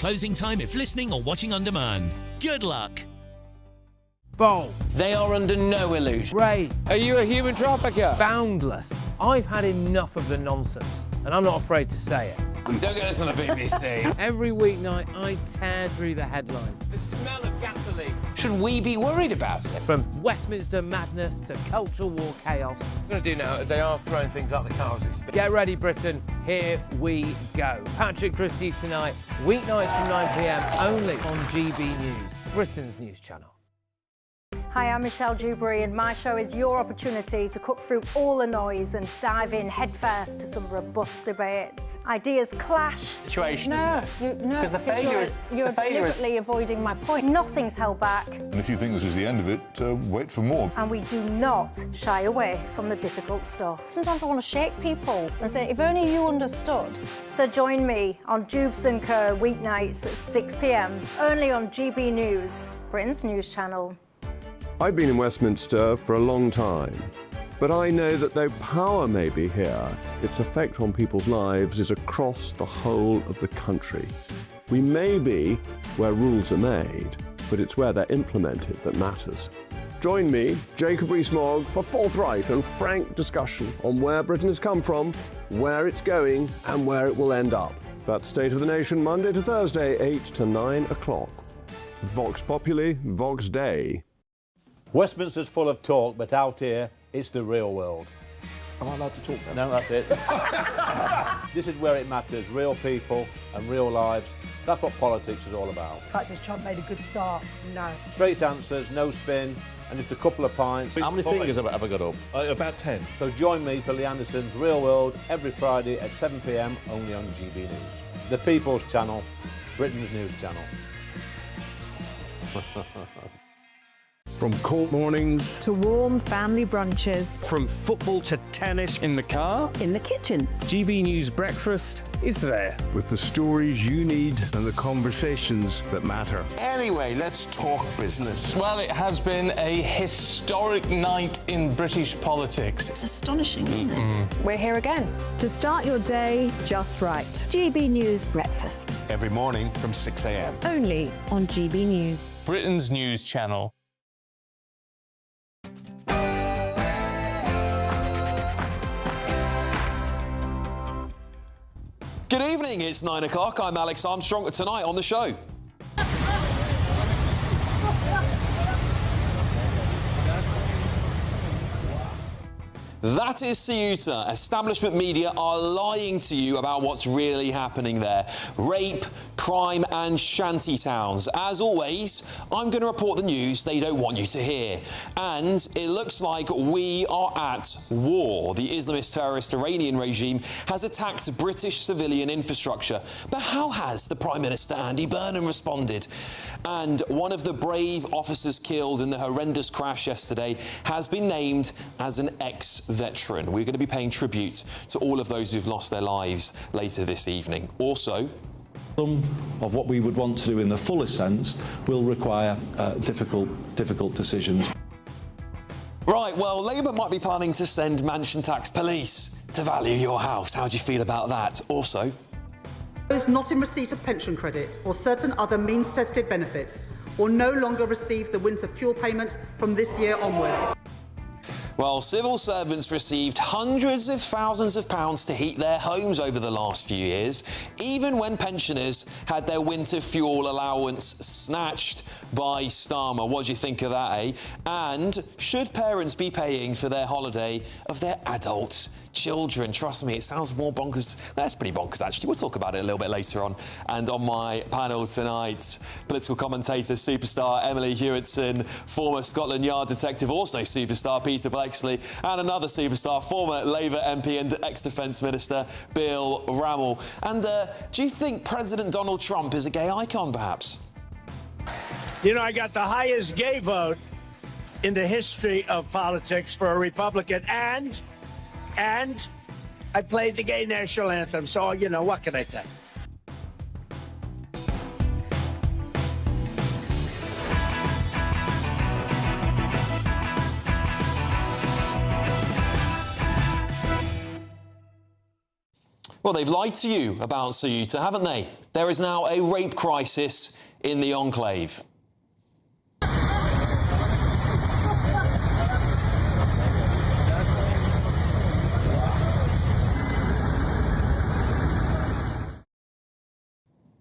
closing time if listening or watching on demand. Good luck. Bold. They are under no illusion. Brave. Are you a human trafficker? Boundless. I've had enough of the nonsense, and I'm not afraid to say it. Don't get this on the BBC. Every weeknight, I tear through the headlines. The smell of gasoline. Should we be worried about it? From Westminster madness to cultural war chaos. What I'm going to do now, they are throwing things out the car as we speak. Get ready, Britain. Here we go. Patrick Christie's tonight, weeknights from 9 p.m, only on GB News, Britain's news channel. Hi, I'm Michelle Dewberry, and my show is your opportunity to cut through all the noise and dive in headfirst to some robust debates. Ideas clash. Situation, isn't it? No, because the failure is you're deliberately avoiding my point. Nothing's held back. And if you think this is the end of it, wait for more. And we do not shy away from the difficult stuff. Sometimes I want to shake people and say, if only you understood. So join me on Jubes & Kerr weeknights at 6 p.m, only on GB News, Britain's news channel. I've been in Westminster for a long time, but I know that though power may be here, its effect on people's lives is across the whole of the country. We may be where rules are made, but it's where they're implemented that matters. Join me, Jacob Rees-Mogg, for forthright and frank discussion on where Britain has come from, where it's going, and where it will end up. That's State of the Nation, Monday to Thursday, 8 to 9 o'clock. Vox Populi, Vox Dei. Westminster's full of talk, but out here, it's the real world. Am I allowed to talk then? No, that's it. This is where it matters, real people and real lives. That's what politics is all about. In fact, has Trump made a good start? No. Straight answers, no spin, and just a couple of pints. How many fingers have I ever got up? About 10. So join me for Lee Anderson's Real World every Friday at 7 p.m, only on GB News. The People's Channel, Britain's news channel. From court mornings to warm family brunches, from football to tennis, in the car, in the kitchen. GB News Breakfast is there with the stories you need and the conversations that matter. Anyway, let's talk business. Well, it has been a historic night in British politics. It's astonishing, isn't it? We're here again to start your day just right. GB News Breakfast. Every morning from 6 a.m. Only on GB News. Britain's news channel. Good evening, it's 9 o'clock. I'm Alex Armstrong. Tonight on the show. That is Ceuta. Establishment media are lying to you about what's really happening there. Rape, crime and shanty towns. As always, I'm going to report the news they don't want you to hear. And it looks like we are at war. The Islamist terrorist Iranian regime has attacked British civilian infrastructure. But how has the Prime Minister Andy Burnham responded? And one of the brave officers killed in the horrendous crash yesterday has been named as an ex-veteran. We're going to be paying tribute to all of those who've lost their lives later this evening. Also, some of what we would want to do in the fullest sense will require difficult decisions. Right, well, Labour might be planning to send mansion tax police to value your house. How do you feel about that? Also, those not in receipt of pension credit or certain other means-tested benefits will no longer receive the winter fuel payment from this year onwards. Well, civil servants received hundreds of thousands of pounds to heat their homes over the last few years, even when pensioners had their winter fuel allowance snatched by Starmer. What do you think of that, eh? And should parents be paying for their holiday of their adult children? Trust me, it sounds more bonkers. That's pretty bonkers, actually. We'll talk about it a little bit later on. And on my panel tonight, political commentator, superstar Emily Hewitson, former Scotland Yard detective, also superstar Peter Bleksley, and another superstar, former Labour MP and ex-Defence Minister Bill Rammell. And do you think President Donald Trump is a gay icon, perhaps? You know, I got the highest gay vote in the history of politics for a Republican, and I played the gay national anthem, so, you know, what can I tell you? Well, they've lied to you about Ceuta, haven't they? There is now a rape crisis in the enclave.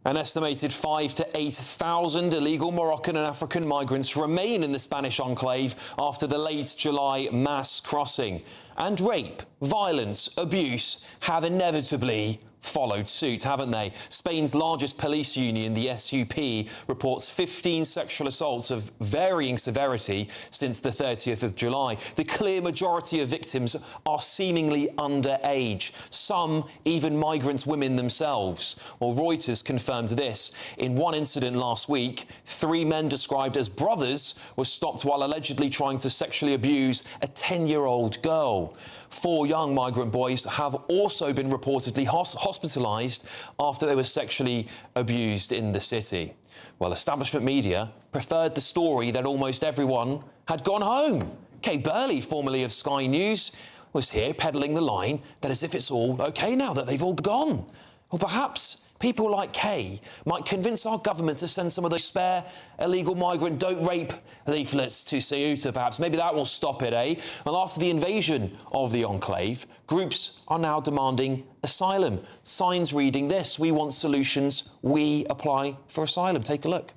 An estimated 5,000 to 8,000 illegal Moroccan and African migrants remain in the Spanish enclave after the late July mass crossing. And rape, violence, abuse have inevitably followed suit, haven't they? Spain's largest police union, the SUP, reports 15 sexual assaults of varying severity since the 30th of July. The clear majority of victims are seemingly underage, some even migrant women themselves. Well, Reuters confirmed this. In one incident last week, 3 men described as brothers were stopped while allegedly trying to sexually abuse a 10-year-old girl. 4 young migrant boys have also been reportedly hospitalised after they were sexually abused in the city. Well, establishment media preferred the story that almost everyone had gone home. Kay Burley, formerly of Sky News, was here peddling the line that as if it's all OK now, that they've all gone. Well, perhaps people like Kay might convince our government to send some of those spare illegal migrant don't rape leaflets to Ceuta, perhaps. Maybe that will stop it, eh? Well, after the invasion of the enclave, groups are now demanding asylum. Signs reading this: "We want solutions, we apply for asylum." Take a look.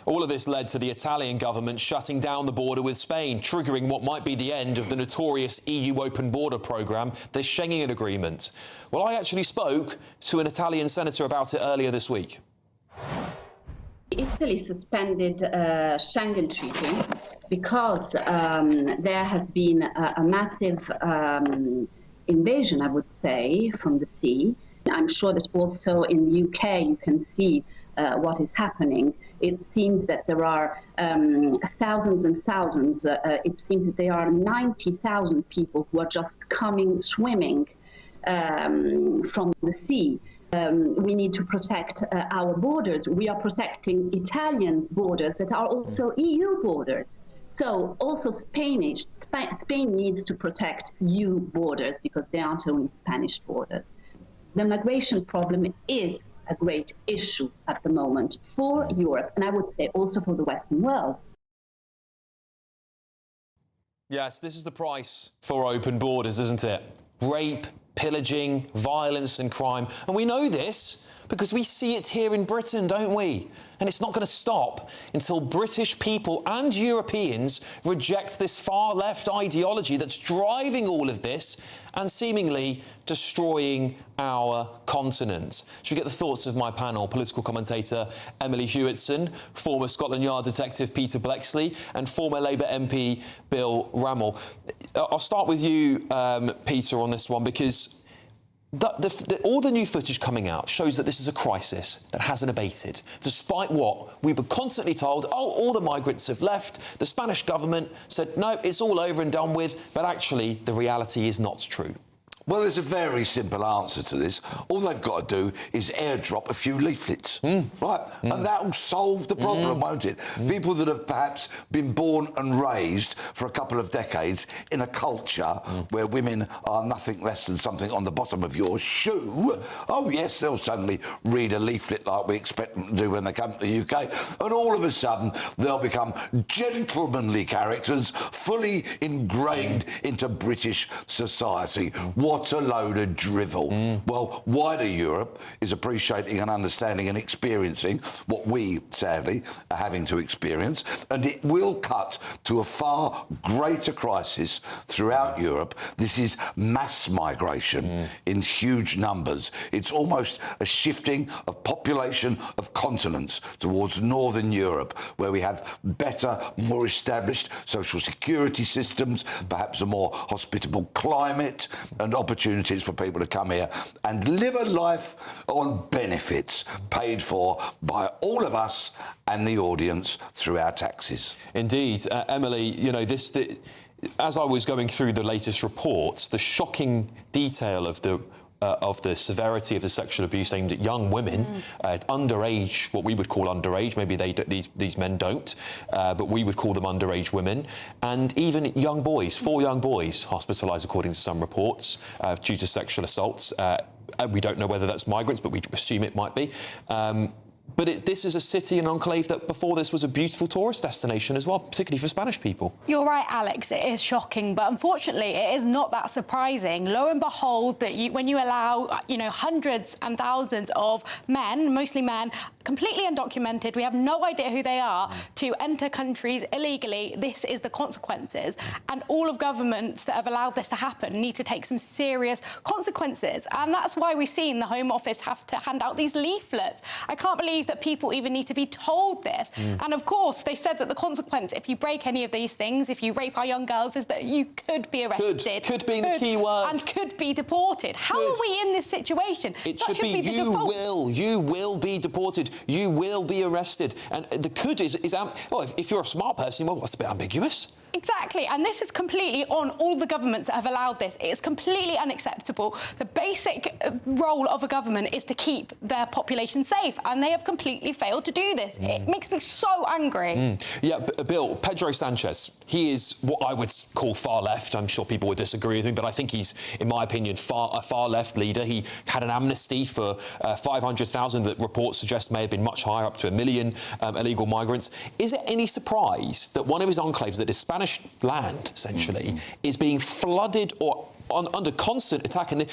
All of this led to the Italian government shutting down the border with Spain, triggering what might be the end of the notorious EU open border programme, the Schengen Agreement. Well, I actually spoke to an Italian senator about it earlier this week. Italy suspended Schengen Treaty because there has been a massive invasion, I would say, from the sea. I'm sure that also in the UK you can see what is happening. It seems that there are thousands and thousands. It seems that there are 90,000 people who are just coming swimming from the sea. We need to protect our borders. We are protecting Italian borders that are also EU borders. So also Spain needs to protect EU borders because they aren't only Spanish borders. The migration problem is a great issue at the moment for Europe, and I would say also for the Western world. Yes, this is the price for open borders, isn't it? Rape, pillaging, violence and crime. And we know this because we see it here in Britain, don't we? And it's not going to stop until British people and Europeans reject this far-left ideology that's driving all of this and seemingly destroying our continent. Should we get the thoughts of my panel? Political commentator Emily Hewitson, former Scotland Yard detective Peter Bleksley and former Labour MP Bill Rammell. I'll start with you, Peter, on this one, because all the new footage coming out shows that this is a crisis that hasn't abated, despite what we were constantly told. Oh, all the migrants have left. The Spanish government said, no, it's all over and done with. But actually, the reality is not true. Well, there's a very simple answer to this. All they've got to do is airdrop a few leaflets, right? And that'll solve the problem, won't it? People that have perhaps been born and raised for a couple of decades in a culture where women are nothing less than something on the bottom of your shoe, oh, yes, they'll suddenly read a leaflet like we expect them to do when they come to the UK, and all of a sudden they'll become gentlemanly characters fully ingrained into British society. What a load of drivel. Well, wider Europe is appreciating and understanding and experiencing what we, sadly, are having to experience, and it will cut to a far greater crisis throughout Europe. This is mass migration in huge numbers. It's almost a shifting of population of continents towards Northern Europe, where we have better, more established social security systems, perhaps a more hospitable climate, and opportunities for people to come here and live a life on benefits paid for by all of us and the audience through our taxes. Indeed. Emily, you know, as I was going through the latest reports, the shocking detail of the the severity of the sexual abuse aimed at young women, underage, what we would call underage. Maybe these men don't, but we would call them underage women, and even young boys. 4 young boys hospitalised, according to some reports, due to sexual assaults. We don't know whether that's migrants, but we assume it might be. But this is a city, an enclave that before this was a beautiful tourist destination as well, particularly for Spanish people. You're right, Alex, it is shocking, but unfortunately it is not that surprising. Lo and behold, that when you allow, hundreds and thousands of men, mostly men, completely undocumented, we have no idea who they are, to enter countries illegally, this is the consequences. And all of governments that have allowed this to happen need to take some serious consequences. And that's why we've seen the Home Office have to hand out these leaflets. I can't believe that people even need to be told this. And of course, they said that the consequence, if you break any of these things, if you rape our young girls, is that you could be arrested. Could being the key word. And could be deported. How are we in this situation? It should be you will be deported. You will be arrested. And the could is well, if you're a smart person, well, that's a bit ambiguous. Exactly, and this is completely on all the governments that have allowed this. It is completely unacceptable. The basic role of a government is to keep their population safe, and they have completely failed to do this. It makes me so angry. Yeah, Bill, Pedro Sanchez, he is what I would call far left. I'm sure people would disagree with me, but I think he's, in my opinion, a far left leader. He had an amnesty for 500,000 that reports suggest may have been much higher, up to 1 million illegal migrants. Is it any surprise that one of his enclaves, that is Spanish land, essentially, is being flooded or under constant attack? And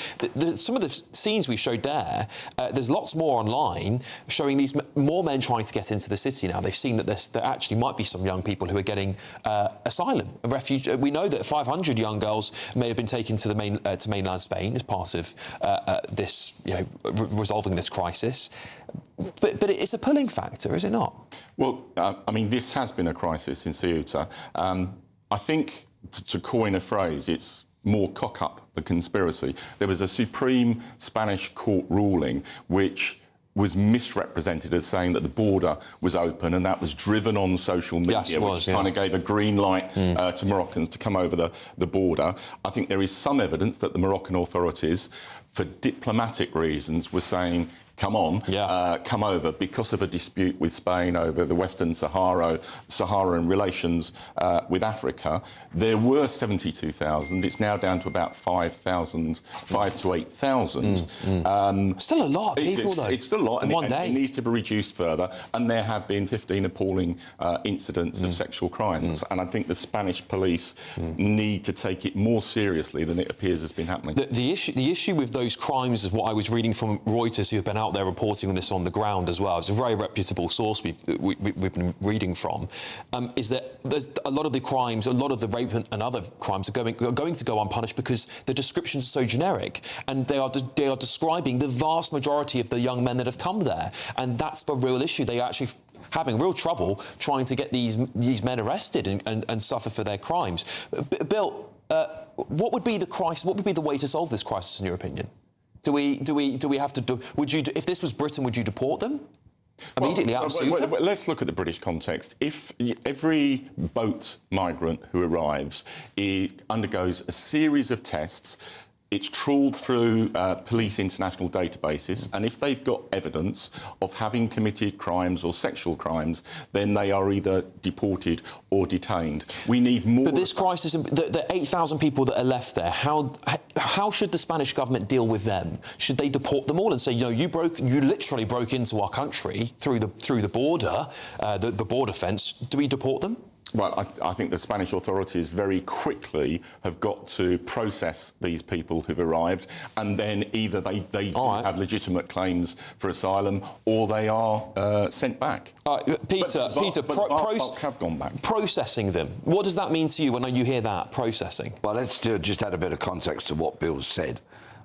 some of the scenes we showed there's lots more online showing these more men trying to get into the city now. They've seen that there actually might be some young people who are getting asylum, a refuge. We know that 500 young girls may have been taken to to mainland Spain as part of this, resolving this crisis. But it's a pulling factor, is it not? Well, I mean, this has been a crisis in Ceuta. I think, to coin a phrase, it's more cock-up than conspiracy. There was a Supreme Spanish court ruling which was misrepresented as saying that the border was open, and that was driven on social media, yes, it was, which kind of gave a green light to Moroccans to come over the border. I think there is some evidence that the Moroccan authorities, for diplomatic reasons, were saying, come on, come over, because of a dispute with Spain over the Western Saharan relations with Africa. There were 72,000. It's now down to about 5,000, 5,000 to 8,000. Still a lot of people, though. It's still a lot, and it needs to be reduced further. And there have been 15 appalling incidents of sexual crimes. And I think the Spanish police need to take it more seriously than it appears has been happening. The issue with those crimes is what I was reading from Reuters, who have been out there reporting on this on the ground as well. It's a very reputable source we've been reading from. Is that there's a lot of the crimes, a lot of the rape and other crimes are going to go unpunished because the descriptions are so generic, and they are describing the vast majority of the young men that have come there, and that's the real issue. They are actually having real trouble trying to get these men arrested and suffer for their crimes. Bill, what would be the crisis? What would be the way to solve this crisis, in your opinion? Do we have to? If this was Britain, would you deport them immediately out of Ceuta? Let's look at the British context. If every boat migrant who arrives undergoes a series of tests, it's trawled through police international databases, and if they've got evidence of having committed crimes or sexual crimes, then they are either deported or detained. We need more. But this crisis, the 8,000 people that are left there, how should the Spanish government deal with them? Should they deport them all and say, you literally broke into our country through the border, the border fence? Do we deport them? Well, I think the Spanish authorities very quickly have got to process these people who've arrived, and then either they have legitimate claims for asylum or they are sent back. Peter, have gone back. Processing them. What does that mean to you when you hear that, processing? Well, let's just add a bit of context to what Bill said.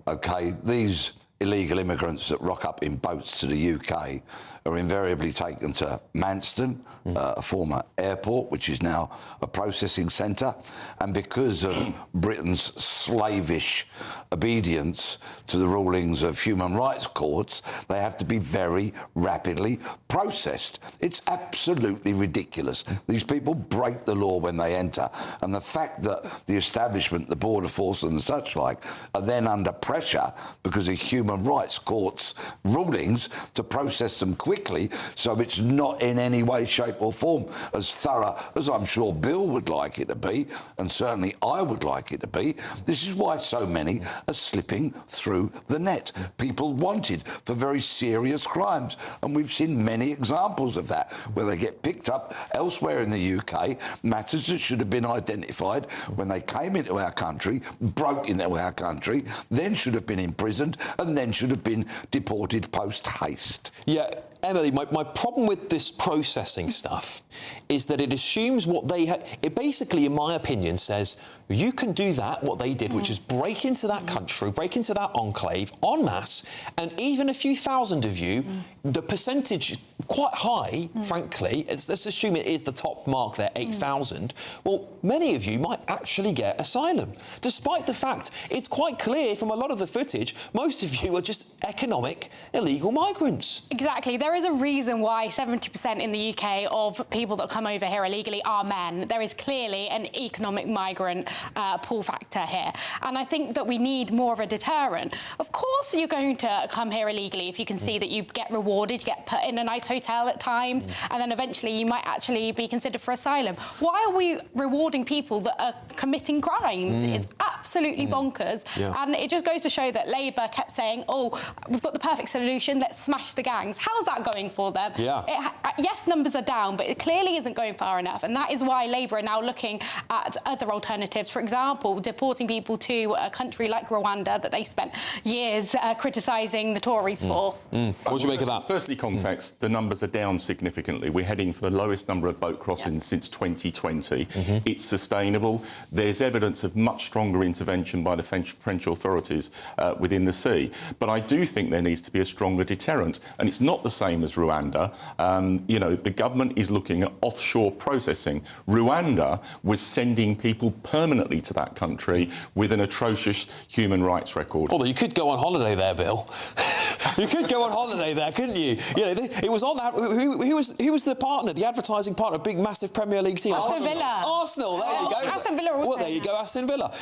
OK, these illegal immigrants that rock up in boats to the UK are invariably taken to Manston, a former airport, which is now a processing centre. And because of Britain's slavish obedience to the rulings of human rights courts, they have to be very rapidly processed. It's absolutely ridiculous. These people break the law when they enter. And the fact that the establishment, the border force and such like, are then under pressure because of human rights courts' rulings to process them quickly, so it's not in any way, shape or form as thorough as I'm sure Bill would like it to be, and certainly I would like it to be. This is why so many are slipping through the net. People wanted for very serious crimes, and we've seen many examples of that, where they get picked up elsewhere in the UK, matters that should have been identified when they came into our country, broke into our country, then should have been imprisoned, and then should have been deported post-haste. Yeah, Emily, my problem with this processing stuff is that it assumes what they had. It basically, in my opinion, says you can do that, what they did, which is break into that country, break into that enclave en masse, and even a few thousand of you, the percentage quite high, frankly, let's assume it is the top mark there, 8,000, well, many of you might actually get asylum, despite the fact it's quite clear from a lot of the footage, most of you are just economic illegal migrants. Exactly. There is a reason why 70% in the UK of people that come over here illegally are men. There is clearly an economic migrant pull factor here. And I think that we need more of a deterrent. Of course you're going to come here illegally if you can see that you get rewarded, you get put in a nice hotel at times, and then eventually you might actually be considered for asylum. Why are we rewarding people that are committing crimes? It's absolutely bonkers. Yeah. And it just goes to show that Labour kept saying, oh, we've got the perfect solution, let's smash the gangs. How's that going for them? Yeah. Yes, numbers are down, but it clearly isn't going far enough. And that is why Labour are now looking at other alternatives. For example, deporting people to a country like Rwanda that they spent years criticising the Tories for. What do you make of that? Firstly, context, the numbers are down significantly. We're heading for the lowest number of boat crossings since 2020. It's sustainable. There's evidence of much stronger intervention by the French authorities within the sea. But I do think there needs to be a stronger deterrent. And it's not the same as Rwanda. You know, the government is looking at offshore processing. Rwanda was sending people permanently to that country with an atrocious human rights record. Although you could go on holiday there, Bill. You could go on holiday there, couldn't you? You know, it was on that. Who was the partner, the advertising partner, big, massive Premier League team? Aston Villa. Arsenal. There you go. Aston Villa also. Well, there you go, Aston Villa.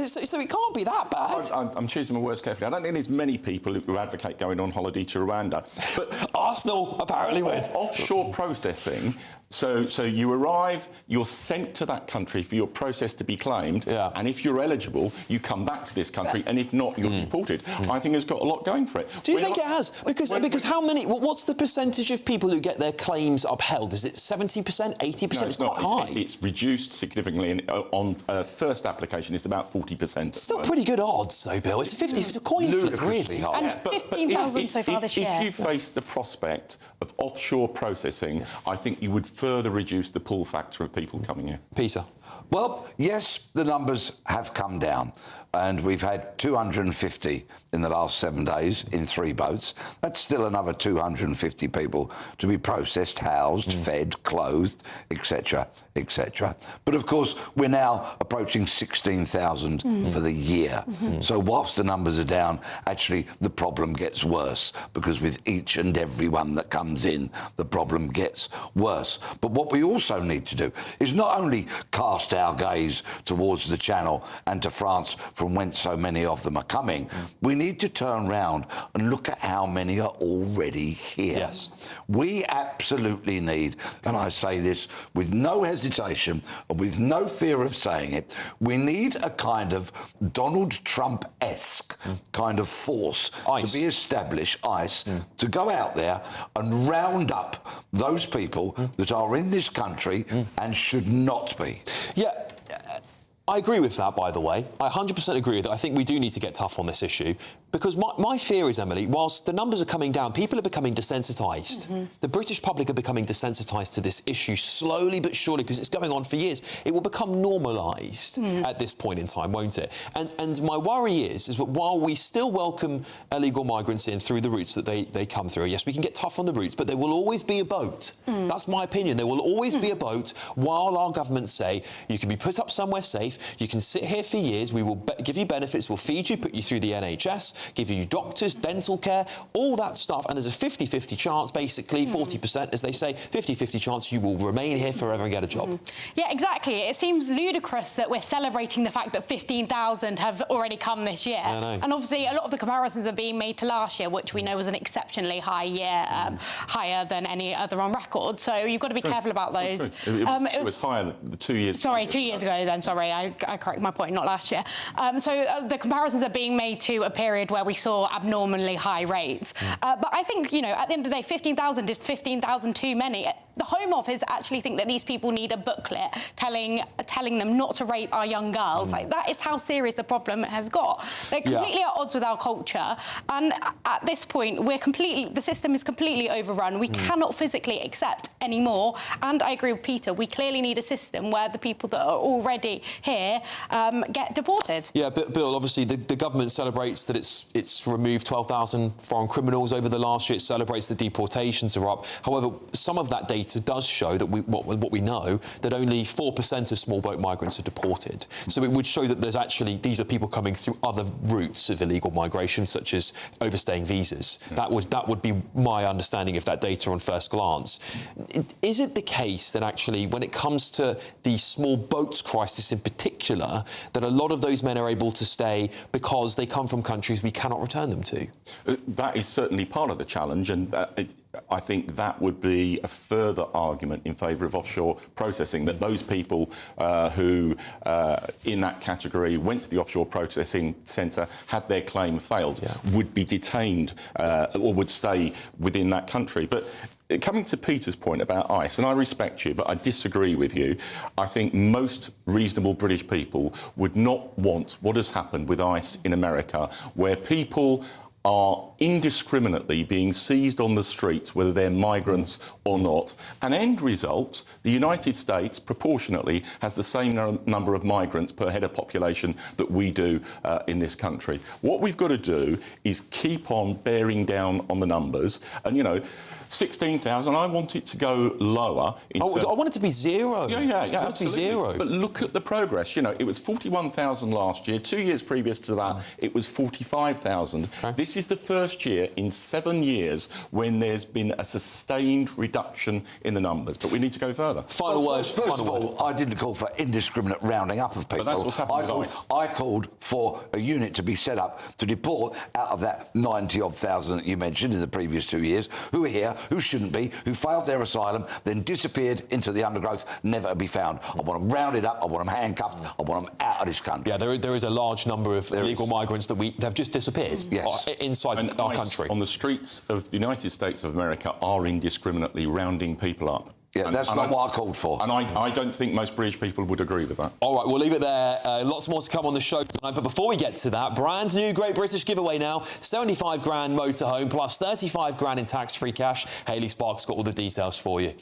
So it can't be that bad. I'm choosing my words carefully. I don't think there's many people who advocate going on holiday to Rwanda, but Arsenal apparently would. Offshore processing. So you arrive, you're sent to that country for your process to be claimed, and if you're eligible, you come back to this country, and if not, you're deported. I think it's got a lot going for it. Do you think it has? Because how many? What's the percentage of people who get their claims upheld? Is it 70%, 80%? No, it's quite high. It's reduced significantly. And on first application, it's about 40%. Still pretty good odds, though, Bill. It's a coin flip, really. And 15,000 so far this year. If you face the prospect of offshore processing, I think you would further reduce the pull factor of people coming here. Peter? Well, yes, the numbers have come down. And we've had 250 in the last 7 days in 3 boats. That's still another 250 people to be processed, housed, fed, clothed, etc., etc. But of course, we're now approaching 16,000 for the year. So whilst the numbers are down, actually the problem gets worse, because with each and every one that comes in, the problem gets worse. But what we also need to do is not only cast our gaze towards the Channel and to France, from whence so many of them are coming, we need to turn round and look at how many are already here. Yes. We absolutely need, and I say this with no hesitation and with no fear of saying it, we need a kind of Donald Trump-esque kind of force to be established, to go out there and round up those people that are in this country and should not be. Yeah. I agree with that, by the way. I 100% agree with that. I think we do need to get tough on this issue. Because my fear is, Emily, whilst the numbers are coming down, people are becoming desensitised. The British public are becoming desensitised to this issue slowly but surely, because it's going on for years. It will become normalised at this point in time, won't it? And my worry is that while we still welcome illegal migrants in through the routes that they come through, yes, we can get tough on the routes, but there will always be a boat. That's my opinion. There will always be a boat while our governments say you can be put up somewhere safe, you can sit here for years, we will give you benefits, we'll feed you, put you through the NHS, give you doctors, dental care, all that stuff, and there's a 50-50 chance, basically, 40%, as they say, 50-50 chance you will remain here forever and get a job. Yeah, exactly. It seems ludicrous that we're celebrating the fact that 15,000 have already come this year. I know. And obviously a lot of the comparisons are being made to last year, which we know was an exceptionally high year, higher than any other on record. So you've got to be careful about those. It was higher the 2 years. Sorry, 2 years ago then, sorry, I correct my point, not last year. The comparisons are being made to a period where we saw abnormally high rates. But I think, you know, at the end of the day, 15,000 is 15,000 too many. The Home Office actually think that these people need a booklet telling them not to rape our young girls. Like, that is how serious the problem has got. They're completely at odds with our culture. And at this point, the system is completely overrun. We cannot physically accept any more. And I agree with Peter, we clearly need a system where the people that are already here get deported. Yeah, but Bill, obviously the government celebrates that it's removed 12,000 foreign criminals over the last year. It celebrates the deportations are up. However, some of that data does show that what we know, that only 4% of small boat migrants are deported. So it would show that there's actually, these are people coming through other routes of illegal migration, such as overstaying visas. That would be my understanding of that data on first glance. Is it the case that actually, when it comes to the small boats crisis in particular, that a lot of those men are able to stay because they come from countries we cannot return them to? That is certainly part of the challenge, and I think that would be a further argument in favour of offshore processing, that those people who, in that category, went to the offshore processing centre, had their claim failed, would be detained or would stay within that country. But coming to Peter's point about ICE, and I respect you, but I disagree with you. I think most reasonable British people would not want what has happened with ICE in America, where people are indiscriminately being seized on the streets, whether they're migrants or not. An end result, the United States proportionately has the same number of migrants per head of population that we do in this country. What we've got to do is keep on bearing down on the numbers. And, you know, 16,000, I want it to go lower. I want it to be zero. Yeah, I want it to be zero. But look at the progress. You know, it was 41,000 last year. 2 years previous to that, it was 45,000. This is the first year in 7 years when there's been a sustained reduction in the numbers. But we need to go further. Final word. First of all, I didn't call for indiscriminate rounding up of people. But that's what's happening with ICE. I called for a unit to be set up to deport out of that 90-odd thousand that you mentioned in the previous 2 years, who are here, who shouldn't be, who failed their asylum, then disappeared into the undergrowth, never to be found. I want them rounded up, I want them handcuffed, I want them out of this country. Yeah, there is a large number of illegal migrants that have just disappeared inside our country. On the streets of the United States of America are indiscriminately rounding people up. Yeah, that's not what I called for. And I don't think most British people would agree with that. All right, we'll leave it there. Lots more to come on the show tonight. But before we get to that, brand new Great British giveaway now. 75 grand motorhome plus 35 grand in tax-free cash. Hayley Sparks got all the details for you.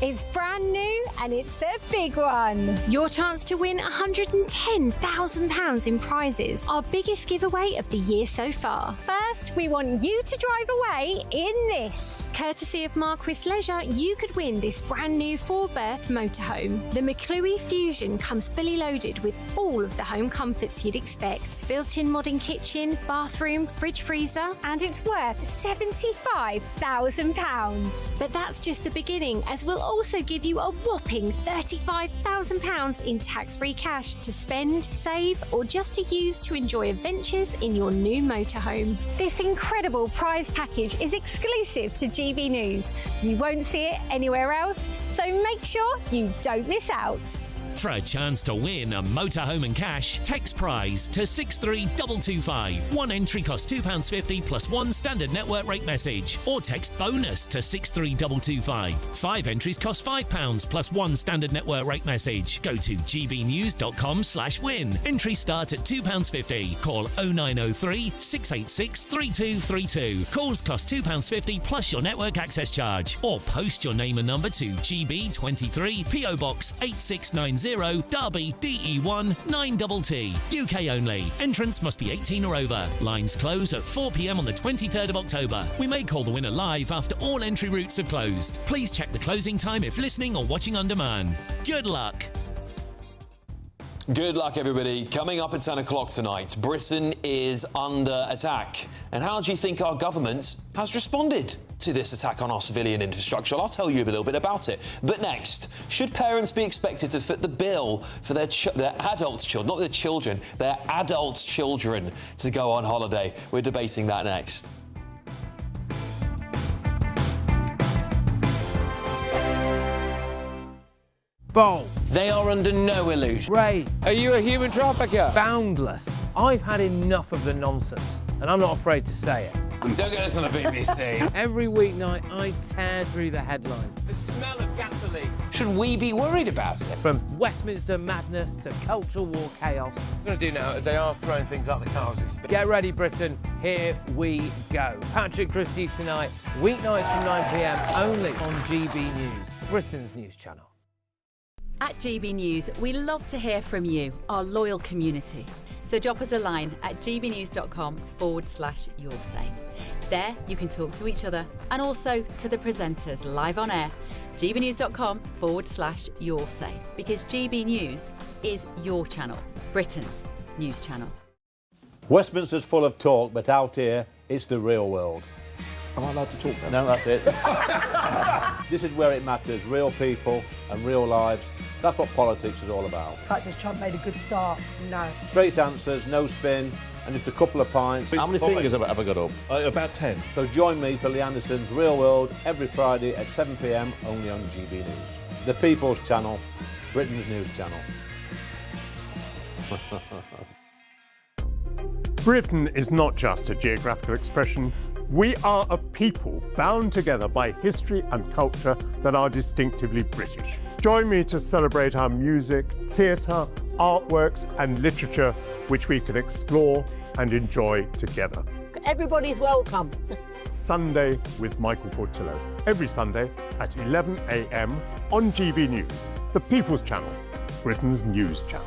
It's brand new and it's the big one. Your chance to win £110,000 in prizes. Our biggest giveaway of the year so far. First, we want you to drive away in this. Courtesy of Marquis Leisure, you could win this brand new 4-berth motorhome. The McClue Fusion comes fully loaded with all of the home comforts you'd expect. Built-in modern kitchen, bathroom, fridge freezer, and it's worth £75,000. But that's just the beginning, as we'll also give you a whopping £35,000 in tax-free cash to spend, save, or just to use to enjoy adventures in your new motorhome. This incredible prize package is exclusive to GB News. You won't see it anywhere else, so make sure you don't miss out. For a chance to win a motorhome and cash, text prize to 63225. One entry costs £2.50 plus one standard network rate message, or text bonus to 63225. 5 entries cost £5 plus one standard network rate message. Go to gbnews.com/win. Entries start at £2.50. Call 0903 686 3232. Calls cost £2.50 plus your network access charge, or post your name and number to GB23 PO Box 8690 Derby DE1 9TT. UK only. Entrants must be 18 or over. Lines close at 4 p.m. on the 23rd of October. We may call the winner live after all entry routes have closed. Please check the closing time if listening or watching on demand. Good luck. Good luck, everybody. Coming up at 10 o'clock tonight, Britain is under attack. And how do you think our government has responded to this attack on our civilian infrastructure? I'll tell you a little bit about it. But next, should parents be expected to foot the bill for their adult children, not their children, their adult children to go on holiday? We're debating that next. Bold. They are under no illusion. Ray. Are you a human trafficker? Boundless. I've had enough of the nonsense, and I'm not afraid to say it. Don't get this on the BBC. Every weeknight, I tear through the headlines. The smell of gasoline. Should we be worried about it? From Westminster madness to cultural war chaos. What I'm going to do now, they are throwing things out the car as we speak. Get ready, Britain. Here we go. Patrick Christie's tonight, weeknights from 9 p.m. only on GB News, Britain's news channel. At GB News, we love to hear from you, our loyal community. So drop us a line at gbnews.com/yoursay. There you can talk to each other and also to the presenters live on air. gbnews.com/yoursay, because GB News is your channel, Britain's news channel. Westminster's full of talk, but out here, it's the real world. Am I allowed to talk now? No, that's it. This is where it matters, real people and real lives. That's what politics is all about. In fact, has Trump made a good start? No. Straight answers, no spin, and just a couple of pints. How many fingers have I got up? About 10. So join me for Lee Anderson's Real World every Friday at 7 p.m. only on GB News. The People's Channel, Britain's news channel. Britain is not just a geographical expression. We are a people bound together by history and culture that are distinctively British. Join me to celebrate our music, theatre, artworks and literature, which we can explore and enjoy together. Everybody's welcome. Sunday with Michael Portillo. Every Sunday at 11 a.m. on GB News, the People's Channel, Britain's news channel.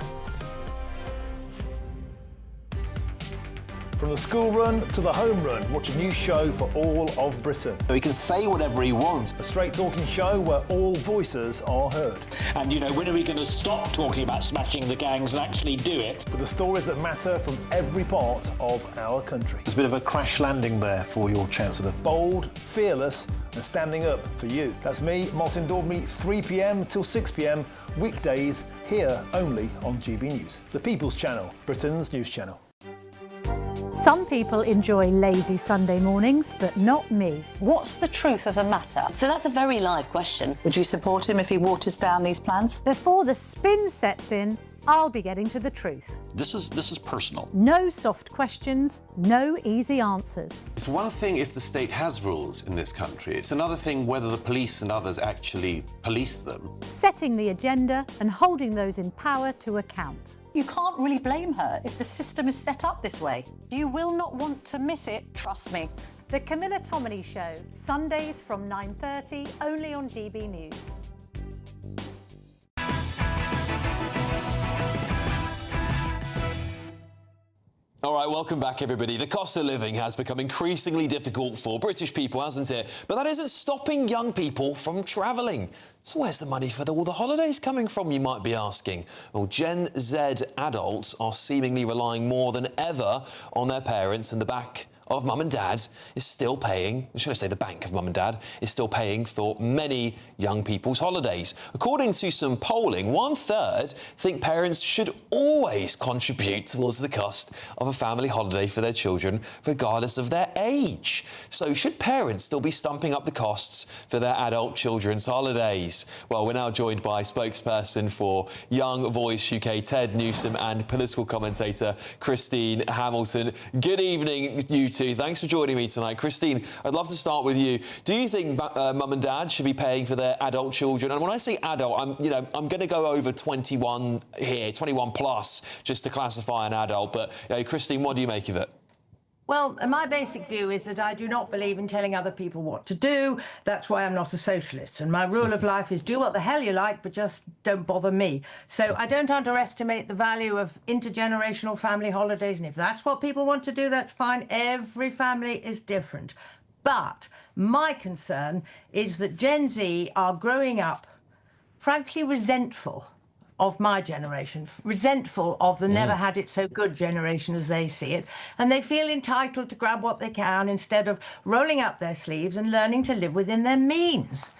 From the school run to the home run, watch a new show for all of Britain. So he can say whatever he wants. A straight talking show where all voices are heard. And, you know, when are we going to stop talking about smashing the gangs and actually do it? With the stories that matter from every part of our country. There's a bit of a crash landing there for your Chancellor. Bold, fearless and standing up for you. That's me, Martin Daubney, 3 p.m. till 6 p.m. weekdays, here only on GB News. The People's Channel, Britain's news channel. Some people enjoy lazy Sunday mornings, but not me. What's the truth of the matter? So that's a very live question. Would you support him if he waters down these plans? Before the spin sets in, I'll be getting to the truth. This is personal. No soft questions, no easy answers. It's one thing if the state has rules in this country. It's another thing whether the police and others actually police them. Setting the agenda and holding those in power to account. You can't really blame her if the system is set up this way. You will not want to miss it, trust me. The Camilla Tominey Show, Sundays from 9:30, only on GB News. All right, welcome back, everybody. The cost of living has become increasingly difficult for British people, hasn't it? But that isn't stopping young people from travelling. So where's the money for all the holidays coming from, you might be asking? Well, Gen Z adults are seemingly relying more than ever on their parents in the back of mum and dad is still paying, should I say the bank of mum and dad, is still paying for many young people's holidays. According to some polling, 1/3 think parents should always contribute towards the cost of a family holiday for their children, regardless of their age. So should parents still be stumping up the costs for their adult children's holidays? Well, we're now joined by spokesperson for Young Voice UK, Ted Newsom, and political commentator Christine Hamilton. Good evening, you two. Thanks for joining me tonight. Christine, I'd love to start with you. Do you think mum and dad should be paying for their adult children? And when I say adult, I'm going to go over 21 here, 21 plus, just to classify an adult. But Christine, what do you make of it? Well, my basic view is that I do not believe in telling other people what to do. That's why I'm not a socialist. And my rule of life is do what the hell you like, but just don't bother me. So I don't underestimate the value of intergenerational family holidays. And if that's what people want to do, that's fine. Every family is different. But my concern is that Gen Z are growing up, frankly, resentful of my generation, resentful of the never had it so good generation as they see it, and they feel entitled to grab what they can instead of rolling up their sleeves and learning to live within their means.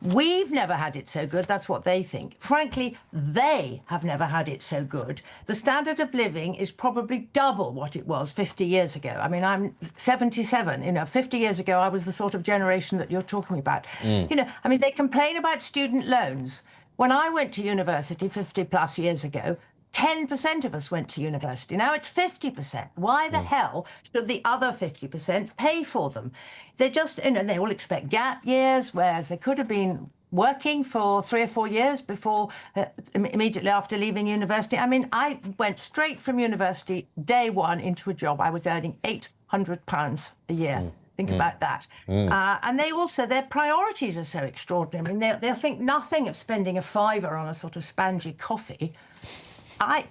We've never had it so good, that's what they think. Frankly, they have never had it so good. The standard of living is probably double what it was 50 years ago. I mean, I'm 77, 50 years ago I was the sort of generation that you're talking about. They complain about student loans. When I went to university 50 plus years ago, 10% of us went to university. Now it's 50%. Why the hell should the other 50% pay for them? They're just, they all expect gap years, whereas they could have been working for 3 or 4 years before, immediately after leaving university. I mean, I went straight from university, day one, into a job. I was earning £800 a year. Think about that. And they also, their priorities are so extraordinary. I mean, they'll think nothing of spending a £5 on a sort of spangy coffee.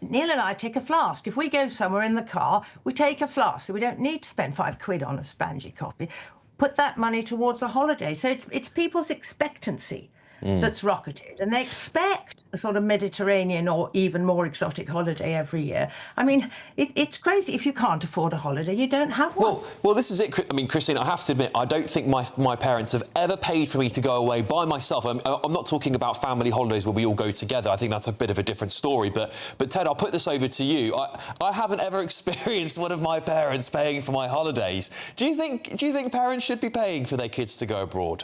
Neil and I take a flask. If we go somewhere in the car, we take a flask. So we don't need to spend £5 on a spangy coffee. Put that money towards a holiday. So it's people's expectancy that's rocketed. And they expect a sort of Mediterranean or even more exotic holiday every year. I mean, it's crazy. If you can't afford a holiday, you don't have one. Well, this is it. I mean, Christine, I have to admit, I don't think my parents have ever paid for me to go away by myself. I'm not talking about family holidays where we all go together. I think that's a bit of a different story. But Ted, I'll put this over to you. I haven't ever experienced one of my parents paying for my holidays. Do you think parents should be paying for their kids to go abroad?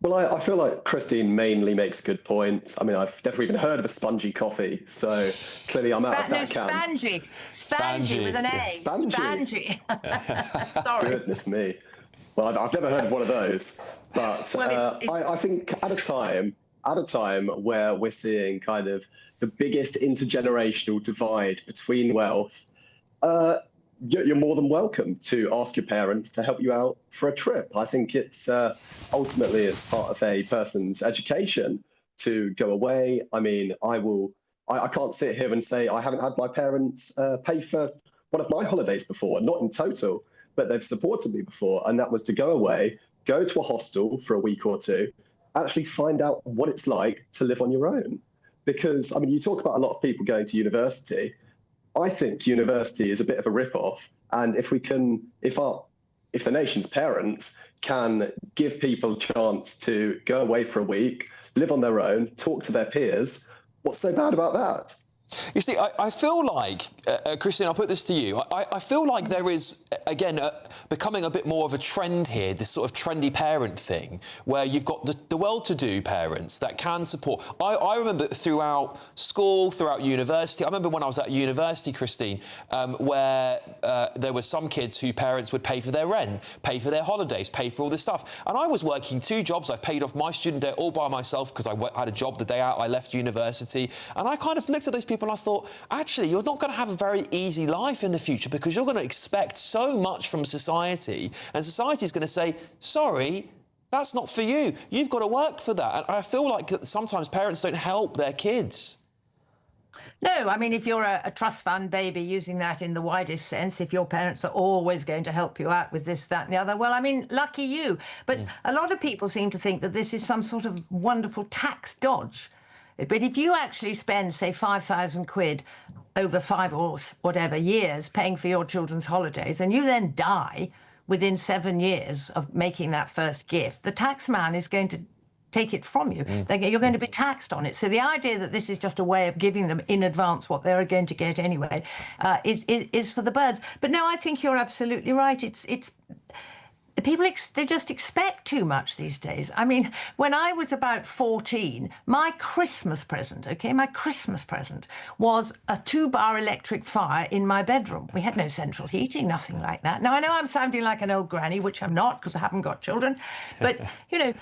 Well, I feel like Christine mainly makes a good point. I mean, I've never even heard of a spongy coffee, so clearly I'm out of that camp. Spangy with an A. Spangy. Sorry. Goodness me. Well, I've never heard of one of those. But I think at a time where we're seeing kind of the biggest intergenerational divide between wealth, you're more than welcome to ask your parents to help you out for a trip. I think it's ultimately it's part of a person's education to go away. I mean, I can't sit here and say I haven't had my parents pay for one of my holidays before, not in total, but they've supported me before. And that was to go away, go to a hostel for a week or two, actually find out what it's like to live on your own. Because, I mean, you talk about a lot of people going to university. I think university is a bit of a rip-off, and if the nation's parents can give people a chance to go away for a week, live on their own, talk to their peers, what's so bad about that? You see, I feel like, Christine, I'll put this to you. I feel like there is, again, becoming a bit more of a trend here, this sort of trendy parent thing, where you've got the well-to-do parents that can support. I remember throughout school, throughout university, I remember when I was at university, Christine, where there were some kids whose parents would pay for their rent, pay for their holidays, pay for all this stuff. And I was working 2 jobs. I paid off my student debt all by myself because I had a job the day out I left university. And I kind of looked at those people and I thought, actually, you're not going to have a very easy life in the future because you're going to expect so much from society, and society is going to say, sorry, that's not for you. You've got to work for that. And I feel like sometimes parents don't help their kids. No, I mean, if you're a trust fund baby, using that in the widest sense, if your parents are always going to help you out with this, that and the other, well, I mean, lucky you. But a lot of people seem to think that this is some sort of wonderful tax dodge. But if you actually spend, say, 5,000 quid over 5 or whatever years paying for your children's holidays, and you then die within 7 years of making that first gift, the tax man is going to take it from you. You're going to be taxed on it. So the idea that this is just a way of giving them in advance what they're going to get anyway is for the birds. But no, I think you're absolutely right. It's people, they just expect too much these days. I mean, when I was about 14, my Christmas present, was a 2-bar electric fire in my bedroom. We had no central heating, nothing like that. Now, I know I'm sounding like an old granny, which I'm not because I haven't got children, but, you know,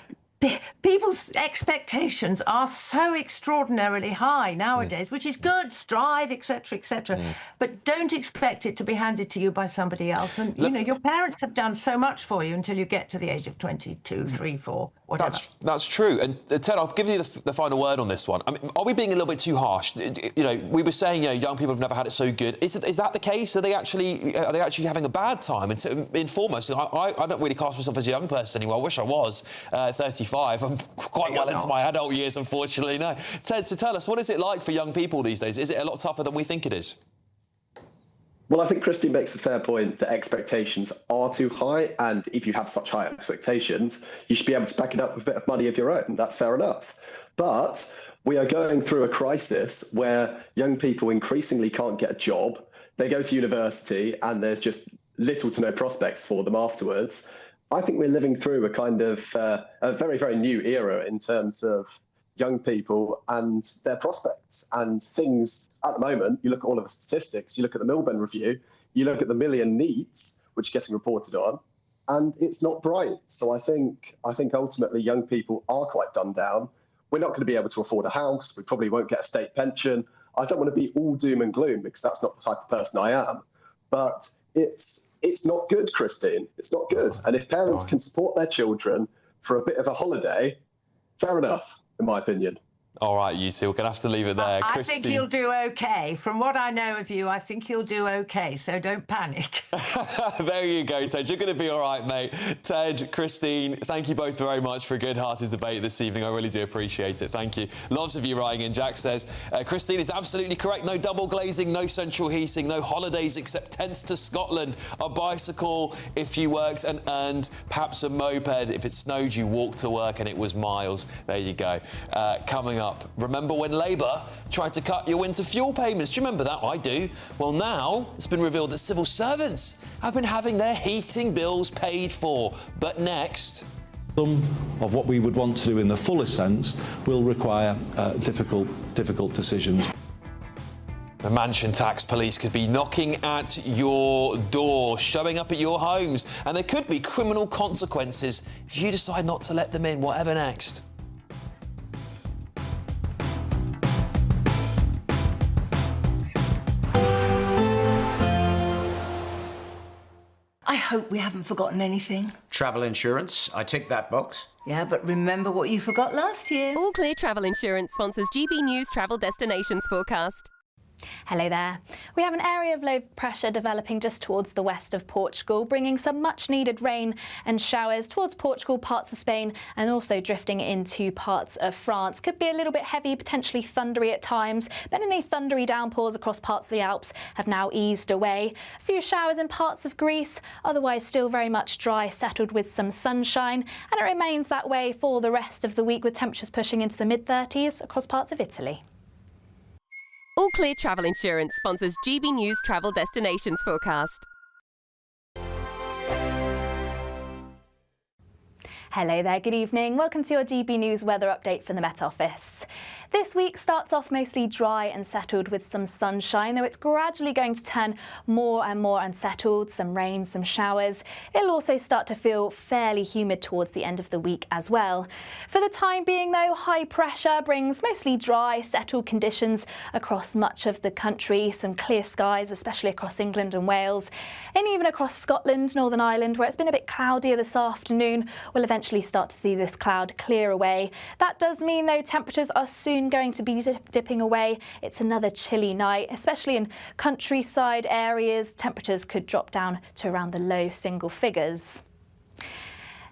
people's expectations are so extraordinarily high nowadays, which is good, strive, etc., etc. But don't expect it to be handed to you by somebody else. And, you know, your parents have done so much for you until you get to the age of 22, 3, 4, whatever. That's true. And Ted, I'll give you the final word on this one. I mean, are we being a little bit too harsh? You know, we were saying, you know, young people have never had it so good. Is that the case? Are they actually having a bad time? And in foremost, I don't really cast myself as a young person anymore. I wish I was 35. I'm quite well into my adult years, unfortunately. No, Ted, so tell us, what is it like for young people these days? Is it a lot tougher than we think it is? Well, I think Christine makes a fair point that expectations are too high, and if you have such high expectations, you should be able to back it up with a bit of money of your own. That's fair enough. But we are going through a crisis where young people increasingly can't get a job. They go to university and there's just little to no prospects for them afterwards. I think we're living through a kind of a very, very new era in terms of young people and their prospects and things. At the moment, you look at all of the statistics, you look at the Milburn Review, you look at the million needs, which are getting reported on, and it's not bright. So I think ultimately young people are quite dumbed down. We're not going to be able to afford a house. We probably won't get a state pension. I don't want to be all doom and gloom because that's not the type of person I am. But it's not good, Christine. It's not good. And if parents can support their children for a bit of a holiday, fair enough, in my opinion. All right, you two, we're going to have to leave it there. I think you'll do OK. From what I know of you, I think you'll do OK, so don't panic. There you go, Ted. You're going to be all right, mate. Ted, Christine, thank you both very much for a good-hearted debate this evening. I really do appreciate it. Thank you. Lots of you writing in. Jack says, Christine is absolutely correct. No double glazing, no central heating, no holidays except tents to Scotland, a bicycle if you worked and earned, perhaps a moped. If it snowed, you walked to work and it was miles. There you go. Coming up. Remember when Labour tried to cut your winter fuel payments? Do you remember that? I do. Well, now it's been revealed that civil servants have been having their heating bills paid for. But next... Some of what we would want to do in the fullest sense will require difficult decisions. The mansion tax police could be knocking at your door, showing up at your homes, and there could be criminal consequences if you decide not to let them in. Whatever next? I hope we haven't forgotten anything. Travel insurance, I tick that box. Yeah, but remember what you forgot last year. All Clear Travel Insurance sponsors GB News Travel Destinations Forecast. Hello there. We have an area of low pressure developing just towards the west of Portugal, bringing some much needed rain and showers towards Portugal, parts of Spain, and also drifting into parts of France. Could be a little bit heavy, potentially thundery at times, but any thundery downpours across parts of the Alps have now eased away. A few showers in parts of Greece, otherwise still very much dry, settled with some sunshine, and it remains that way for the rest of the week with temperatures pushing into the mid-30s across parts of Italy. All Clear Travel Insurance sponsors GB News Travel Destinations Forecast. Hello there, good evening. Welcome to your GB News weather update from the Met Office. This week starts off mostly dry and settled with some sunshine, though it's gradually going to turn more and more unsettled, some rain, some showers. It'll also start to feel fairly humid towards the end of the week as well. For the time being though, high pressure brings mostly dry, settled conditions across much of the country, some clear skies, especially across England and Wales, and even across Scotland, Northern Ireland, where it's been a bit cloudier this afternoon. We'll eventually start to see this cloud clear away. That does mean though temperatures are soon going to be dipping away. It's another chilly night, especially in countryside areas. Temperatures could drop down to around the low single figures.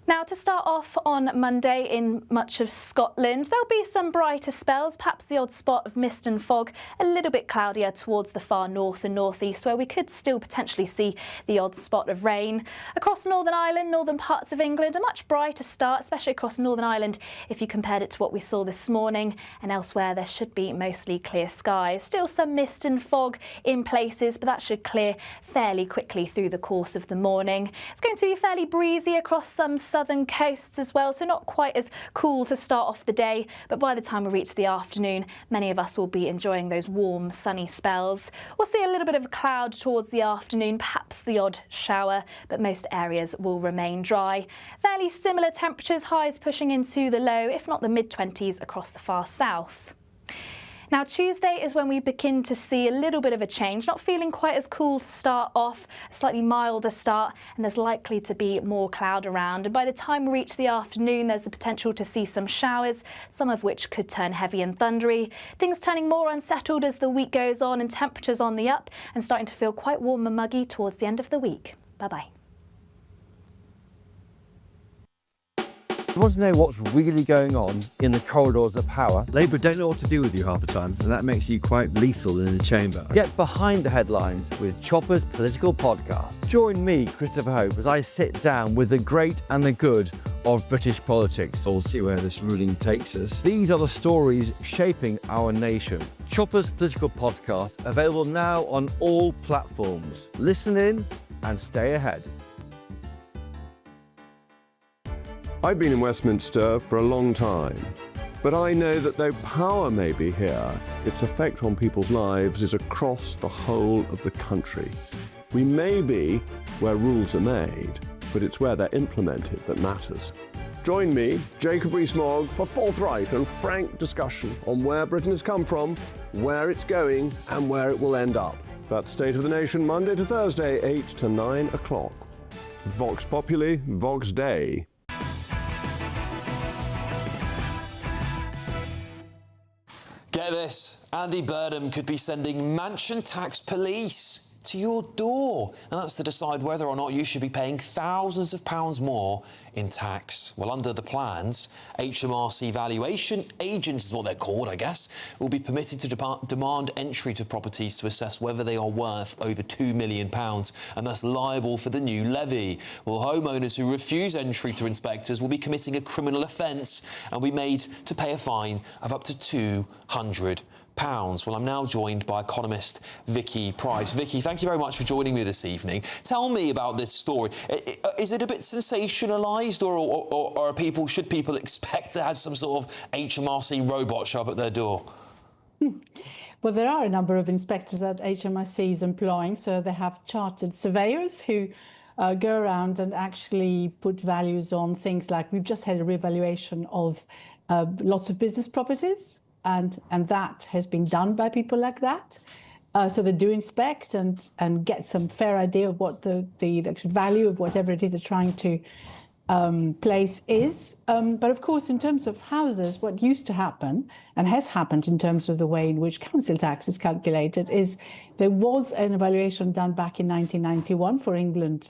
Now, to start off on Monday in much of Scotland, there'll be some brighter spells, perhaps the odd spot of mist and fog, a little bit cloudier towards the far north and northeast, where we could still potentially see the odd spot of rain. Across Northern Ireland, northern parts of England, a much brighter start, especially across Northern Ireland if you compared it to what we saw this morning, and elsewhere there should be mostly clear skies. Still some mist and fog in places, but that should clear fairly quickly through the course of the morning. It's going to be fairly breezy across some southern coasts as well, so not quite as cool to start off the day, but by the time we reach the afternoon, many of us will be enjoying those warm, sunny spells. We'll see a little bit of a cloud towards the afternoon, perhaps the odd shower, but most areas will remain dry. Fairly similar temperatures, highs pushing into the low, if not the mid-20s across the far south. Now, Tuesday is when we begin to see a little bit of a change, not feeling quite as cool to start off, a slightly milder start, and there's likely to be more cloud around. And by the time we reach the afternoon, there's the potential to see some showers, some of which could turn heavy and thundery. Things turning more unsettled as the week goes on and temperatures on the up and starting to feel quite warm and muggy towards the end of the week. Bye-bye. You want to know what's really going on in the corridors of power? Labour don't know what to do with you half the time, and that makes you quite lethal in the chamber. Get behind the headlines with Chopper's Political Podcast. Join me, Christopher Hope, as I sit down with the great and the good of British politics. We'll see where this ruling takes us. These are the stories shaping our nation. Chopper's Political Podcast, available now on all platforms. Listen in and stay ahead. I've been in Westminster for a long time, but I know that though power may be here, its effect on people's lives is across the whole of the country. We may be where rules are made, but it's where they're implemented that matters. Join me, Jacob Rees-Mogg, for forthright and frank discussion on where Britain has come from, where it's going, and where it will end up. That's State of the Nation, Monday to Thursday, 8 to 9 o'clock. Vox Populi, Vox Dei. Get this, Andy Burnham could be sending mansion tax police to your door, and that's to decide whether or not you should be paying thousands of pounds more in tax. Well, under the plans, HMRC valuation agents is what they're called, I guess, will be permitted to demand entry to properties to assess whether they are worth over £2 million and thus liable for the new levy. Well, homeowners who refuse entry to inspectors will be committing a criminal offence and will be made to pay a fine of up to £200. Well, I'm now joined by economist Vicky Price. Vicky, thank you very much for joining me this evening. Tell me about this story. Is it a bit sensationalised, or should people expect to have some sort of HMRC robot show up at their door? Well, there are a number of inspectors that HMRC is employing. So they have chartered surveyors who go around and actually put values on things like, we've just had a revaluation of lots of business properties. And that has been done by people like that. So they do inspect and get some fair idea of what the actual value of whatever it is they're trying to place is. But of course, in terms of houses, what used to happen and has happened in terms of the way in which council tax is calculated is there was an evaluation done back in 1991 for England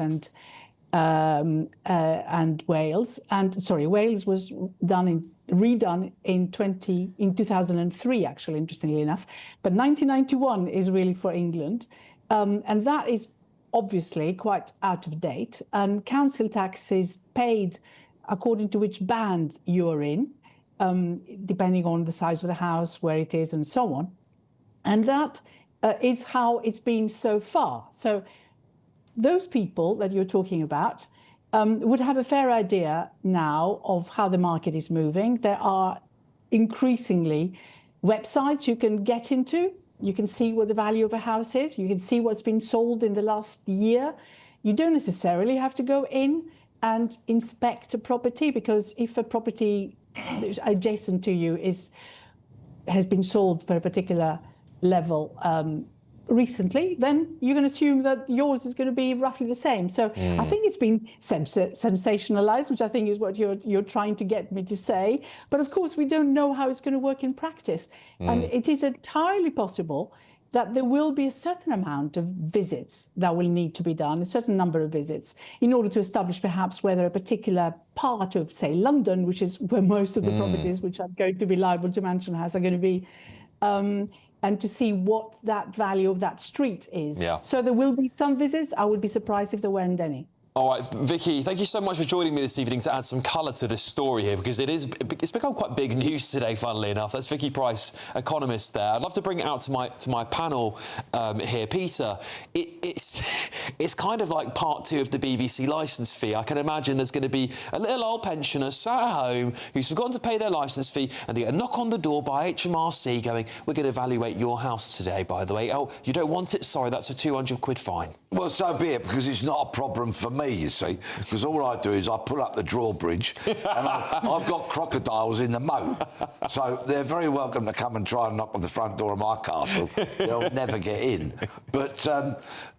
and Wales. And sorry, Wales was redone in 2003, actually, interestingly enough. But 1991 is really for England. And that is obviously quite out of date. And council tax is paid according to which band you're in, depending on the size of the house, where it is, and so on. And that is how it's been so far. So those people that you're talking about would have a fair idea now of how the market is moving. There are increasingly websites you can get into. You can see what the value of a house is. You can see what's been sold in the last year. You don't necessarily have to go in and inspect a property, because if a property adjacent to you has been sold for a particular level recently, then you can assume that yours is going to be roughly the same. So I think it's been sensationalized, which I think is what you're trying to get me to say. But of course, we don't know how it's going to work in practice. And it is entirely possible that there will be a certain amount of visits that will need to be done, a certain number of visits, in order to establish perhaps whether a particular part of, say, London, which is where most of the properties which are going to be liable to Mansion House are going to be, and to see what that value of that street is. Yeah. So there will be some visits. I would be surprised if there weren't any. All right, Vicky, thank you so much for joining me this evening to add some colour to this story here, because it's become quite big news today, funnily enough. That's Vicky Price, economist there. I'd love to bring it out to my panel here. Peter, it's kind of like part 2 of the BBC licence fee. I can imagine there's going to be a little old pensioner sat at home who's forgotten to pay their licence fee, and they get a knock on the door by HMRC going, we're going to evaluate your house today, by the way. Oh, you don't want it? Sorry, that's a £200 fine. Well, so be it, because it's not a problem for me, you see, because all I do is I pull up the drawbridge and I've got crocodiles in the moat. So they're very welcome to come and try and knock on the front door of my castle. They'll never get in. But,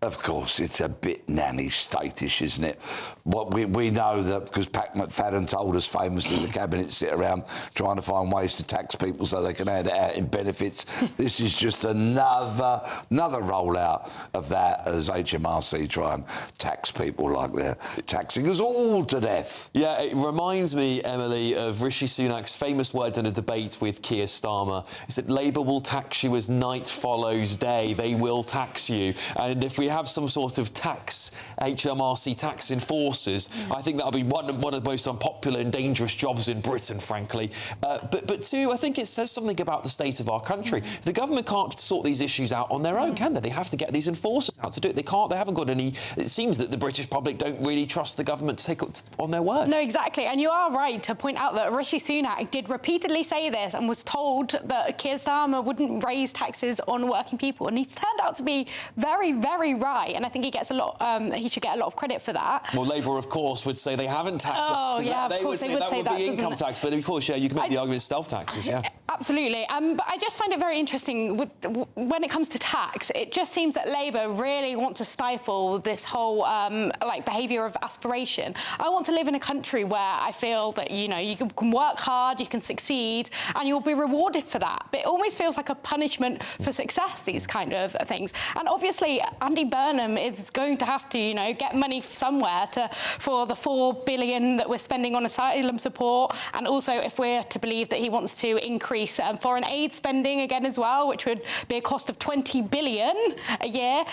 of course, it's a bit nanny statish, isn't it? What we know that, because Pat McFadden told us famously, the Cabinet sit around trying to find ways to tax people so they can add it out in benefits. This is just another rollout of that as HMRC try and tax people like they're taxing us all to death. Yeah, it reminds me, Emily, of Rishi Sunak's famous words in a debate with Keir Starmer. He said, Labour will tax you as night follows day. They will tax you. And if we have some sort of tax, HMRC tax enforcers, I think that'll be one of the most unpopular and dangerous jobs in Britain, frankly. But two, I think it says something about the state of our country. The government can't sort these issues out on their own, can they? They have to get these enforcers out to do it. They can't. They haven't got any. It seems that the British public don't really trust the government to take it on their word. No, exactly. And you are right to point out that Rishi Sunak did repeatedly say this and was told that Keir Starmer wouldn't raise taxes on working people. And he's turned out to be very, very right. And I think he gets a lot. He should get a lot of credit for that. Well, Labour, of course, would say they haven't taxed. Oh, yeah, of course they would say that would be income tax. But of course, yeah, you can make the argument stealth taxes. Yeah. Absolutely. But I just find it very interesting when it comes to tax. It just seems that Labour really want to stifle this whole behaviour of aspiration. I want to live in a country where I feel that you can work hard, you can succeed, and you'll be rewarded for that. But it almost feels like a punishment for success, these kind of things. And obviously, Andy Burnham is going to have to get money somewhere for the $4 billion that we're spending on asylum support, and also if we're to believe that he wants to increase foreign aid spending again as well, which would be a cost of $20 billion a year.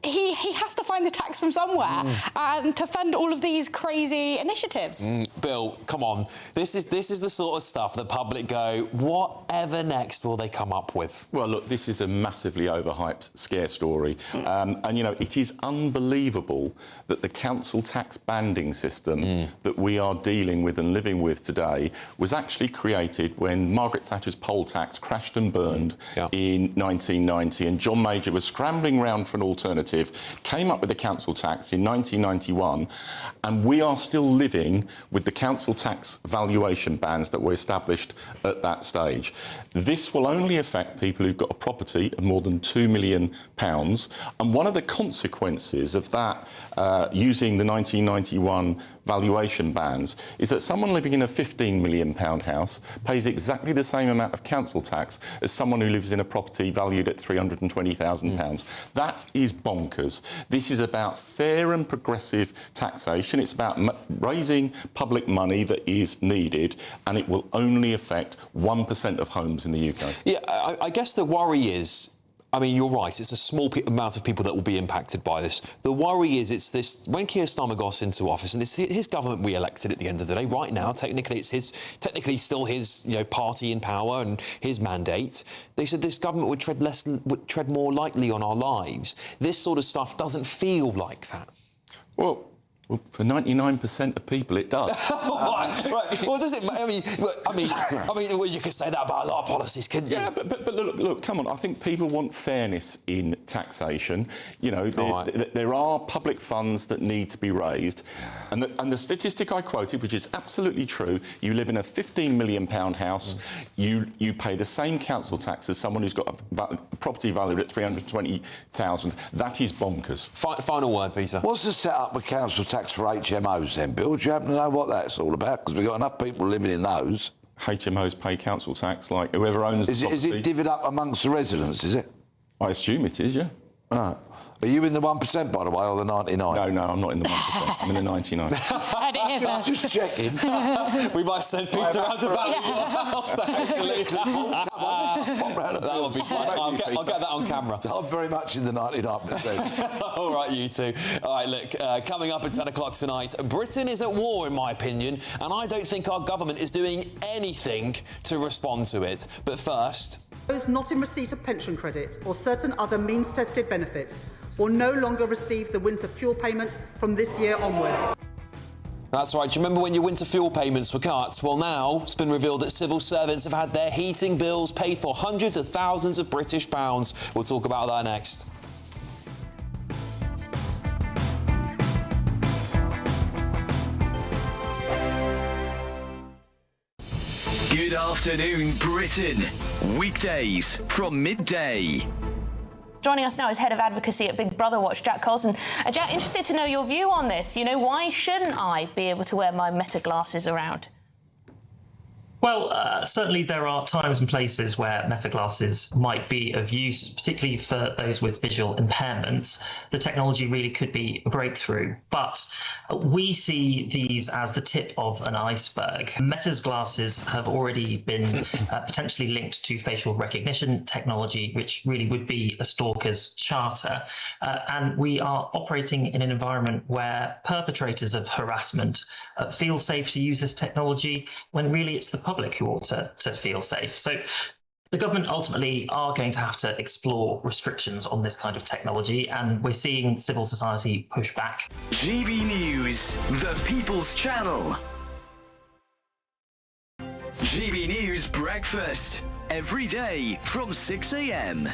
He has to find the tax from somewhere and to fund all of these crazy initiatives. Bill, come on. This is the sort of stuff the public go, whatever next will they come up with? Well, look, this is a massively overhyped scare story. And, it is unbelievable that the council tax banding system that we are dealing with and living with today was actually created when Margaret Thatcher's poll tax crashed and burned in 1990, and John Major was scrambling around for an alternative, came up with the council tax in 1991, and we are still living with the council tax valuation bands that were established at that stage. This will only affect people who've got a property of more than £2 million, and one of the consequences of that, using the 1991 valuation bands, is that someone living in a £15 million house pays exactly the same amount of council tax as someone who lives in a property valued at £320,000. That is bonkers. This is about fair and progressive taxation. It's about raising public money that is needed, and it will only affect 1% of homes in the UK. Yeah, I guess the worry is, I mean, you're right, it's a small amount of people that will be impacted by this. The worry is it's this, when Keir Starmer got into office, and it's his government we elected at the end of the day, right now, technically still his party in power and his mandate. They said this government would tread more lightly on our lives. This sort of stuff doesn't feel like that. Well, for 99% of people, it does. Right. Well, does it? I mean, well, you could say that about a lot of policies, couldn't you? Yeah, but look, come on. I think people want fairness in taxation. There are public funds that need to be raised, and the statistic I quoted, which is absolutely true, you live in a £15 million house, you pay the same council tax as someone who's got a property valued at £320,000. That is bonkers. Final word, Peter. What's the setup with council tax for HMOs then, Bill? Do you happen to know what that's all about? Because we've got enough people living in those. HMOs pay council tax like whoever owns the property. Is it divvied up amongst the residents, is it? I assume it is, yeah. Right. Are you in the 1%, by the way, or the 99? No, I'm not in the 1%. I'm in the 99. Just checking. We might send Peter out to value your house, actually. That would be fun. I'll get that on camera. I'm very much in the 99%. All right, you two. All right, look, coming up at 10 o'clock tonight, Britain is at war, in my opinion, and I don't think our government is doing anything to respond to it. But first... Those not in receipt of pension credit or certain other means-tested benefits will no longer receive the winter fuel payments from this year onwards. That's right. Do you remember when your winter fuel payments were cut? Well, now it's been revealed that civil servants have had their heating bills paid for hundreds of thousands of British pounds. We'll talk about that next. Good afternoon, Britain. Weekdays from midday. Joining us now is Head of Advocacy at Big Brother Watch, Jack Colson. Jack, interested to know your view on this. You know, why shouldn't I be able to wear my Meta glasses around? Well, certainly there are times and places where Meta glasses might be of use, particularly for those with visual impairments. The technology really could be a breakthrough, but we see these as the tip of an iceberg. Meta's glasses have already been potentially linked to facial recognition technology, which really would be a stalker's charter. And we are operating in an environment where perpetrators of harassment feel safe to use this technology when really it's the public who ought to feel safe. So the government ultimately are going to have to explore restrictions on this kind of technology, and we're seeing civil society push back. GB News, the People's Channel. GB News Breakfast, every day from 6 a.m.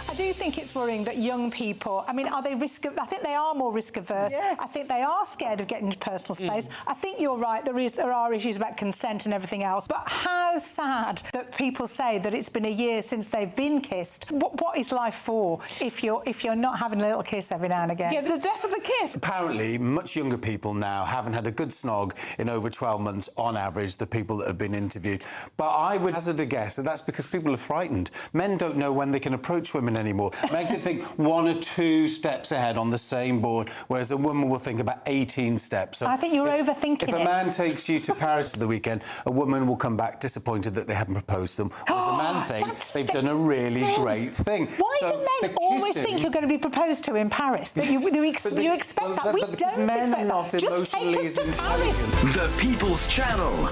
I do think it's worrying that young people, I mean, are they risk? I think they are more risk averse. Yes. I think they are scared of getting into personal space. I think you're right. There are issues about consent and everything else. But how sad that people say that it's been a year since they've been kissed. What is life for if you're not having a little kiss every now and again? Yeah, the death of the kiss. Apparently, much younger people now haven't had a good snog in over 12 months on average, the people that have been interviewed. But I would hazard a guess that that's because people are frightened. Men don't know when they can approach women anymore. Men can think 1 or 2 steps ahead on the same board, whereas a woman will think about 18 steps. So I think you're overthinking it. If a man takes you to Paris for the weekend, a woman will come back disappointed that they haven't proposed to them, whereas a man thinks they've done a really great thing. Why do men always think you're going to be proposed to in Paris? That you expect that. We don't expect that. Just take us to Paris. The People's Channel.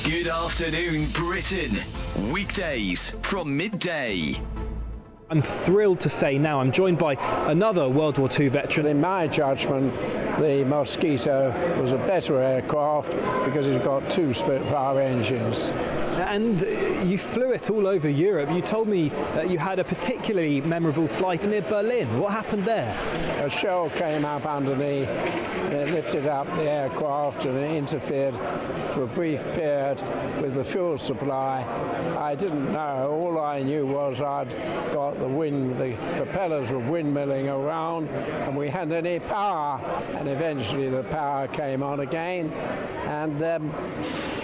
Good afternoon, Britain. Weekdays from midday. I'm thrilled to say now I'm joined by another World War II veteran. In my judgment, the Mosquito was a better aircraft because it's got 2 Spitfire engines. And you flew it all over Europe. You told me that you had a particularly memorable flight near Berlin. What happened there? A shell came up underneath, it lifted up the aircraft and it interfered for a brief period with the fuel supply. I didn't know. All I knew was I'd got the propellers were windmilling around and we hadn't any power. And eventually the power came on again. And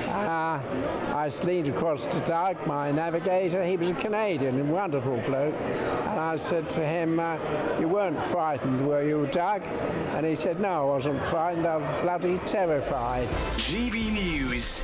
I leaned across to Doug, my navigator. He was a Canadian, a wonderful bloke. And I said to him, you weren't frightened, were you, Doug? And he said, no, I wasn't frightened, I was bloody terrified. GB News.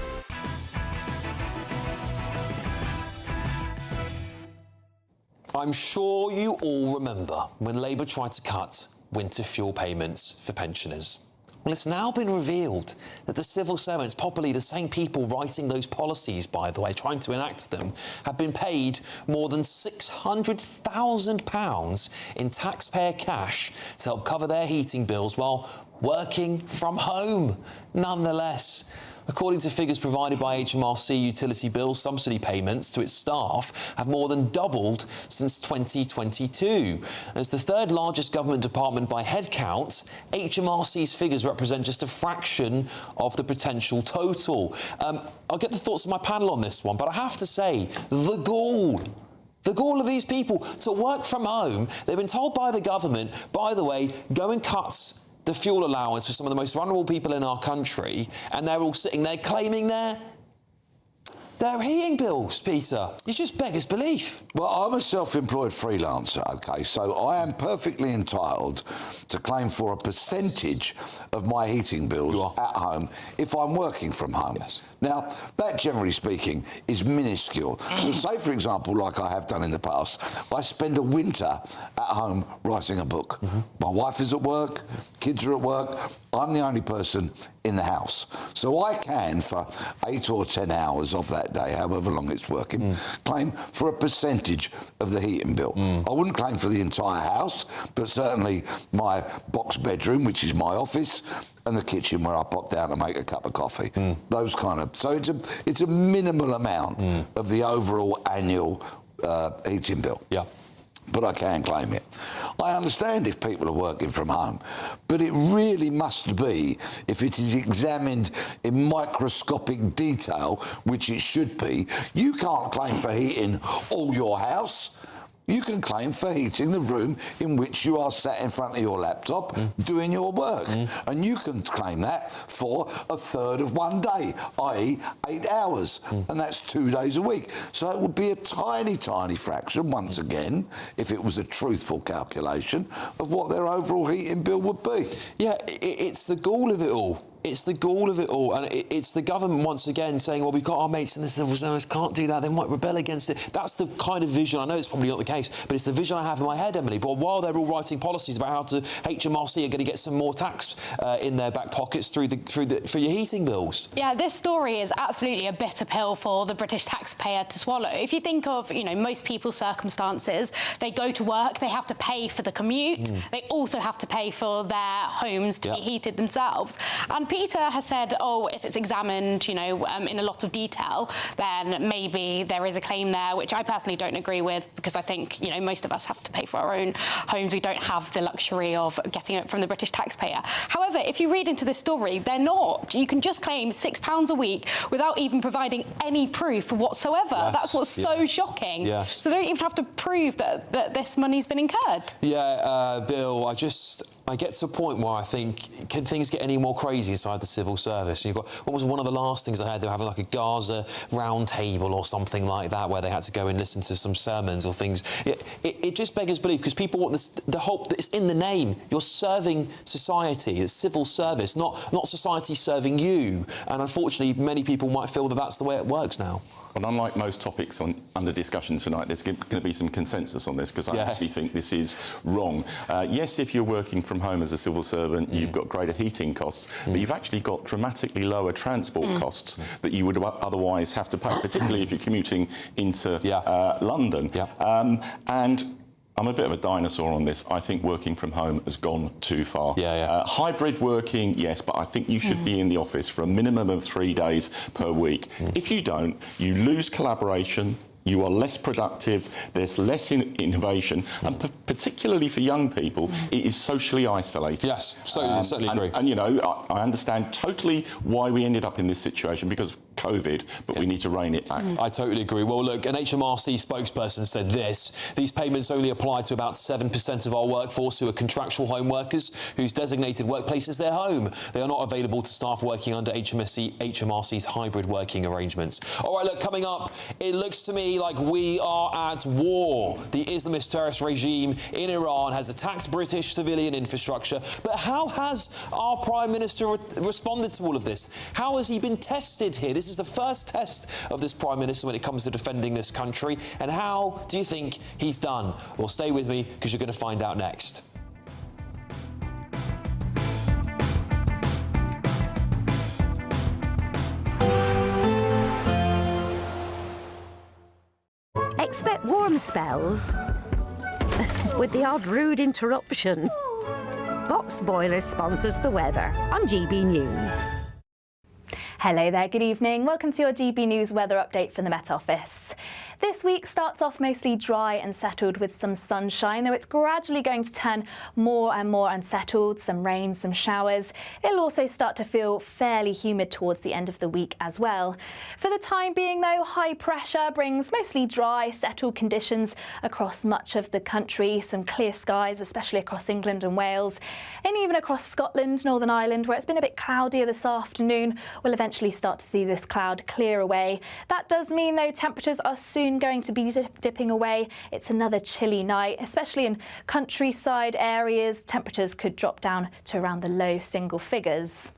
I'm sure you all remember when Labour tried to cut winter fuel payments for pensioners. Well, it's now been revealed that the civil servants, popularly the same people writing those policies, by the way, trying to enact them, have been paid more than £600,000 in taxpayer cash to help cover their heating bills while working from home, nonetheless. According to figures provided by HMRC, utility bill subsidy payments to its staff have more than doubled since 2022. As the 3rd largest government department by headcount, HMRC's figures represent just a fraction of the potential total. I'll get the thoughts of my panel on this one, but I have to say, the gall of these people to work from home. They've been told by the government, by the way, go and cut the fuel allowance for some of the most vulnerable people in our country, and they're all sitting there claiming their their heating bills, Peter. It's just beggars belief. Well, I'm a self-employed freelancer, OK, so I am perfectly entitled to claim for a percentage of my heating bills at home if I'm working from home. Yes. Now, that, generally speaking, is minuscule. Say, for example, like I have done in the past, I spend a winter at home writing a book. My wife is at work, kids are at work, I'm the only person in the house. So I can, for 8 or 10 hours of that day, however long it's working, claim for a percentage of the heating bill. I wouldn't claim for the entire house, but certainly my box bedroom, which is my office, and the kitchen where I pop down to make a cup of coffee. Those kind of... So it's a minimal amount of the overall annual heating bill. Yeah. But I can claim it. I understand if people are working from home, but it really must be if it is examined in microscopic detail, which it should be. You can't claim for heating all your house. You can claim for heating the room in which you are sat in front of your laptop doing your work. And you can claim that for a third of one day, i.e. 8 hours. And that's 2 days a week. So it would be a tiny, tiny fraction, once again, if it was a truthful calculation of what their overall heating bill would be. Yeah, it's the gall of it all. It's the gall of it all, and it's the government once again saying, well, we've got our mates in the civil service, can't do that, they might rebel against it. That's the kind of vision, I know it's probably not the case, but it's the vision I have in my head, Emily. But while they're all writing policies about how to HMRC are going to get some more tax in their back pockets for your heating bills. Yeah, this story is absolutely a bitter pill for the British taxpayer to swallow. If you think of, most people's circumstances, they go to work, they have to pay for the commute, they also have to pay for their homes to be heated themselves. And Peter has said, if it's examined, in a lot of detail, then maybe there is a claim there, which I personally don't agree with, because I think, most of us have to pay for our own homes. We don't have the luxury of getting it from the British taxpayer. However, if you read into this story, they're not. You can just claim £6 a week without even providing any proof whatsoever. Yes, that's what's so shocking. Yes. So they don't even have to prove that this money's been incurred. Yeah, Bill, I get to a point where I think, can things get any more crazy inside the civil service? You've got, what was one of the last things I heard? They were having like a Gaza round table or something like that, where they had to go and listen to some sermons or things. It just beggars belief, because people want this, the hope that it's in the name. You're serving society. It's civil service, not society serving you. And unfortunately, many people might feel that that's the way it works now. Well, unlike most topics under discussion tonight, there's going to be some consensus on this, because I actually think this is wrong. Yes, if you're working from home as a civil servant, you've got greater heating costs, but you've actually got dramatically lower transport costs that you would otherwise have to pay, particularly if you're commuting into London. And I'm a bit of a dinosaur on this. I think working from home has gone too far. Hybrid working, yes, but I think you should be in the office for a minimum of 3 days per week. If you don't, you lose collaboration, you are less productive, there's less innovation, and particularly for young people, it is socially isolated. Yes, certainly agree. And I understand totally why we ended up in this situation, because of COVID, but we need to rein it back. I totally agree. Well, look, an HMRC spokesperson said this: these payments only apply to about 7% of our workforce who are contractual home workers, whose designated workplace is their home. They are not available to staff working under HMRC's hybrid working arrangements. All right, look, coming up, it looks to me like we are at war. The Islamist terrorist regime in Iran has attacked British civilian infrastructure. But how has our Prime Minister responded to all of this? How has he been tested here? This is the first test of this Prime Minister when it comes to defending this country. And how do you think he's done? Well, stay with me, because you're going to find out next. Expect warm spells with the odd rude interruption. Box Boilers sponsors the weather on GB News. Hello there, good evening. Welcome to your GB News weather update from the Met Office. This week starts off mostly dry and settled with some sunshine, though it's gradually going to turn more and more unsettled, some rain, some showers. It'll also start to feel fairly humid towards the end of the week as well. For the time being, though, high pressure brings mostly dry, settled conditions across much of the country. Some clear skies, especially across England and Wales, and even across Scotland, Northern Ireland, where it's been a bit cloudier this afternoon, will eventually eventually start to see this cloud clear away. That does mean, though, temperatures are soon going to be dipping away. It's another chilly night, especially in countryside areas. Temperatures could drop down to around the low single figures.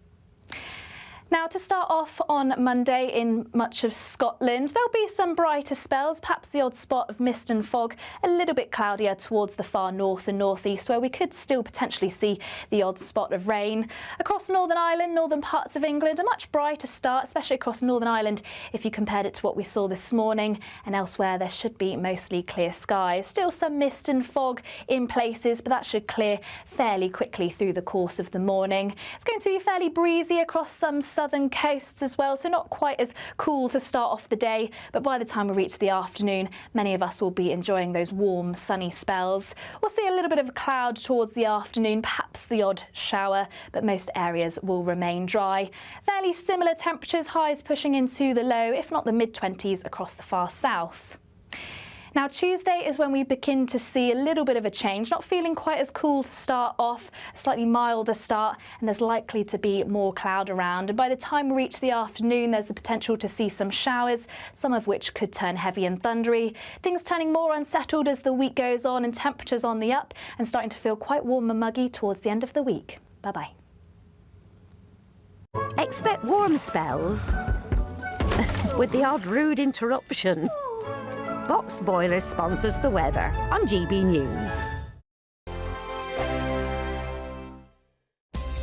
Now, to start off on Monday in much of Scotland, there'll be some brighter spells, perhaps the odd spot of mist and fog, a little bit cloudier towards the far north and northeast, where we could still potentially see the odd spot of rain. Across Northern Ireland, northern parts of England, a much brighter start, especially across Northern Ireland if you compared it to what we saw this morning, and elsewhere there should be mostly clear skies. Still some mist and fog in places, but that should clear fairly quickly through the course of the morning. It's going to be fairly breezy across some southern coasts as well, so not quite as cool to start off the day, but by the time we reach the afternoon, many of us will be enjoying those warm, sunny spells. We'll see a little bit of a cloud towards the afternoon, perhaps the odd shower, but most areas will remain dry. Fairly similar temperatures, highs pushing into the low, if not the mid-20s across the far south. Now, Tuesday is when we begin to see a little bit of a change, not feeling quite as cool to start off, a slightly milder start, and there's likely to be more cloud around. And by the time we reach the afternoon, there's the potential to see some showers, some of which could turn heavy and thundery. Things turning more unsettled as the week goes on and temperatures on the up and starting to feel quite warm and muggy towards the end of the week. Bye-bye. Expect warm spells with the odd rude interruption. Box Boilers sponsors the weather on GB News.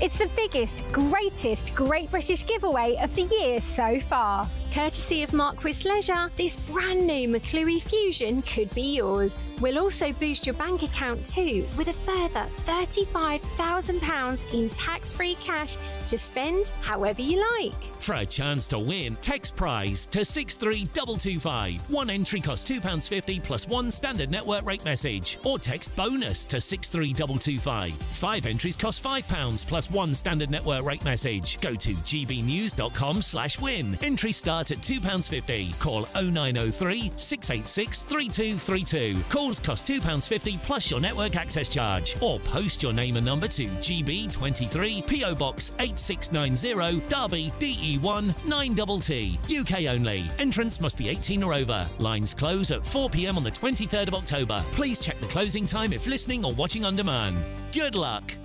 It's the biggest, greatest Great British giveaway of the year so far. Courtesy of Marquis Leisure, this brand new McClure Fusion could be yours. We'll also boost your bank account too with a further £35,000 in tax-free cash to spend however you like. For a chance to win, text prize to 63225. One entry costs £2.50 plus one standard network rate message. Or text bonus to 63225. 5 entries cost £5 plus one standard network rate message. Go to gbnews.com/win. Entry start at £2.50. Call 0903 686 3232. Calls cost £2.50 plus your network access charge. Or post your name and number to GB23 PO Box 8690 Derby DE1 9TT. UK only. Entrance must be 18 or over. Lines close at 4 p.m. on the 23rd of October. Please check the closing time if listening or watching on demand. Good luck.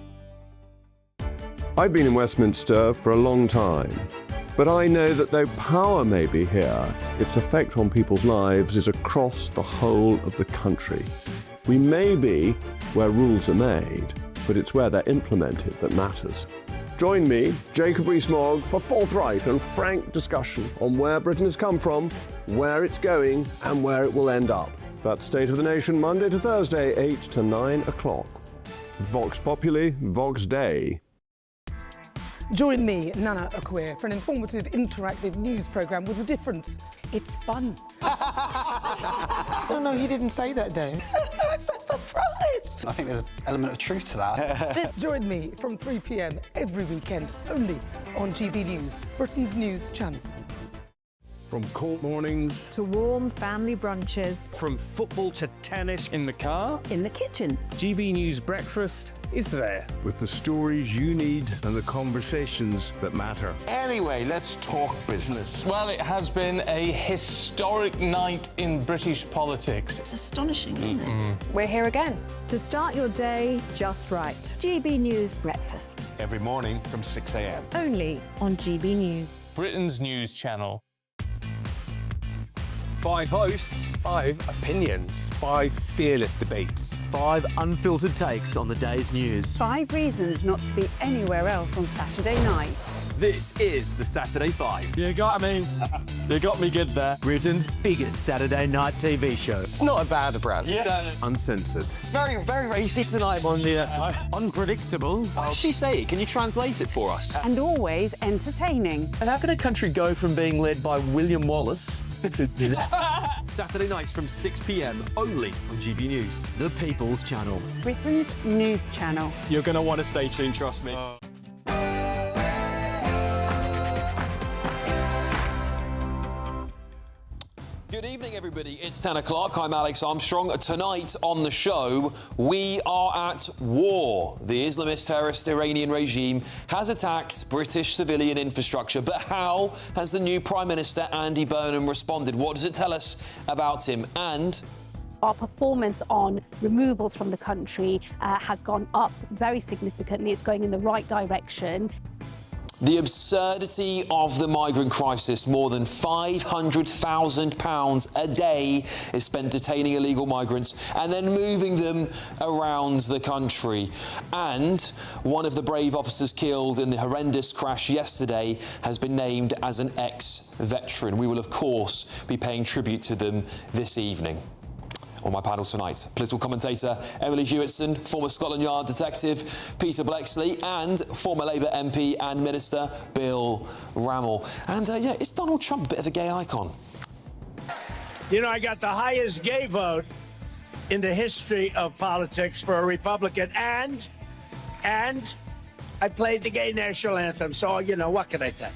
I've been in Westminster for a long time, but I know that though power may be here, its effect on people's lives is across the whole of the country. We may be where rules are made, but it's where they're implemented that matters. Join me, Jacob Rees-Mogg, for forthright and frank discussion on where Britain has come from, where it's going, and where it will end up. That's State of the Nation, Monday to Thursday, 8 to 9 o'clock. Vox Populi, Vox Dei. Join me, Nana Akwe, for an informative, interactive news programme with a difference. It's fun. No, he didn't say that, Dave. I'm so surprised. I think there's an element of truth to that. Join me from 3 p.m. every weekend, only on GB News, Britain's news channel. From court mornings to warm family brunches, from football to tennis in the car, in the kitchen. GB News Breakfast is there with the stories you need and the conversations that matter. Anyway, let's talk business. Well, it has been a historic night in British politics. It's astonishing, isn't it? We're here again to start your day just right. GB News Breakfast. Every morning from 6 a.m. Only on GB News. Britain's news channel. 5 hosts, 5 opinions, 5 fearless debates, 5 unfiltered takes on the day's news. 5 reasons not to be anywhere else on Saturday night. This is the Saturday 5. You got me. You got me good there. Britain's biggest Saturday night TV show. It's not a bad brand. Yeah. Uncensored. Very, very racy tonight on the unpredictable. What did she say? Can you translate it for us? And always entertaining. And how can a country go from being led by William Wallace Saturday nights from 6 p.m. only on GB News, the People's Channel. Britain's news channel. You're going to want to stay tuned, trust me. Good evening, everybody. It's 10 o'clock. I'm Alex Armstrong. Tonight on the show, we are at war. The Islamist terrorist Iranian regime has attacked British civilian infrastructure. But how has the new Prime Minister, Andy Burnham, responded? What does it tell us about him? And our performance on removals from the country has gone up very significantly. It's going in the right direction. the absurdity of the migrant crisis. More than £500,000 a day is spent detaining illegal migrants and then moving them around the country. And one of the brave officers killed in the horrendous crash yesterday has been named as an ex-veteran. We will, of course, be paying tribute to them this evening. On my panel tonight, political commentator Emily Hewitson, former Scotland Yard detective Peter Blexley, and former Labour MP and Minister Bill Rammell. And yeah, is Donald Trump a bit of a gay icon? You know, I got the highest gay vote in the history of politics for a Republican, and I played the gay national anthem. So, you know, what can I tell you?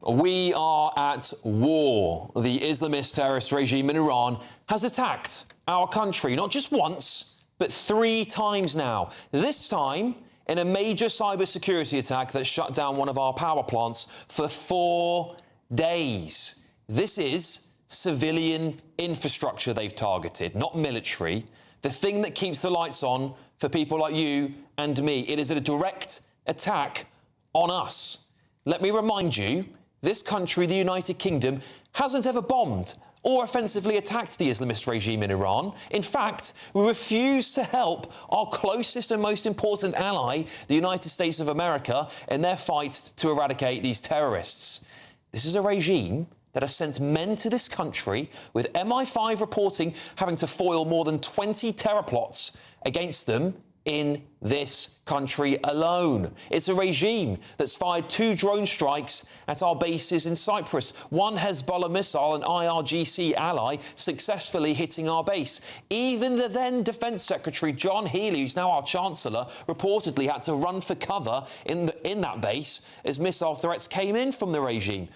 We are at war. The Islamist terrorist regime in Iran has attacked our country, not just once, but 3 times now. This time in a major cybersecurity attack that shut down one of our power plants for 4 days. This is civilian infrastructure they've targeted, not military. The thing that keeps the lights on for people like you and me. It is a direct attack on us. Let me remind you, this country, the United Kingdom, hasn't ever bombed or offensively attacked the Islamist regime in Iran. In fact, we refuse to help our closest and most important ally, the United States of America, in their fight to eradicate these terrorists. This is a regime that has sent men to this country, with MI5 reporting having to foil more than 20 terror plots against them in this country alone. It's a regime that's fired 2 drone strikes at our bases in Cyprus. One Hezbollah missile, an IRGC ally, successfully hitting our base. Even the then Defence Secretary, John Healey, who's now our Chancellor, reportedly had to run for cover in that base as missile threats came in from the regime.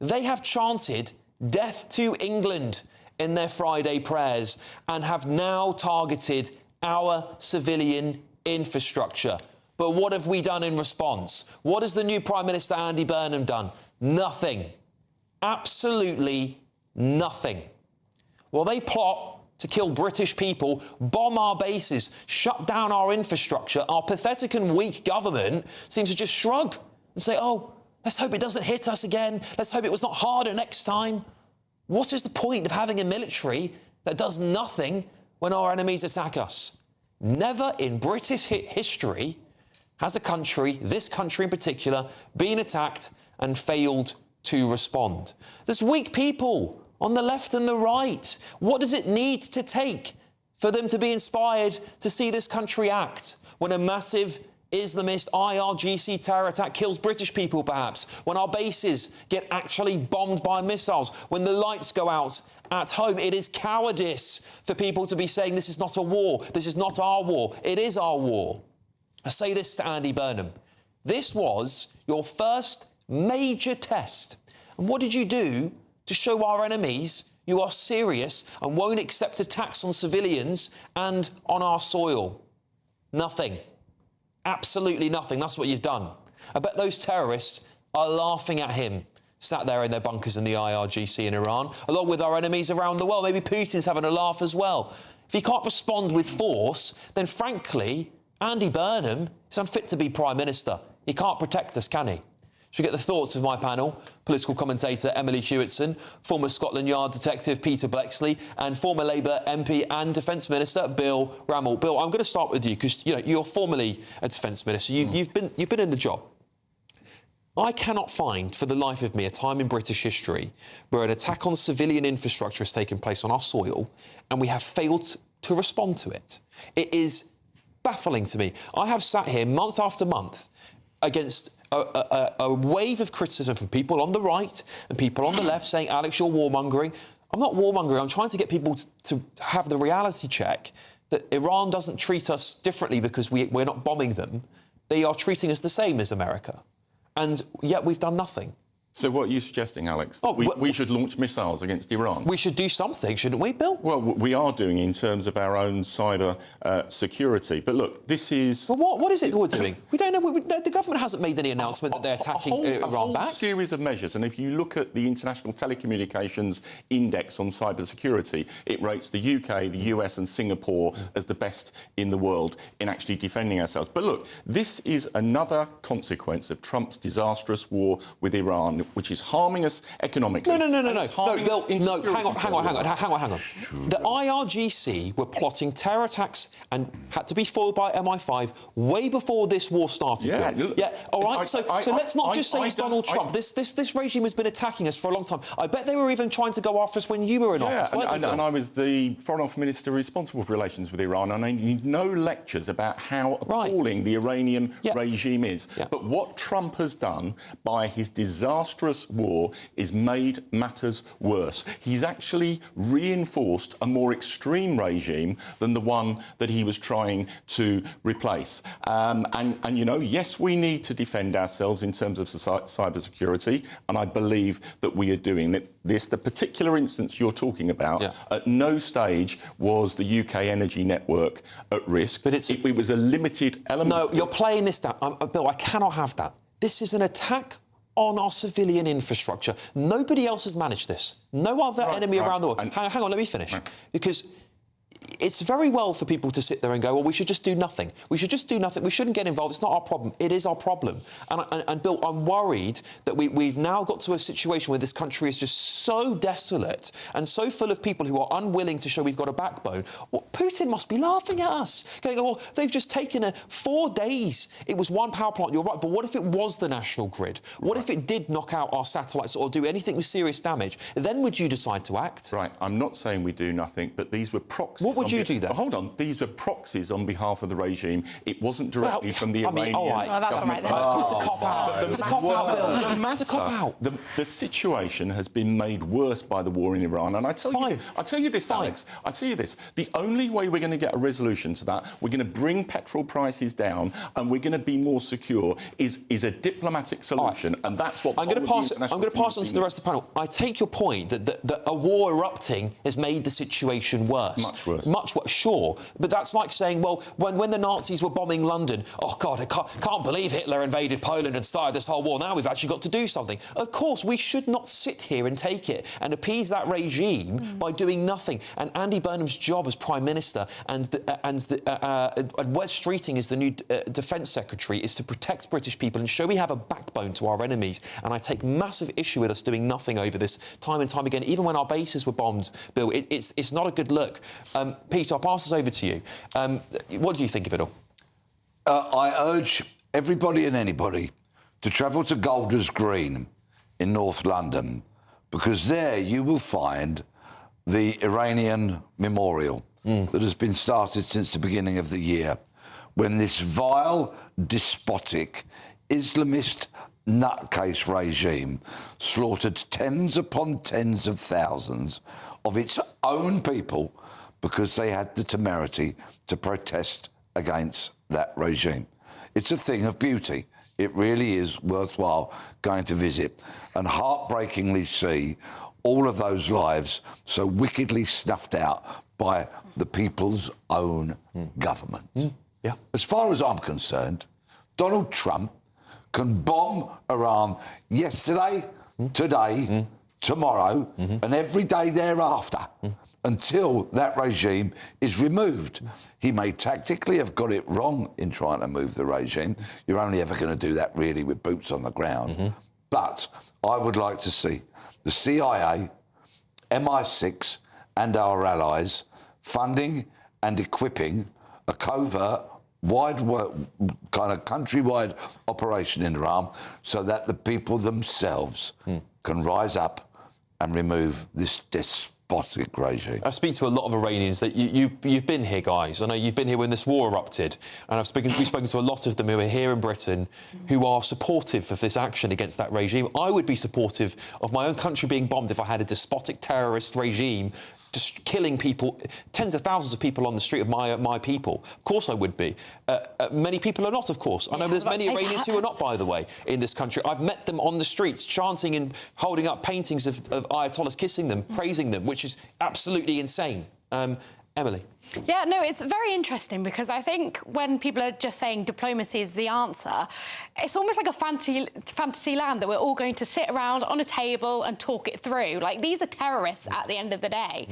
They have chanted "Death to England" in their Friday prayers and have now targeted our civilian infrastructure. But what have we done in response? What has the new Prime Minister Andy Burnham done? Nothing. Absolutely nothing. Well, they plot to kill British people, bomb our bases, shut down our infrastructure. Our pathetic and weak government seems to just shrug and say, oh, let's hope it doesn't hit us again. Let's hope it was not harder next time. What is the point of having a military that does nothing when our enemies attack us? Never in British history has a country, this country in particular, been attacked and failed to respond. There's weak people on the left and the right. What does it need to take for them to be inspired to see this country act when a massive Islamist IRGC terror attack kills British people, perhaps, when our bases get actually bombed by missiles, when the lights go out at home? It is cowardice for people to be saying this is not a war, this is not our war. It is our war. I say this to Andy Burnham. This was your first major test. And what did you do to show our enemies you are serious and won't accept attacks on civilians and on our soil? Nothing. Absolutely nothing. That's what you've done. I bet those terrorists are laughing at him, sat there in their bunkers in the IRGC in Iran, along with our enemies around the world. Maybe Putin's having a laugh as well. If he can't respond with force, then frankly, Andy Burnham is unfit to be Prime Minister. He can't protect us, can he? Should we get the thoughts of my panel? Political commentator Emily Hewitson, former Scotland Yard detective Peter Blexley, and former Labour MP and Defence Minister Bill Rammell. Bill, I'm going to start with you because you're formerly a Defence Minister. You've been in the job. I cannot find for the life of me a time in British history where an attack on civilian infrastructure has taken place on our soil and we have failed to respond to it. It is baffling to me. I have sat here month after month against a wave of criticism from people on the right and people on the left saying, Alex, you're warmongering. I'm not warmongering. I'm trying to get people to have the reality check that Iran doesn't treat us differently because we're not bombing them. They are treating us the same as America. And yet we've done nothing. So what are you suggesting, Alex? That we should launch missiles against Iran? We should do something, shouldn't we, Bill? Well, we are doing in terms of our own cyber security. But look, this is... Well, what is it we're doing? We don't know. The government hasn't made any announcement that they're attacking Iran back. A whole series of measures. And if you look at the International Telecommunications Index on cyber security, it rates the UK, the US and Singapore as the best in the world in actually defending ourselves. But look, this is another consequence of Trump's disastrous war with Iran, which is harming us economically. No, Bill, hang on. The IRGC were plotting terror attacks and had to be foiled by MI5 way before this war started. All right. So let's not just say it's Donald Trump. This regime has been attacking us for a long time. I bet they were even trying to go after us when you were in office. And I was the Foreign Office Minister responsible for relations with Iran, and I need no lectures about how appalling the Iranian regime is. But what Trump has done by his disastrous war is made matters worse. He's actually reinforced a more extreme regime than the one that he was trying to replace. And you know, yes, we need to defend ourselves in terms of cyber security, and I believe that we are doing it. The particular instance you're talking about, at no stage was the UK energy network at risk. But it was a limited element. No, you're playing this down. Bill, I cannot have that. This is an attack on our civilian infrastructure. Nobody else has managed this. No other enemy around the world. Hang on, let me finish. Because it's very well for people to sit there and go, well, we should just do nothing. We should just do nothing. We shouldn't get involved. It's not our problem. It is our problem. And Bill, I'm worried that we've now got to a situation where this country is just so desolate and so full of people who are unwilling to show we've got a backbone. Well, Putin must be laughing at us, going, well, they've just taken 4 days. It was one power plant. You're right, but what if it was the national grid? What if it did knock out our satellites or do anything with serious damage? Then would you decide to act? Right. I'm not saying we do nothing, but these were proxies. What would you do then? Hold on. These were proxies on behalf of the regime. It wasn't directly from the Iranian government. It's a cop-out. It's a cop-out, Bill. It's a cop-out. The situation has been made worse by the war in Iran. And I tell you this, Alex. I tell you this. The only way we're going to get a resolution to that, we're going to bring petrol prices down and we're going to be more secure, is a diplomatic solution. And that's what... I'm going to pass on to the rest of the panel. I take your point that a war erupting has made the situation worse. Much worse. Much worse, sure. But that's like saying, well, when the Nazis were bombing London, oh, God, I can't believe Hitler invaded Poland and started this whole war. Now we've actually got to do something. Of course, we should not sit here and take it and appease that regime by doing nothing. And Andy Burnham's job as Prime Minister and Wes Streeting as the new Defence Secretary is to protect British people and show we have a backbone to our enemies. And I take massive issue with us doing nothing over this time and time again. Even when our bases were bombed, Bill, it's not a good look. Peter, I'll pass this over to you. What do you think of it all? I urge everybody and anybody to travel to Golders Green in North London, because there you will find the Iranian memorial that has been started since the beginning of the year, when this vile, despotic, Islamist nutcase regime slaughtered tens upon tens of thousands of its own people because they had the temerity to protest against that regime. It's a thing of beauty. It really is worthwhile going to visit and heartbreakingly see all of those lives so wickedly snuffed out by the people's own government. Yeah. As far as I'm concerned, Donald Trump can bomb Iran yesterday, today, tomorrow, and every day thereafter until that regime is removed. He may tactically have got it wrong in trying to move the regime. You're only ever going to do that really with boots on the ground. But I would like to see the CIA, MI6 and our allies funding and equipping a covert kind of countrywide operation in Iran so that the people themselves can rise up and remove this despotic regime. I speak to a lot of Iranians that you've been here, guys. I know you've been here when this war erupted, and we've spoken to a lot of them who are here in Britain who are supportive of this action against that regime. I would be supportive of my own country being bombed if I had a despotic terrorist regime just killing people, tens of thousands of people on the street of my people. Of course I would be. Many people are not, of course. I know there's many Iranians who are not, by the way, in this country. I've met them on the streets, chanting and holding up paintings of Ayatollahs, kissing them, praising them, which is absolutely insane. Emily? Yeah, no, it's very interesting because I think when people are just saying diplomacy is the answer, it's almost like a fantasy land that we're all going to sit around on a table and talk it through. Like, these are terrorists at the end of the day.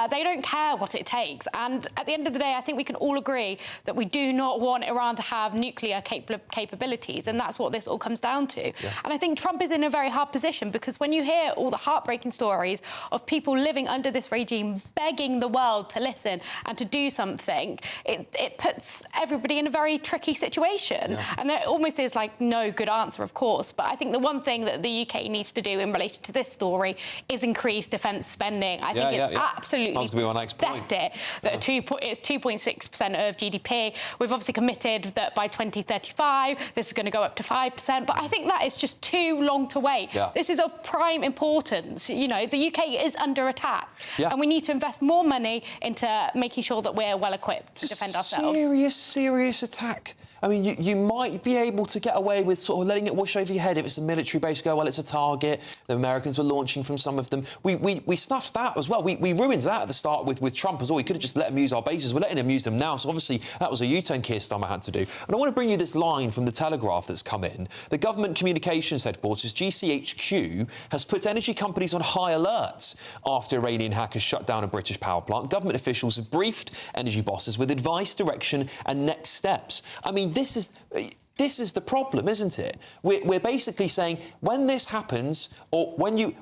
They don't care what it takes. And at the end of the day, I think we can all agree that we do not want Iran to have nuclear capabilities, and that's what this all comes down to. Yeah. And I think Trump is in a very hard position because when you hear all the heartbreaking stories of people living under this regime begging the world to listen and to do something, it puts everybody in a very tricky situation. Yeah. And there almost is like no good answer, of course. But I think the one thing that the UK needs to do in relation to this story is increase defence spending. I think it's absolutely pathetic that it's 2.6% of GDP. We've obviously committed that by 2035 this is going to go up to 5%. But I think that is just too long to wait. Yeah. This is of prime importance. You know, the UK is under attack, and we need to invest more money into making sure that we're well equipped to defend ourselves. Serious attack. I mean, you might be able to get away with sort of letting it wash over your head if it's a military base. Go, well, it's a target. The Americans were launching from some of them. We snuffed that as well. We ruined that at the start with Trump as well. We could have just let him use our bases. We're letting him use them now. So obviously that was a U-turn Keir Starmer had to do. And I want to bring you this line from the Telegraph that's come in. The government communications headquarters, GCHQ, has put energy companies on high alert after Iranian hackers shut down a British power plant. Government officials have briefed energy bosses with advice, direction and next steps. I mean, this is the problem, isn't it? We're basically saying when this happens, or when you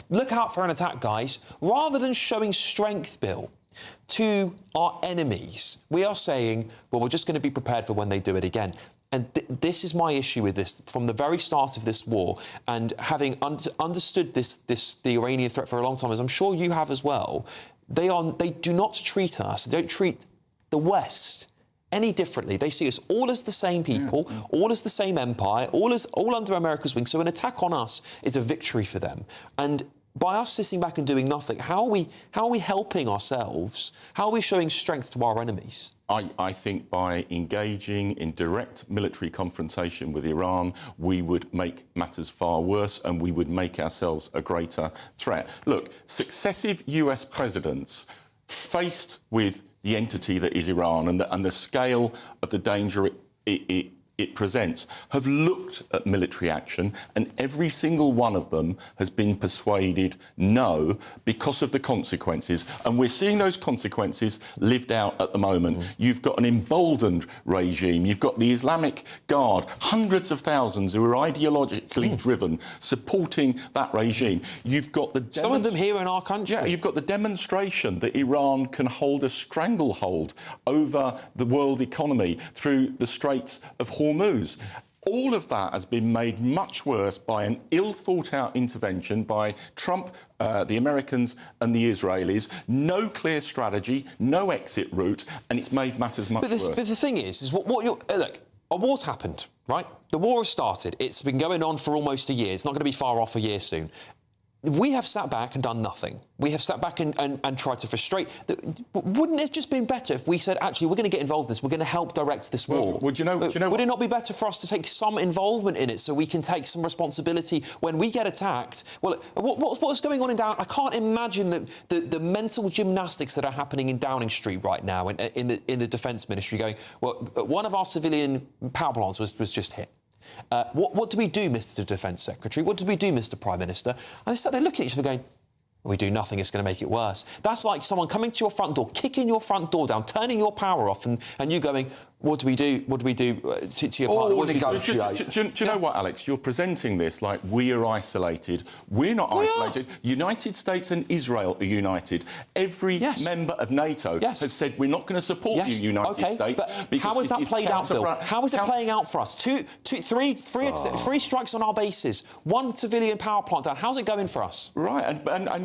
look out for an attack, guys, rather than showing strength, Bill, to our enemies, we are saying, well, we're just going to be prepared for when they do it again. And this is my issue with this from the very start of this war, and having understood the Iranian threat for a long time, as I'm sure you have as well. They do not treat us. They don't treat the West any differently. They see us all as the same people, all as the same empire, all under America's wing. So an attack on us is a victory for them. And by us sitting back and doing nothing, how are we helping ourselves? How are we showing strength to our enemies? I think by engaging in direct military confrontation with Iran, we would make matters far worse and we would make ourselves a greater threat. Look, successive US presidents faced with the entity that is Iran and the scale of the danger it presents have looked at military action, and every single one of them has been persuaded no because of the consequences. And we're seeing those consequences lived out at the moment. You've got an emboldened regime. You've got the Islamic Guard, hundreds of thousands who are ideologically driven, supporting that regime. You've got some of them here in our country. Yeah, you've got the demonstration that Iran can hold a stranglehold over the world economy through the Straits of Hormuz. All of that has been made much worse by an ill-thought-out intervention by Trump, the Americans and the Israelis. No clear strategy, no exit route, and it's made matters much worse. But the thing is what you're... Look, a war's happened, right? The war has started. It's been going on for almost a year. It's not going to be far off a year soon. We have sat back and done nothing. We have sat back and tried to frustrate. Wouldn't it have just been better if we said, actually, we're going to get involved in this, we're going to help direct this war? Would you know would it not be better for us to take some involvement in it so we can take some responsibility when we get attacked? Well, what's going on in Downing? I can't imagine the mental gymnastics that are happening in Downing Street right now in the Defence Ministry going, well, one of our civilian power plants was just hit. What do we do, Mr. Defence Secretary? What do we do, Mr. Prime Minister? And they start there looking at each other going, we do nothing, it's going to make it worse. That's like someone coming to your front door, kicking your front door down, turning your power off, and you going, what do we do? What do we do to your partner? Do you know what, Alex? You're presenting this like we are isolated. We're not isolated. United States and Israel are united. Every member of NATO has said we're not going to support you, United States. But how has that played out, Bill? How is it playing out for us? Three strikes on our bases, one civilian power plant down. How's it going for us? Right,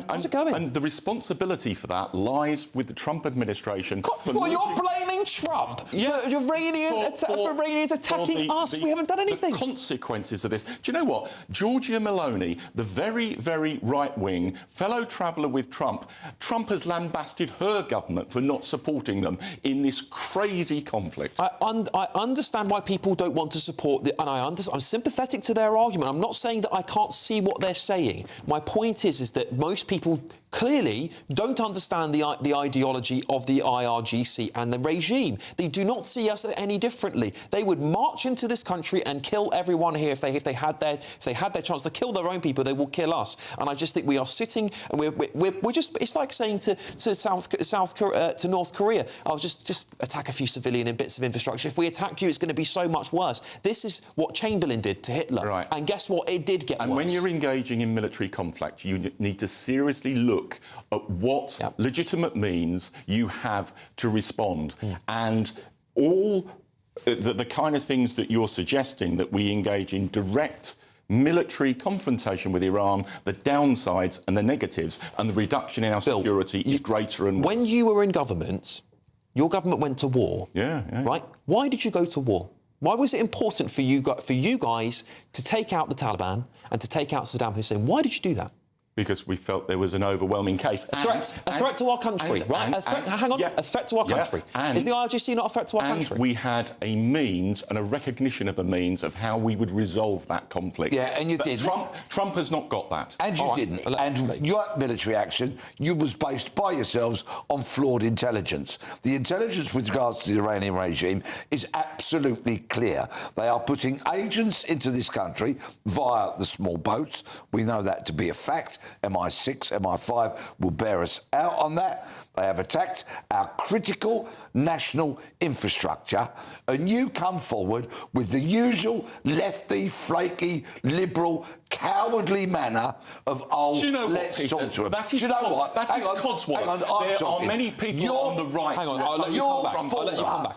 how's it going? And the responsibility for that lies with the Trump administration. Well, you're blaming Trump Trump for Iranians attacking us. We haven't done anything. The consequences of this. Do you know what? Giorgia Meloni, the very, very right-wing fellow traveller with Trump, Trump has lambasted her government for not supporting them in this crazy conflict. I understand why people don't want to support and I'm sympathetic to their argument. I'm not saying that I can't see what they're saying. My point is that most people clearly don't understand the ideology of the IRGC and the regime. They do not see us any differently. They would march into this country and kill everyone here if they had their chance to kill their own people. They will kill us. And I just think we are sitting and we're just. It's like saying to North Korea, "Oh, just attack a few civilian and bits of infrastructure. If we attack you, it's going to be so much worse." This is what Chamberlain did to Hitler. Right. And guess what? It did get worse. And when you're engaging in military conflict, you need to seriously look at what legitimate means you have to respond. And all the kind of things that you're suggesting, that we engage in direct military confrontation with Iran, the downsides and the negatives, and the reduction in our security is greater and worse. When you were in government, your government went to war. Yeah. Right? Why did you go to war? Why was it important for you guys to take out the Taliban and to take out Saddam Hussein? Why did you do that? Because we felt there was an overwhelming case. A threat to our country, right? A threat to our country. Is the IRGC not a threat to our country? And we had a means and a recognition of a means of how we would resolve that conflict. Yeah, and you didn't. Trump has not got that. And you didn't. And your military action, you was based by yourselves on flawed intelligence. The intelligence with regards to the Iranian regime is absolutely clear. They are putting agents into this country via the small boats. We know that to be a fact. MI6, MI5 will bear us out on that. They have attacked our critical national infrastructure, and you come forward with the usual lefty, flaky, liberal, cowardly manner of, let's talk to him. That is codswallop. There are many people on the right. Hang on, I'll let you come back. I'll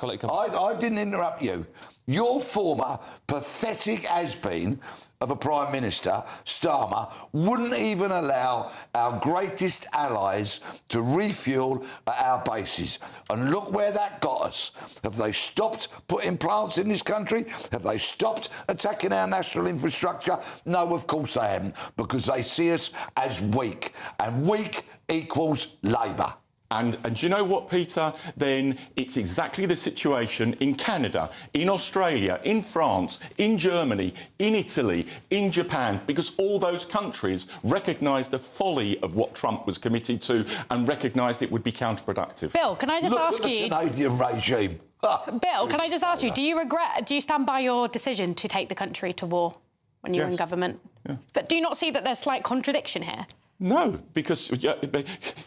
let you come back. I didn't interrupt you. Your former pathetic has-been of a Prime Minister, Starmer, wouldn't even allow our greatest allies to refuel at our bases. And look where that got us. Have they stopped putting plants in this country? Have they stopped attacking our national infrastructure? No, of course they haven't, because they see us as weak. And weak equals Labour. And do you know what, Peter? Then it's exactly the situation in Canada, in Australia, in France, in Germany, in Italy, in Japan, because all those countries recognised the folly of what Trump was committed to and recognised it would be counterproductive. Bill, can I just ask you... Look at the Canadian regime. Bill, can I just ask you, do you stand by your decision to take the country to war when you were in government? Yeah. But do you not see that there's slight contradiction here? No, because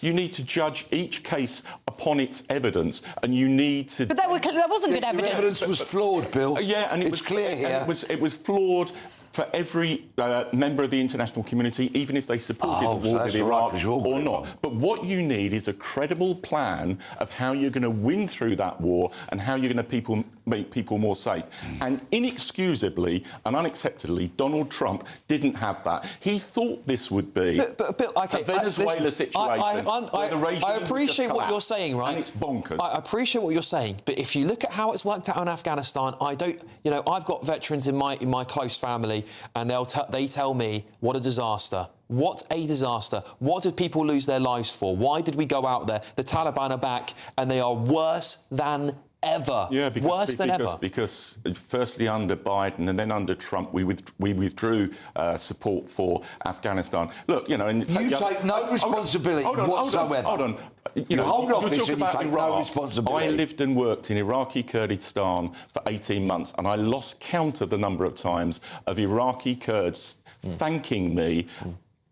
you need to judge each case upon its evidence, and you need to... But that wasn't good evidence. The evidence was flawed, Bill. Yeah, and it's clear here. It was flawed for every member of the international community, even if they supported the war with Iraq or not. But what you need is a credible plan of how you're going to win through that war and how you're going to make people more safe. And inexcusably and unacceptably, Donald Trump didn't have that. He thought this would be a Venezuela situation. I appreciate what you're saying, right? And it's bonkers. I appreciate what you're saying, but if you look at how it's worked out in Afghanistan, I've got veterans in my close family, and they tell me what a disaster. What a disaster. What did people lose their lives for? Why did we go out there? The Taliban are back, and they are worse than ever. Yeah, worse than ever. Because firstly under Biden and then under Trump, we withdrew support for Afghanistan. Look, and you take no responsibility whatsoever. Hold on. You hold office and you take no responsibility. I lived and worked in Iraqi Kurdistan for 18 months, and I lost count of the number of times of Iraqi Kurds thanking me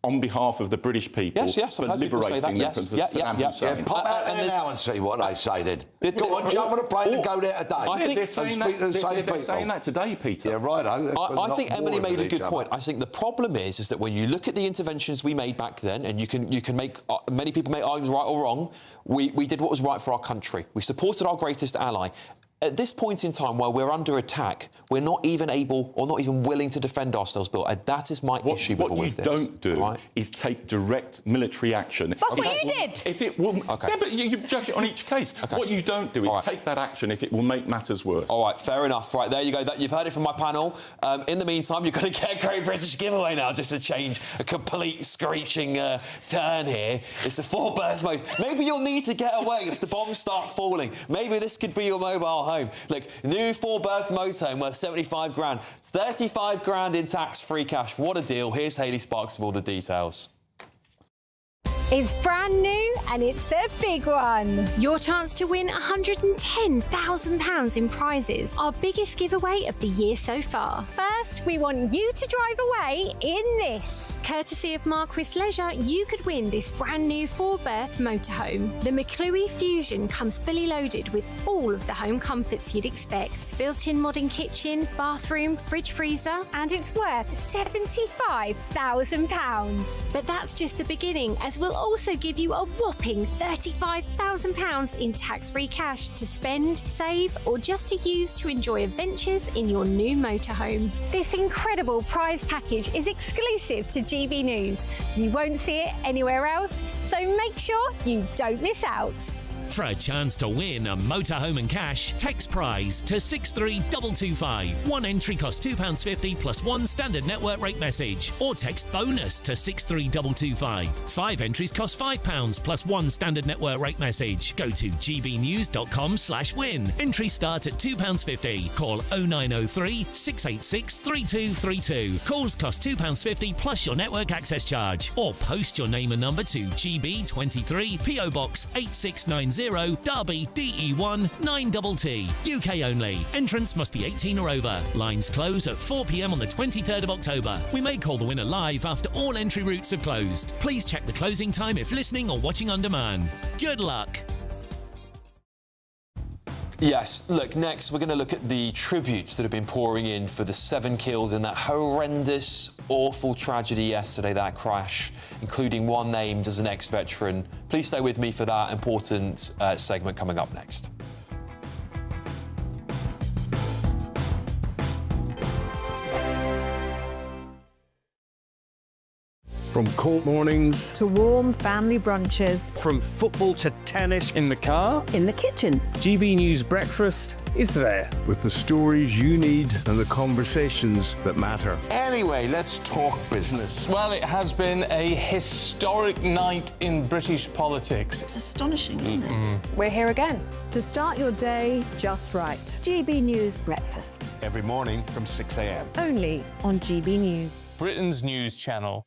on behalf of the British people for liberating them from Saddam Hussein. Pop out there now and see what they say then. Go on, jump on a plane and go there today. I think they're saying that today, Peter. Yeah, right. I think Emily made a good point. I think the problem is that when you look at the interventions we made back then, and you can make many people make arguments right or wrong, we did what was right for our country. We supported our greatest ally. at this point in time where we're under attack, we're not even able or not even willing to defend ourselves, Bill. That is my issue with all of this. What you don't do is take direct military action. That's what you did. If it will... Okay. Yeah, but you judge it on each case. Okay. What you don't do is take that action if it will make matters worse. All right, fair enough. Right, there you go. You've heard it from my panel. In the meantime, you've got to get a Great British giveaway now, just to change a complete screeching turn here. It's a 4-berth motor. Maybe you'll need to get away if the bombs start falling. Maybe this could be your mobile home. Look, new 4-berth motorhome worth 75 grand. 35 grand in tax-free cash. What a deal. Here's Hayley Sparks with all the details. It's brand new and it's the big one. Your chance to win £110,000 in prizes. Our biggest giveaway of the year so far. First, we want you to drive away in this. Courtesy of Marquis Leisure, you could win this brand new 4-berth motorhome. The McClure Fusion comes fully loaded with all of the home comforts you'd expect. Built-in modern kitchen, bathroom, fridge freezer, and it's worth £75,000. But that's just the beginning, as we'll also give you a whopping £35,000 in tax-free cash to spend, save, or just to use to enjoy adventures in your new motorhome. This incredible prize package is exclusive to GB News. You won't see it anywhere else, so make sure you don't miss out. For a chance to win a motorhome and cash, text prize to 63225. One entry costs £2.50 plus one standard network rate message. Or text bonus to 63225. 5 entries cost £5 plus one standard network rate message. Go to gbnews.com/win. Entries start at £2.50. Call 0903 686 3232. Calls cost £2.50 plus your network access charge. Or post your name and number to GB23 PO Box 8690 Derby DE1 9TT. UK only. Entrance must be 18 or over. Lines close at 4 p.m. on the 23rd of October. We may call the winner live after all entry routes have closed. Please check the closing time if listening or watching on demand. Good luck. Yes, look, next we're going to look at the tributes that have been pouring in for the 7 killed in that horrendous, awful tragedy yesterday, that crash, including one named as an ex-veteran. Please stay with me for that important segment coming up next. From court mornings to warm family brunches. From football to tennis in the car. In the kitchen. GB News Breakfast is there. with the stories you need and the conversations that matter. Anyway, let's talk business. Well, it has been a historic night in British politics. It's astonishing, isn't it? We're here again to start your day just right. GB News Breakfast. Every morning from 6 a.m. Only on GB News. Britain's news channel.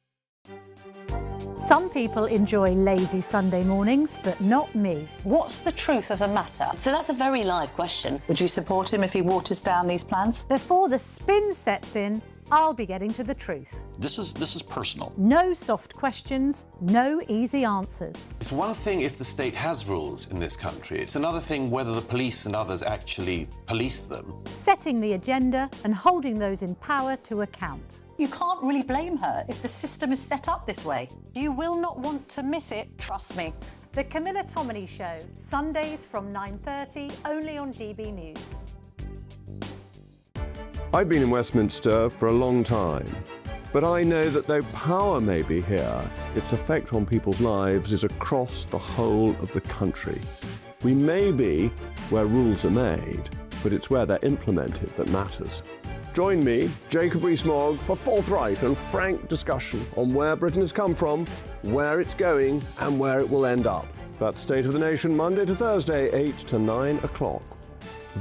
Some people enjoy lazy Sunday mornings, but not me. What's the truth of the matter? So that's a very live question. Would you support him if he waters down these plans? Before the spin sets in, I'll be getting to the truth. This is personal. No soft questions, no easy answers. It's one thing if the state has rules in this country. It's another thing whether the police and others actually police them. Setting the agenda and holding those in power to account. You can't really blame her if the system is set up this way. You will not want to miss it, trust me. The Camilla Tominey Show, Sundays from 9:30, only on GB News. I've been in Westminster for a long time, but I know that though power may be here, its effect on people's lives is across the whole of the country. We may be where rules are made, but it's where they're implemented that matters. Join me, Jacob Rees-Mogg, for forthright and frank discussion on where Britain has come from, where it's going, and where it will end up. That's State of the Nation, Monday to Thursday, 8 to 9 o'clock.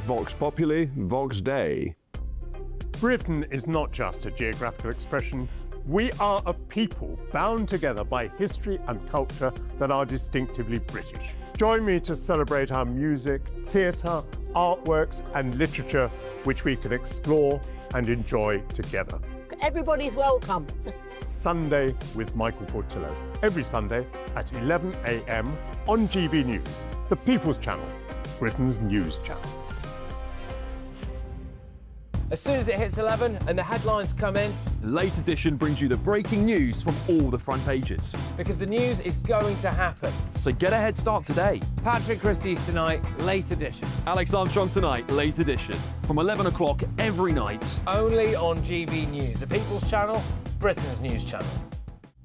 Vox Populi, Vox Dei. Britain is not just a geographical expression. We are a people bound together by history and culture that are distinctively British. Join me to celebrate our music, theatre, artworks and literature, which we can explore and enjoy together. Everybody's welcome. Sunday with Michael Portillo. Every Sunday at 11 a.m. on GB News, the People's Channel, Britain's news channel. As soon as it hits 11 and the headlines come in, The Late Edition brings you the breaking news from all the front pages. because the news is going to happen. So get a head start today. Patrick Christie's tonight, Late Edition. Alex Armstrong tonight, Late Edition. From 11 o'clock every night. Only on GB News, the People's Channel, Britain's news channel.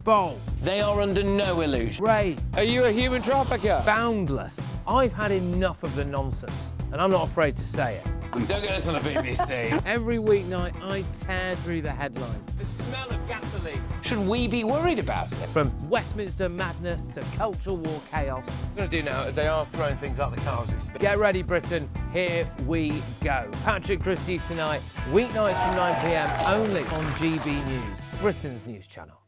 Bold. They are under no illusion. Ray. Are you a human trafficker? Boundless. I've had enough of the nonsense, and I'm not afraid to say it. Don't get this on the BBC. Every weeknight, I tear through the headlines. The smell of gasoline. Should we be worried about it? From Westminster madness to cultural war chaos. What I'm going to do now, they are throwing things out the car as we speak. Get ready, Britain. Here we go. Patrick Christie tonight, weeknights from 9 p.m, only on GB News, Britain's news channel.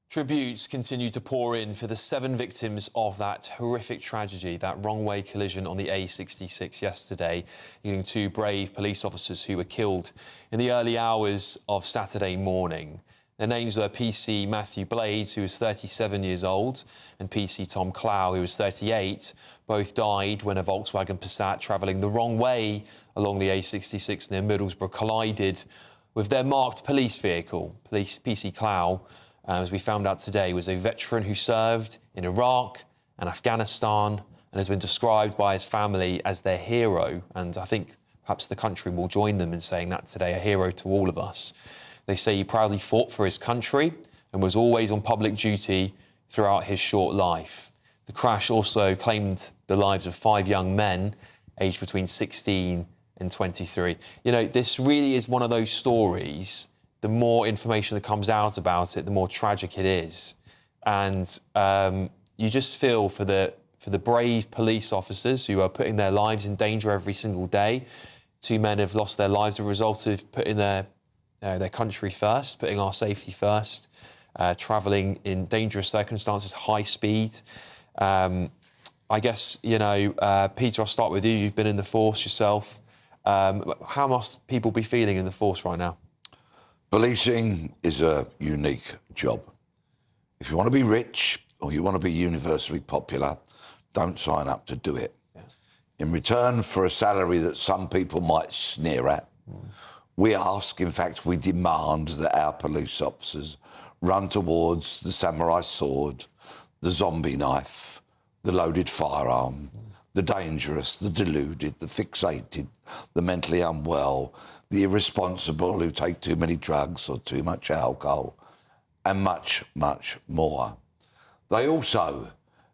Tributes continue to pour in for the 7 victims of that horrific tragedy, that wrong-way collision on the A66 yesterday, including 2 brave police officers who were killed in the early hours of Saturday morning. Their names were PC Matthew Blades, who was 37 years old, and PC Tom Clow, who was 38. Both died when a Volkswagen Passat travelling the wrong way along the A66 near Middlesbrough collided with their marked police vehicle. PC Clow, as we found out today, was a veteran who served in Iraq and Afghanistan and has been described by his family as their hero. And I think perhaps the country will join them in saying that today, a hero to all of us. They say he proudly fought for his country and was always on public duty throughout his short life. The crash also claimed the lives of 5 young men aged between 16 and 23. You know, this really is one of those stories. The more information that comes out about it, the more tragic it is. And you just feel for the brave police officers who are putting their lives in danger every single day. 2 men have lost their lives as a result of putting their country first, putting our safety first, travelling in dangerous circumstances, high speed. I guess, you know, Peter, I'll start with you. You've been in the force yourself. How must people be feeling in the force right now? Policing is a unique job. If you want to be rich or you want to be universally popular, don't sign up to do it. Yeah. In return for a salary that some people might sneer at, we ask, in fact, we demand that our police officers run towards the samurai sword, the zombie knife, the loaded firearm, the dangerous, the deluded, the fixated, the mentally unwell, the irresponsible who take too many drugs or too much alcohol, and much, much more. They also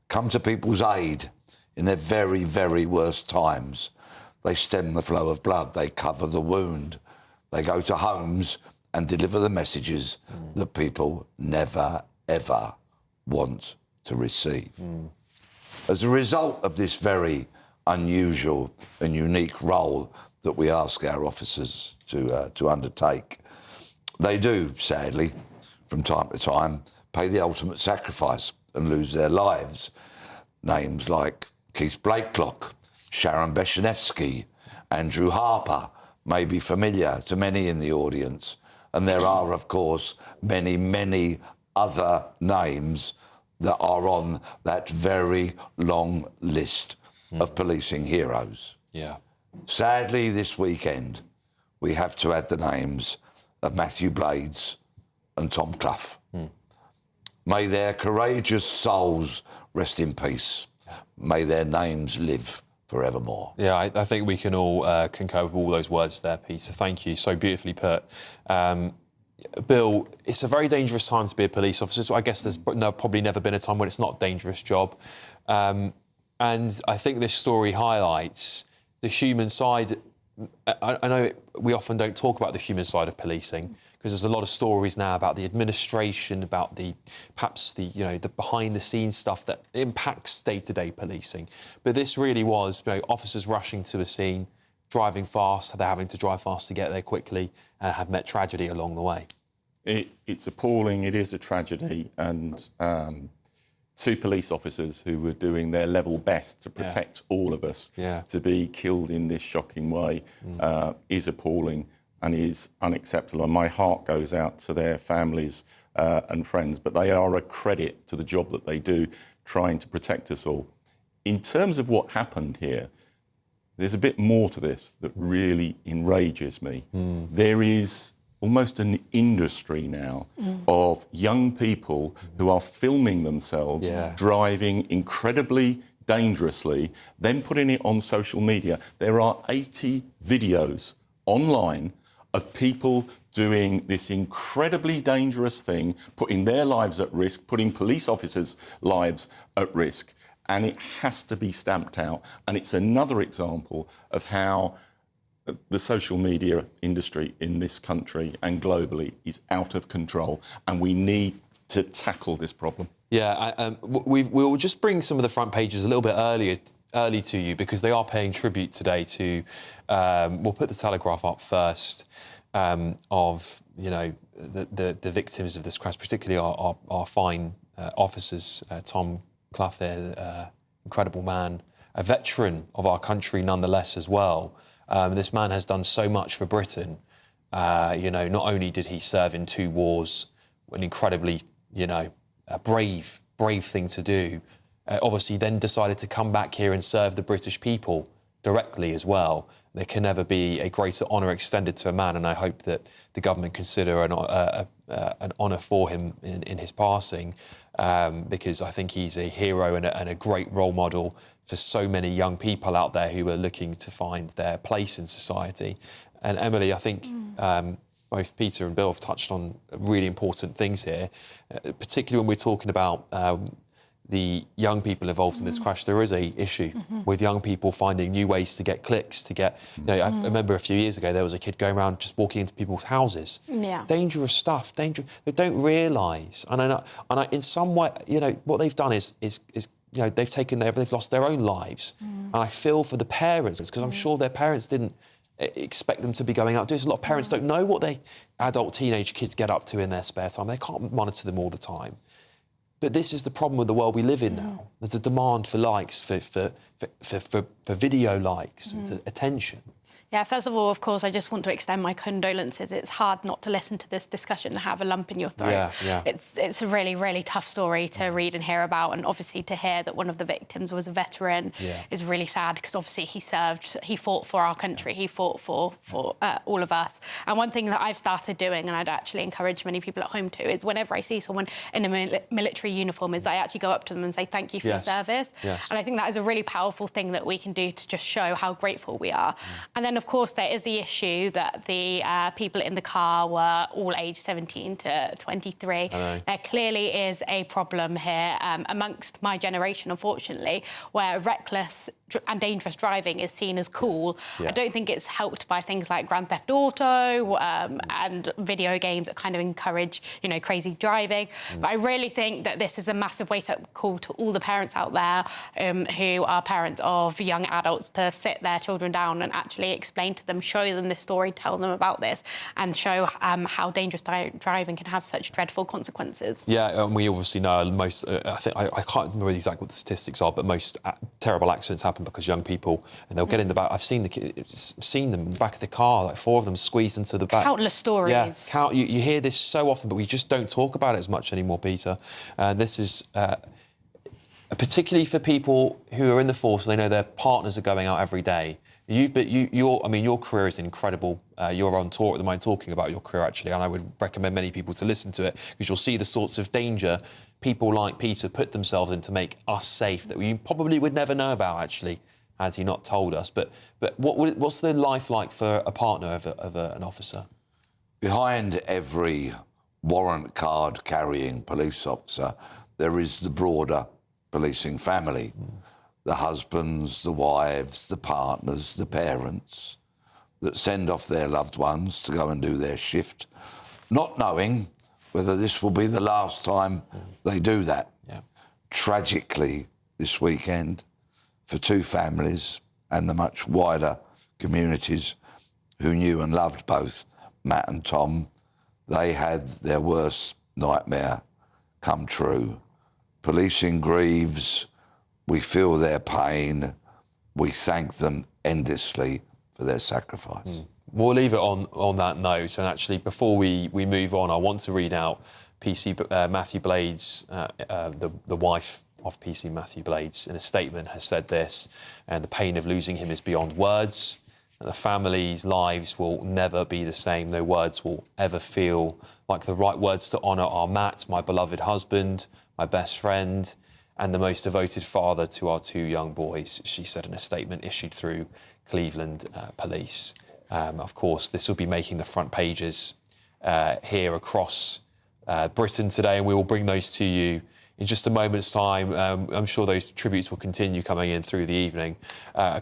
come to people's aid in their very, very worst times. They stem the flow of blood, they cover the wound, they go to homes and deliver the messages that people never, ever want to receive. As a result of this very unusual and unique role that we ask our officers to undertake, they do, sadly, from time to time, pay the ultimate sacrifice and lose their lives. Names like Keith Blakelock, Sharon Beshanevsky, Andrew Harper may be familiar to many in the audience, and there are, of course, many, many other names that are on that very long list of policing heroes. Yeah. Sadly, this weekend, we have to add the names of Matthew Blades and Tom Clough. May their courageous souls rest in peace. May their names live forevermore. Yeah, I think we can all concur with all those words there, Peter. Thank you. So beautifully put. Bill, it's a very dangerous time to be a police officer. So I guess there's probably never been a time when it's not a dangerous job. And I think this story highlights the human side. I know we often don't talk about the human side of policing because there's a lot of stories now about the administration, about the behind-the-scenes stuff that impacts day-to-day policing. But this really was officers rushing to a scene, driving fast. They're having to drive fast to get there quickly and have met tragedy along the way. It's appalling. It is a tragedy, and 2 police officers who were doing their level best to protect all of us to be killed in this shocking way is appalling and is unacceptable. And my heart goes out to their families and friends, but they are a credit to the job that they do, trying to protect us all. In terms of what happened here, there's a bit more to this that really enrages me. There is almost an industry now of young people who are filming themselves driving incredibly dangerously, then putting it on social media. There are 80 videos online of people doing this incredibly dangerous thing, putting their lives at risk, putting police officers' lives at risk, and it has to be stamped out. And it's another example of how the social media industry in this country and globally is out of control, and we need to tackle this problem. Yeah, we'll just bring some of the front pages a little bit early to you, because they are paying tribute today to. We'll put the Telegraph up first, of the victims of this crash, particularly our fine officers. Tom Clough, incredible man, a veteran of our country nonetheless as well. This man has done so much for Britain. Not only did he serve in 2 wars, an incredibly, a brave thing to do. Obviously, then decided to come back here and serve the British people directly as well. There can never be a greater honour extended to a man, and I hope that the government consider an honour for him in his passing, because I think he's a hero and a great role model for so many young people out there who are looking to find their place in society. And Emily, I think both Peter and Bill have touched on really important things here, particularly when we're talking about the young people involved in this crash. There is a issue with young people finding new ways to get clicks, to get... I remember a few years ago, there was a kid going around just walking into people's houses. Yeah. Dangerous stuff, dangerous. They don't realise. And in some way, what they've done is they've lost their own lives. And I feel for the parents, because I'm sure their parents didn't expect them to be going out doing this. A lot of parents don't know what adult teenage kids get up to in their spare time. They can't monitor them all the time. But this is the problem with the world we live in now. There's a demand for likes, for video likes, and attention. Yeah, first of all, of course, I just want to extend my condolences. It's hard not to listen to this discussion and have a lump in your throat. Yeah. It's a really, really tough story to read and hear about, and obviously to hear that one of the victims was a veteran is really sad, because obviously he fought for our country, he fought for all of us. And one thing that I've started doing, and I'd actually encourage many people at home to, is whenever I see someone in a military uniform, is I actually go up to them and say thank you for your service. And I think that is a really powerful thing that we can do to just show how grateful we are. And then, of course, there is the issue that the people in the car were all aged 17 to 23. There clearly is a problem here amongst my generation, unfortunately, where reckless and dangerous driving is seen as cool. I don't think it's helped by things like Grand Theft Auto and video games that kind of encourage, crazy driving. But I really think that this is a massive wake-up call to all the parents out there who are parents of young adults, to sit their children down and actually explain to them, show them this story, tell them about this, and show how dangerous driving can have such dreadful consequences. Yeah, and we obviously know most. I can't remember exactly what the statistics are, but most terrible accidents happen because young people, and they'll get in the back. I've seen them in the back of the car, like 4 of them squeezed into the back. Countless stories. Yeah, you hear this so often, but we just don't talk about it as much anymore, Peter. This is particularly for people who are in the force and they know their partners are going out every day. Your career is incredible. You're on tour at the moment talking about your career, actually, and I would recommend many people to listen to it, because you'll see the sorts of danger people like Peter put themselves in to make us safe that we probably would never know about, actually, had he not told us. But what's the life like for a partner of an officer? Behind every warrant card carrying police officer, there is the broader policing family. The husbands, the wives, the partners, the parents that send off their loved ones to go and do their shift, not knowing whether this will be the last time they do that. Tragically, this weekend, for 2 families and the much wider communities who knew and loved both Matt and Tom, they had their worst nightmare come true. Policing grieves. We feel their pain. We thank them endlessly for their sacrifice. We'll leave it on that note. And actually, before we move on, I want to read out PC Matthew Blades, the wife of PC Matthew Blades in a statement has said this, and the pain of losing him is beyond words. The family's lives will never be the same. No words will ever feel like the right words to honour our Matt, my beloved husband, my best friend, and the most devoted father to our 2 young boys, she said in a statement issued through Cleveland Police. Of course, this will be making the front pages here across Britain today, and we will bring those to you in just a moment's time. I'm sure those tributes will continue coming in through the evening.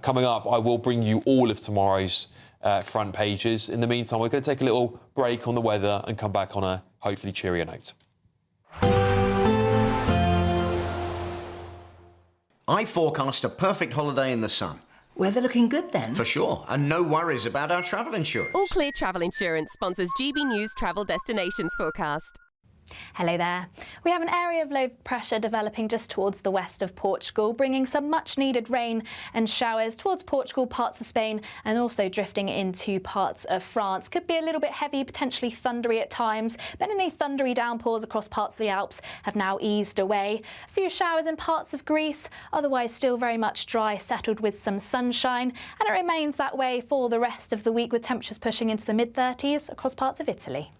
Coming up, I will bring you all of tomorrow's front pages. In the meantime, we're going to take a little break on the weather and come back on a hopefully cheerier note. I forecast a perfect holiday in the sun. Weather looking good then? For sure, and no worries about our travel insurance. All Clear Travel Insurance sponsors GB News Travel Destinations Forecast. Hello there. We have an area of low pressure developing just towards the west of Portugal, bringing some much needed rain and showers towards Portugal, parts of Spain, and also drifting into parts of France. Could be a little bit heavy, potentially thundery at times, but any thundery downpours across parts of the Alps have now eased away. A few showers in parts of Greece, otherwise still very much dry, settled with some sunshine, and it remains that way for the rest of the week, with temperatures pushing into the mid-30s across parts of Italy.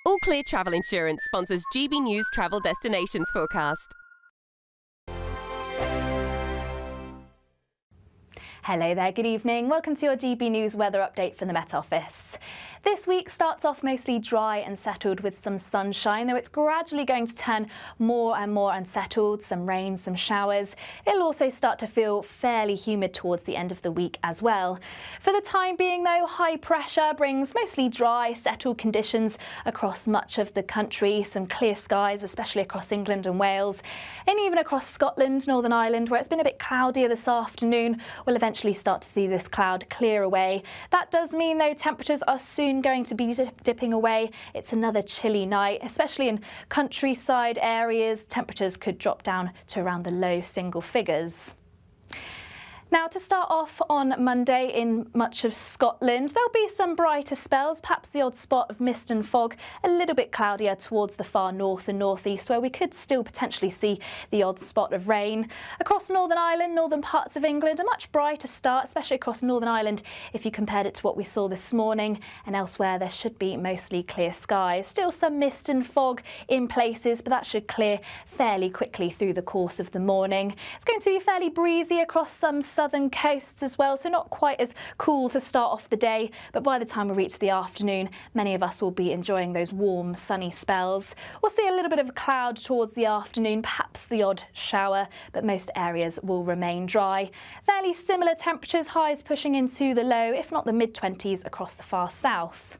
All Clear Travel Insurance sponsors GB News Travel Destinations Forecast. Hello there, good evening. Welcome to your GB News weather update from the Met Office. This week starts off mostly dry and settled with some sunshine, though it's gradually going to turn more and more unsettled, some rain, some showers. It'll also start to feel fairly humid towards the end of the week as well. For the time being though, high pressure brings mostly dry, settled conditions across much of the country, some clear skies, especially across England and Wales, and even across Scotland, Northern Ireland, where it's been a bit cloudier this afternoon. We'll eventually start to see this cloud clear away. That does mean though temperatures are soon going to be dipping away. It's another chilly night, especially in countryside areas. Temperatures could drop down to around the low single figures. Now, to start off on Monday in much of Scotland, there'll be some brighter spells, perhaps the odd spot of mist and fog, a little bit cloudier towards the far north and northeast, where we could still potentially see the odd spot of rain. Across Northern Ireland, northern parts of England, a much brighter start, especially across Northern Ireland if you compared it to what we saw this morning, and elsewhere there should be mostly clear skies. Still some mist and fog in places, but that should clear fairly quickly through the course of the morning. It's going to be fairly breezy across some southern coasts as well, so not quite as cool to start off the day, but by the time we reach the afternoon, many of us will be enjoying those warm, sunny spells. We'll see a little bit of a cloud towards the afternoon, perhaps the odd shower, but most areas will remain dry. Fairly similar temperatures, highs pushing into the low, if not the mid-20s across the far south.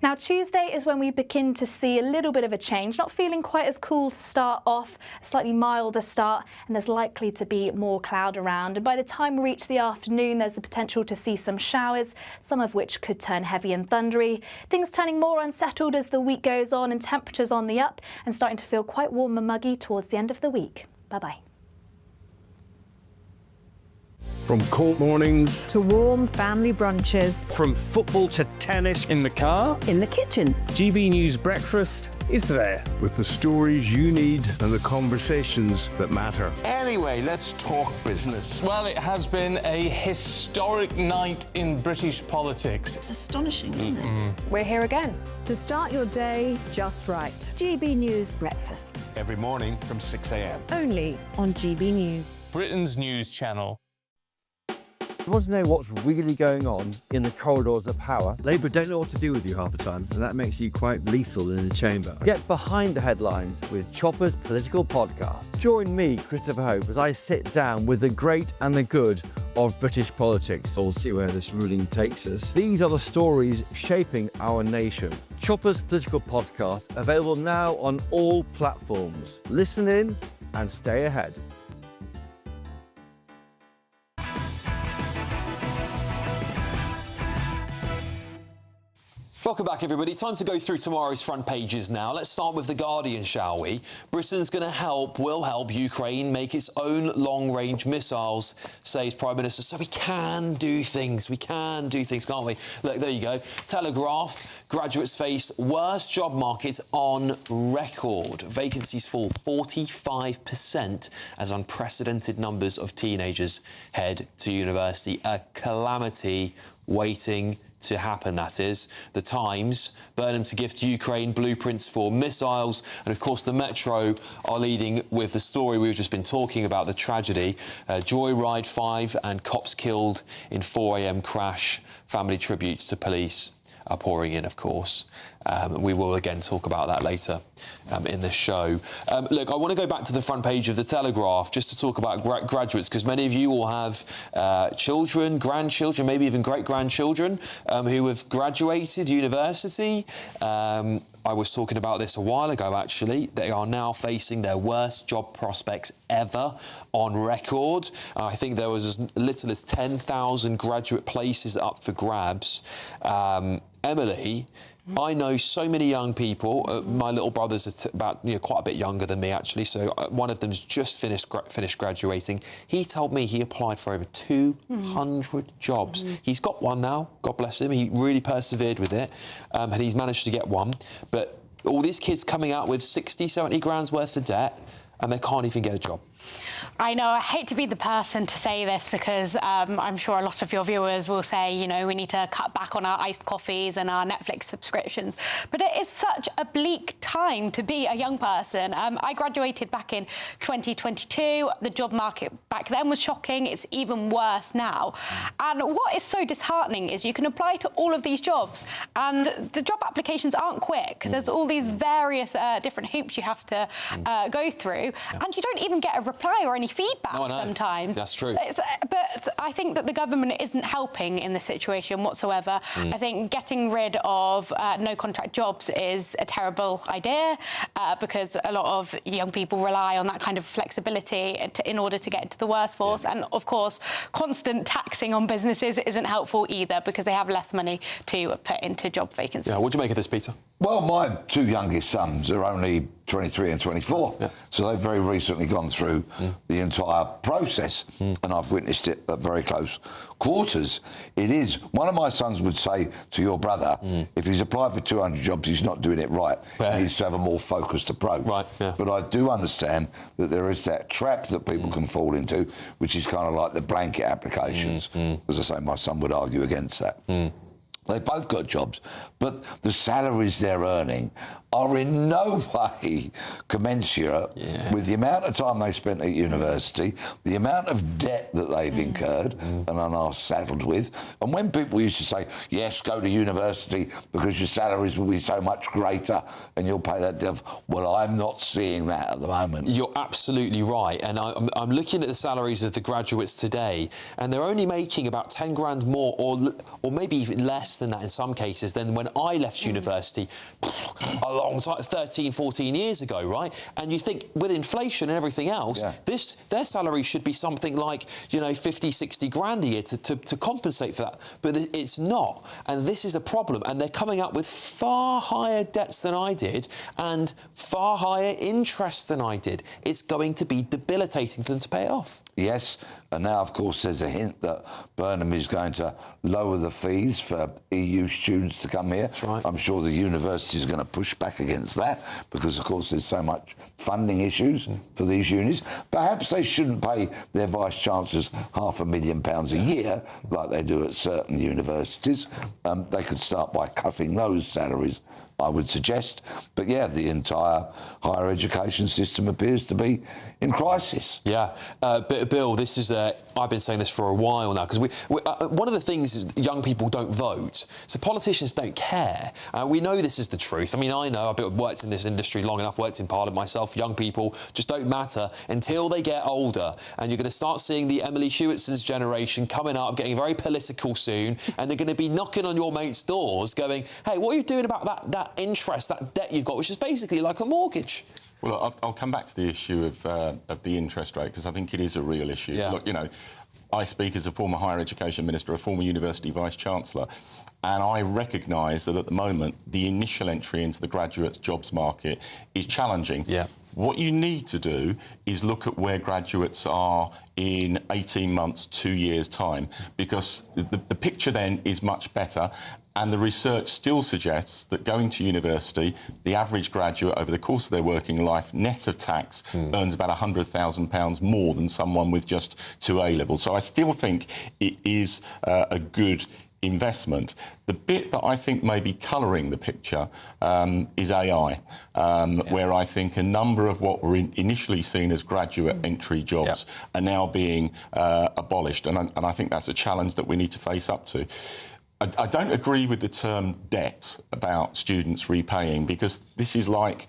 Now, Tuesday is when we begin to see a little bit of a change, not feeling quite as cool to start off, a slightly milder start, and there's likely to be more cloud around. And by the time we reach the afternoon, there's the potential to see some showers, some of which could turn heavy and thundery. Things turning more unsettled as the week goes on, and temperatures on the up and starting to feel quite warm and muggy towards the end of the week. Bye-bye. From cold mornings to warm family brunches, from football to tennis in the car, in the kitchen, GB News breakfast is there. With the stories you need and the conversations that matter. Anyway, let's talk business. Well, it has been a historic night in British politics. It's astonishing, isn't it? We're here again to start your day just right. GB News Breakfast. Every morning from 6 a.m. Only on GB News. Britain's news channel. You want to know what's really going on in the corridors of power? Labour don't know what to do with you half the time, and that makes you quite lethal in the chamber. Get behind the headlines with Chopper's Political Podcast. Join me, Christopher Hope, as I sit down with the great and the good of British politics. We'll see where this ruling takes us. These are the stories shaping our nation. Chopper's Political Podcast, available now on all platforms. Listen in and stay ahead. Welcome back, everybody. Time to go through tomorrow's front pages now. Let's start with The Guardian, shall we? Britain's will help Ukraine make its own long-range missiles, says Prime Minister. So we can do things. We can do things, can't we? Look, there you go. Telegraph. Graduates face worst job market on record. Vacancies fall 45% as unprecedented numbers of teenagers head to university. A calamity waiting to happen, that is. The Times, Burnham to gift Ukraine blueprints for missiles. And, of course, the Metro are leading with the story we've just been talking about, the tragedy. Joyride 5 and cops killed in 4 a.m. crash. Family tributes to police are pouring in, of course. We will again talk about that later in the show. Look, I want to go back to the front page of the Telegraph just to talk about graduates, because many of you will have children, grandchildren, maybe even great-grandchildren who have graduated university. I was talking about this a while ago, actually. They are now facing their worst job prospects ever on record. I think there was as little as 10,000 graduate places up for grabs. Emily, I know so many young people. My little brother's about quite a bit younger than me, actually. So one of them's just finished graduating. He told me he applied for over 200 jobs. He's got one now. God bless him. He really persevered with it, and he's managed to get one. But all these kids coming out with 60, 70 grand's worth of debt, and they can't even get a job. I know, I hate to be the person to say this because I'm sure a lot of your viewers will say, we need to cut back on our iced coffees and our Netflix subscriptions. But it is such a bleak time to be a young person. I graduated back in 2022. The job market back then was shocking. It's even worse now. And what is so disheartening is you can apply to all of these jobs and the job applications aren't quick. There's all these various different hoops you have to go through, and you don't even get a reply or any feedback sometimes. That's true. But I think that the government isn't helping in this situation whatsoever. I think getting rid of no-contract jobs is a terrible idea because a lot of young people rely on that kind of flexibility in order to get into the workforce. And, of course, constant taxing on businesses isn't helpful either because they have less money to put into job vacancies. Yeah, what do you make of this, Peter? Well, my two youngest sons are only 23 and 24, so they've very recently gone through the entire process, and I've witnessed it at very close quarters. It is. One of my sons would say to your brother, if he's applied for 200 jobs, he's not doing it right. He needs to have a more focused approach. But I do understand that there is that trap that people can fall into, which is kind of like the blanket applications. As I say, my son would argue against that. They've both got jobs, but the salaries they're earning are in no way commensurate with the amount of time they spent at university, the amount of debt that they've incurred and are saddled with. And when people used to say, yes, go to university because your salaries will be so much greater and you'll pay that debt, well, I'm not seeing that at the moment. You're absolutely right. And I'm looking at the salaries of the graduates today, and they're only making about 10 grand more or maybe even less than that in some cases than when I left university a long time, 13, 14 years ago, right? And you think with inflation and everything else, their salary should be something like, 50, 60 grand a year to compensate for that. But it's not. And this is a problem. And they're coming up with far higher debts than I did and far higher interest than I did. It's going to be debilitating for them to pay it off. Yes, and now, of course, there's a hint that Burnham is going to lower the fees for EU students to come here. That's right. I'm sure the university is going to push back against that because, of course, there's so much funding issues for these unis. Perhaps they shouldn't pay their vice-chancellors £500,000 a year like they do at certain universities. They could start by cutting those salaries, I would suggest. But, yeah, the entire higher education system appears to be in crisis. Yeah. Bill, this is... I've been saying this for a while now, because one of the things is young people don't vote, so politicians don't care. We know this is the truth. I mean, I know, I've worked in this industry long enough, worked in Parliament myself. Young people just don't matter until they get older. And you're going to start seeing the Emily Hewittson's generation coming up, getting very political soon, and they're going to be knocking on your mates' doors going, hey, what are you doing about that interest, that debt you've got, which is basically like a mortgage? Well, I'll come back to the issue of the interest rate, because I think it is a real issue. Look, I speak as a former higher education minister, a former university vice-chancellor, and I recognise that at the moment the initial entry into the graduate jobs market is challenging. Yeah. What you need to do is look at where graduates are in 18 months, 2 years' time, because the picture then is much better. And the research still suggests that going to university, the average graduate over the course of their working life, net of tax, earns about £100,000 more than someone with just 2 A-levels. So I still think it is a good investment. The bit that I think may be colouring the picture is AI, where I think a number of what were initially seen as graduate entry jobs are now being abolished. And I think that's a challenge that we need to face up to. I don't agree with the term debt about students repaying, because this is like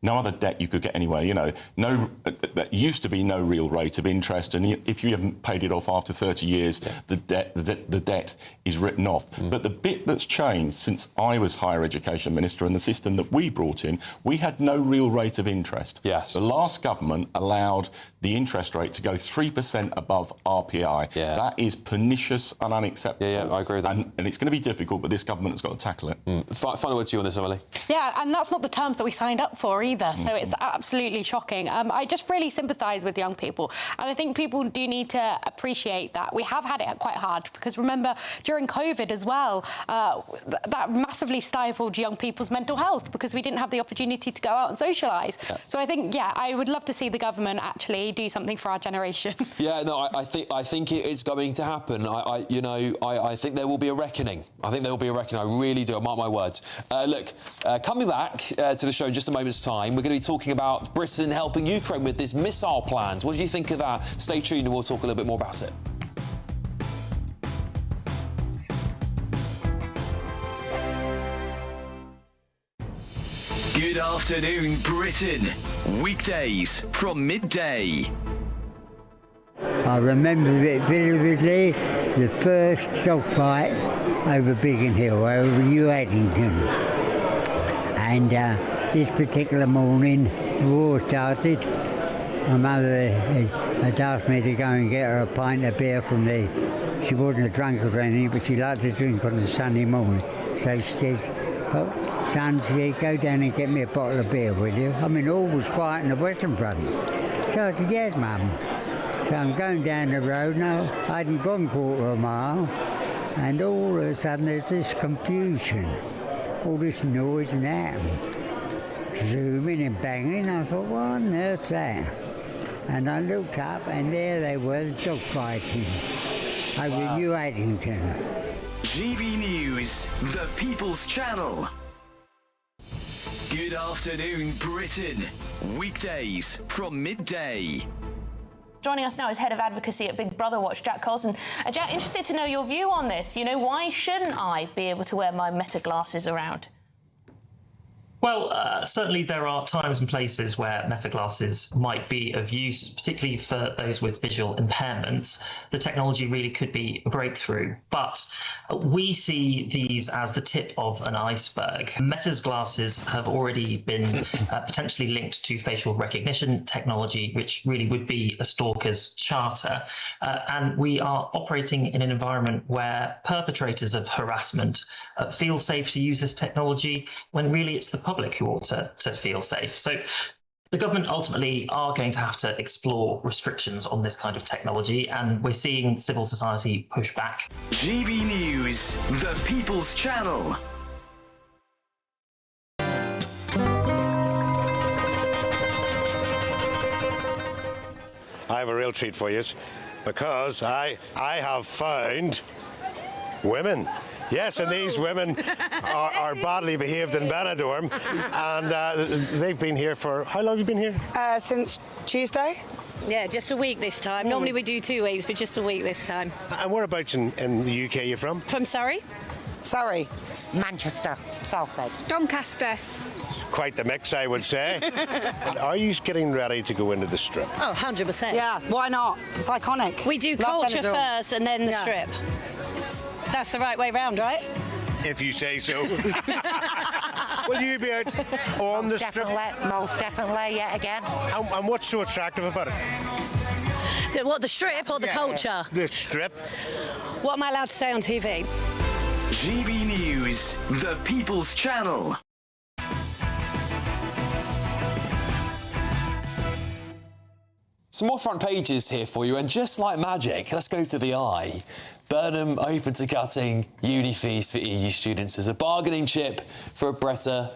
no other debt you could get anywhere. You know, that used to be no real rate of interest, and if you haven't paid it off after 30 years, the debt is written off. But the bit that's changed since I was higher education minister and the system that we brought in, we had no real rate of interest. Yes. The last government allowed the interest rate to go 3% above RPI. Yeah. That is pernicious and unacceptable. Yeah, I agree with that. And it's going to be difficult, but this government has got to tackle it. Final word to you on this, Emily. Yeah, and that's not the terms that we signed up for either, so it's absolutely shocking. I just really sympathise with young people, and I think people do need to appreciate that. We have had it quite hard, because remember, during COVID as well, that massively stifled young people's mental health, because we didn't have the opportunity to go out and socialise. Yeah. So I think, I would love to see the government actually do something for our generation. Yeah, no, I think it is going to happen. I think there will be a reckoning. I think there will be a reckoning. I really do. I mark my words. Look, coming back to the show in just a moment's time, we're going to be talking about Britain helping Ukraine with these missile plans. What do you think of that? Stay tuned and we'll talk a little bit more about it. Good afternoon, Britain. Weekdays from midday. I remember it vividly, the first dogfight over Biggin Hill, over New Addington. And this particular morning, the war started. My mother had asked me to go and get her a pint of beer from she wasn't a drunkard or anything, but she liked to drink on a Sunday morning. So she said, "Well, son," she said, "go down and get me a bottle of beer, will you?" I mean, all was quiet in the Western Front. So I said, "Yes, Mum." So I'm going down the road now. I hadn't gone 1/4 mile, and all of a sudden there's this confusion, all this noise and that, zooming and banging. I thought, what on earth's that? And I looked up, and there they were, dogfighting over New Addington. GB News, the People's Channel. Good afternoon, Britain. Weekdays from midday. Joining us now is Head of Advocacy at Big Brother Watch, Jack Colson. Jack, interested to know your view on this. Why shouldn't I be able to wear my Meta glasses around? Well, certainly there are times and places where Meta glasses might be of use, particularly for those with visual impairments. The technology really could be a breakthrough, but we see these as the tip of an iceberg. Meta's glasses have already been potentially linked to facial recognition technology, which really would be a stalker's charter. And we are operating in an environment where perpetrators of harassment feel safe to use this technology, when really it's the public who ought to feel safe. So the government ultimately are going to have to explore restrictions on this kind of technology, and we're seeing civil society push back. GB News, the People's Channel. I have a real treat for you, because I have found women. Yes, and these women are badly behaved in Benidorm, and they've been here for... How long have you been here? Since Tuesday. Yeah, just a week this time. Normally we do 2 weeks, but just a week this time. And whereabouts in the UK are you from? From Surrey. Surrey. Manchester. Salford. Doncaster. Quite the mix, I would say. Are you getting ready to go into the Strip? Oh, 100%. Yeah, why not? It's iconic. We do culture first and then the Strip. That's the right way round, right? If you say so. Will you be out on the Strip? Most definitely, yet again. And what's so attractive about it? What, the strip or the culture? The strip. What am I allowed to say on TV? GB News, the People's Channel. Some more front pages here for you, and just like magic, let's go to the eye. Burnham open to cutting uni fees for EU students as a bargaining chip for a better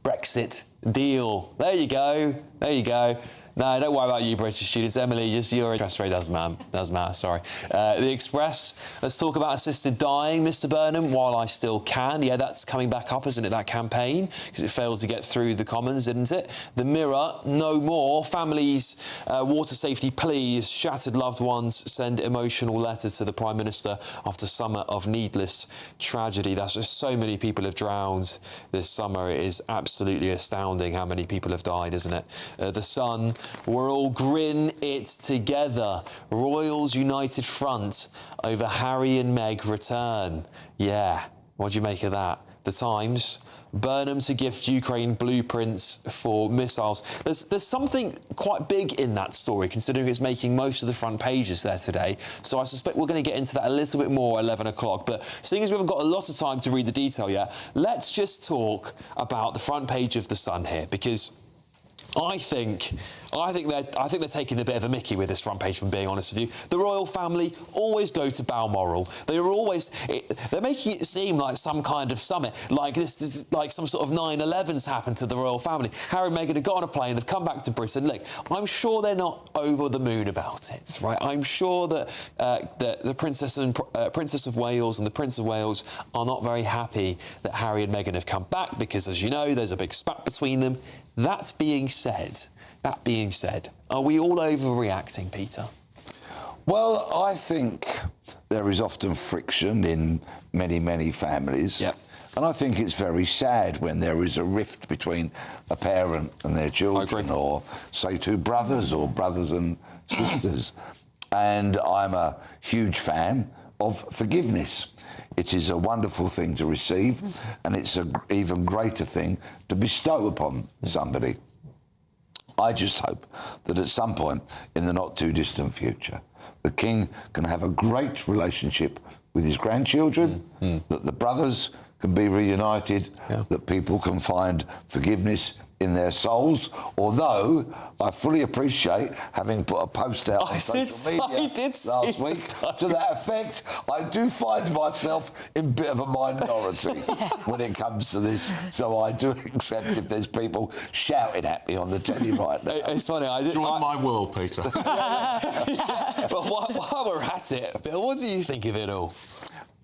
Brexit deal. There you go. There you go. No, don't worry about you British students. Emily, just your interest rate doesn't matter, sorry. The Express, let's talk about assisted dying, Mr Burnham, while I still can. Yeah, that's coming back up, isn't it, that campaign? Because it failed to get through the Commons, didn't it? The Mirror, no more. Families, water safety pleas. Shattered loved ones send emotional letters to the Prime Minister after summer of needless tragedy. That's just so many people have drowned this summer. It is absolutely astounding how many people have died, isn't it? The Sun, we're all grin it together. Royals united front over Harry and Meg return. Yeah, what do you make of that? The Times, Burnham to gift Ukraine blueprints for missiles. There's something quite big in that story, considering it's making most of the front pages there today. So I suspect we're going to get into that a little bit more at 11 o'clock. But seeing as we haven't got a lot of time to read the detail yet, let's just talk about the front page of The Sun here, because I think they're taking a bit of a mickey with this front page, from being honest with you. The royal family always go to Balmoral. They're making it seem like some kind of summit, like this is like some sort of 9/11's happened to the royal family. Harry and Meghan have got on a plane, they've come back to Britain. Look, I'm sure they're not over the moon about it, right? I'm sure that the Princess of Wales and the Prince of Wales are not very happy that Harry and Meghan have come back, because, as you know, there's a big spat between them. That being said, are we all overreacting, Peter? Well, I think there is often friction in many, many families. Yep. And I think it's very sad when there is a rift between a parent and their children, or, say, two brothers or brothers and sisters. And I'm a huge fan of forgiveness. It is a wonderful thing to receive, and it's an even greater thing to bestow upon somebody. I just hope that at some point in the not-too-distant future, the King can have a great relationship with his grandchildren, that the brothers can be reunited, that people can find forgiveness in their souls, although I fully appreciate, having put a post out on social media last week to that effect, I do find myself in a bit of a minority when it comes to this. So I do accept if there's people shouting at me on the telly right now. It's funny. Join my world, Peter. Well, while we're at it, Bill, what do you think of it all?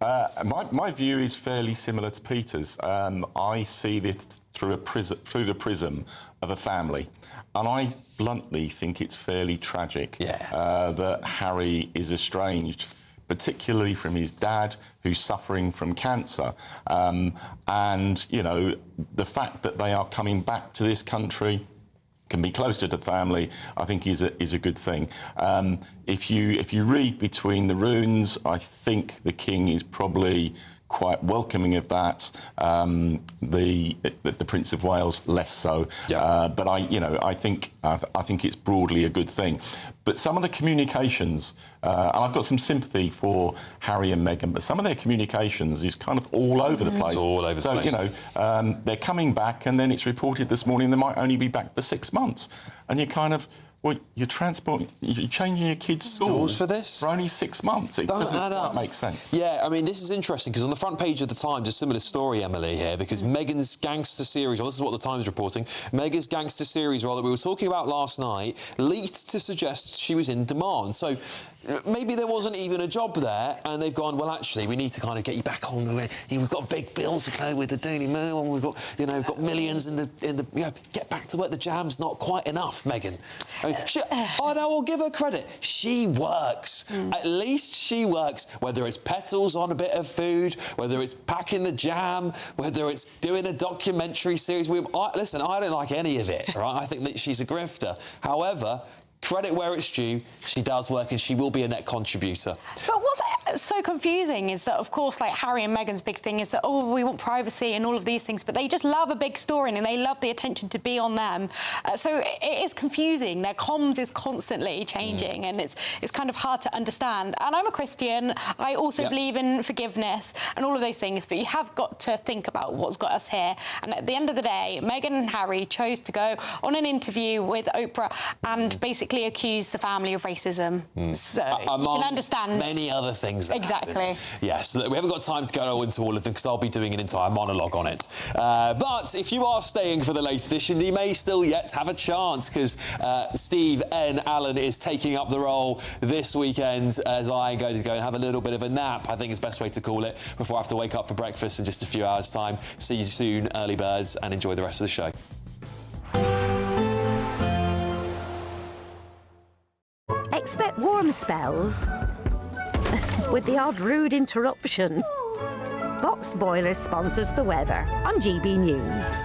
My view is fairly similar to Peter's. I see it through the prism of a family, and I bluntly think it's fairly tragic that Harry is estranged, particularly from his dad, who's suffering from cancer. And, you know, the fact that they are coming back to this country, can be closer to the family, I think is a good thing. If you read between the runes, I think the King is probably quite welcoming of that. The Prince of Wales less so. But I think it's broadly a good thing. But some of the communications, and I've got some sympathy for Harry and Meghan, but some of their communications is kind of all over the place. It's all over the place. So, you know, they're coming back, and then it's reported this morning they might only be back for 6 months. And you're kind of, well, you're changing your kids' schools for this? For only 6 months. It doesn't quite make sense. Yeah, I mean, this is interesting, because on the front page of The Times, a similar story, Emily, here, because Meghan's gangster series, well, this is what The Times is reporting, Meghan's gangster series, that we were talking about last night, leaked to suggest she was in demand. So maybe there wasn't even a job there, and they've gone, well, actually, we need to kind of get you back on. We've got a big bill to pay with the Daily Mail, and we've got millions in the get back to work. The jam's not quite enough, Meghan. I mean, I'll give her credit. She works. At least she works, whether it's petals on a bit of food, whether it's packing the jam, whether it's doing a documentary series. Listen, I don't like any of it, right? I think that she's a grifter. However, credit where it's due. She does work and she will be a net contributor. But what's so confusing is that, of course, like Harry and Meghan's big thing is that, oh, we want privacy and all of these things, but they just love a big story and they love the attention to be on them. So it is confusing. Their comms is constantly changing and it's kind of hard to understand. And I'm a Christian. I also believe in forgiveness and all of those things, but you have got to think about what's got us here. And at the end of the day, Meghan and Harry chose to go on an interview with Oprah and basically accuse the family of racism. So you can understand many other things that exactly happened. Yes, we haven't got time to go into all of them because I'll be doing an entire monologue on it. But if you are staying for the late edition, you may still yet have a chance because Steve N. Allen is taking up the role this weekend as I am going to go and have a little bit of a nap, I think is the best way to call it, before I have to wake up for breakfast in just a few hours' time. See you soon, early birds, and enjoy the rest of the show. Expect warm spells with the odd rude interruption. Box Boilers sponsors the weather on GB News.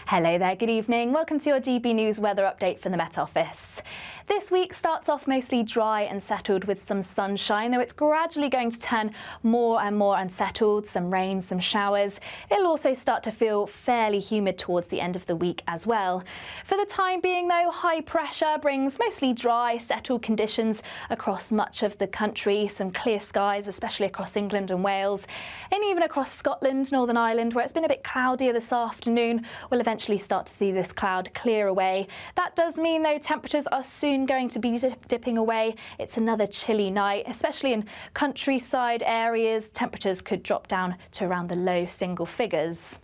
Hello there, good evening. Welcome to your GB News weather update from the Met Office. This week starts off mostly dry and settled with some sunshine, though it's gradually going to turn more and more unsettled, some rain, some showers. It'll also start to feel fairly humid towards the end of the week as well. For the time being, though, high pressure brings mostly dry, settled conditions across much of the country, some clear skies, especially across England and Wales, and even across Scotland, Northern Ireland, where it's been a bit cloudier this afternoon. We'll eventually start to see this cloud clear away. That does mean, though, temperatures are soon going to be dipping away. It's another chilly night, especially in countryside areas. Temperatures could drop down to around the low single figures.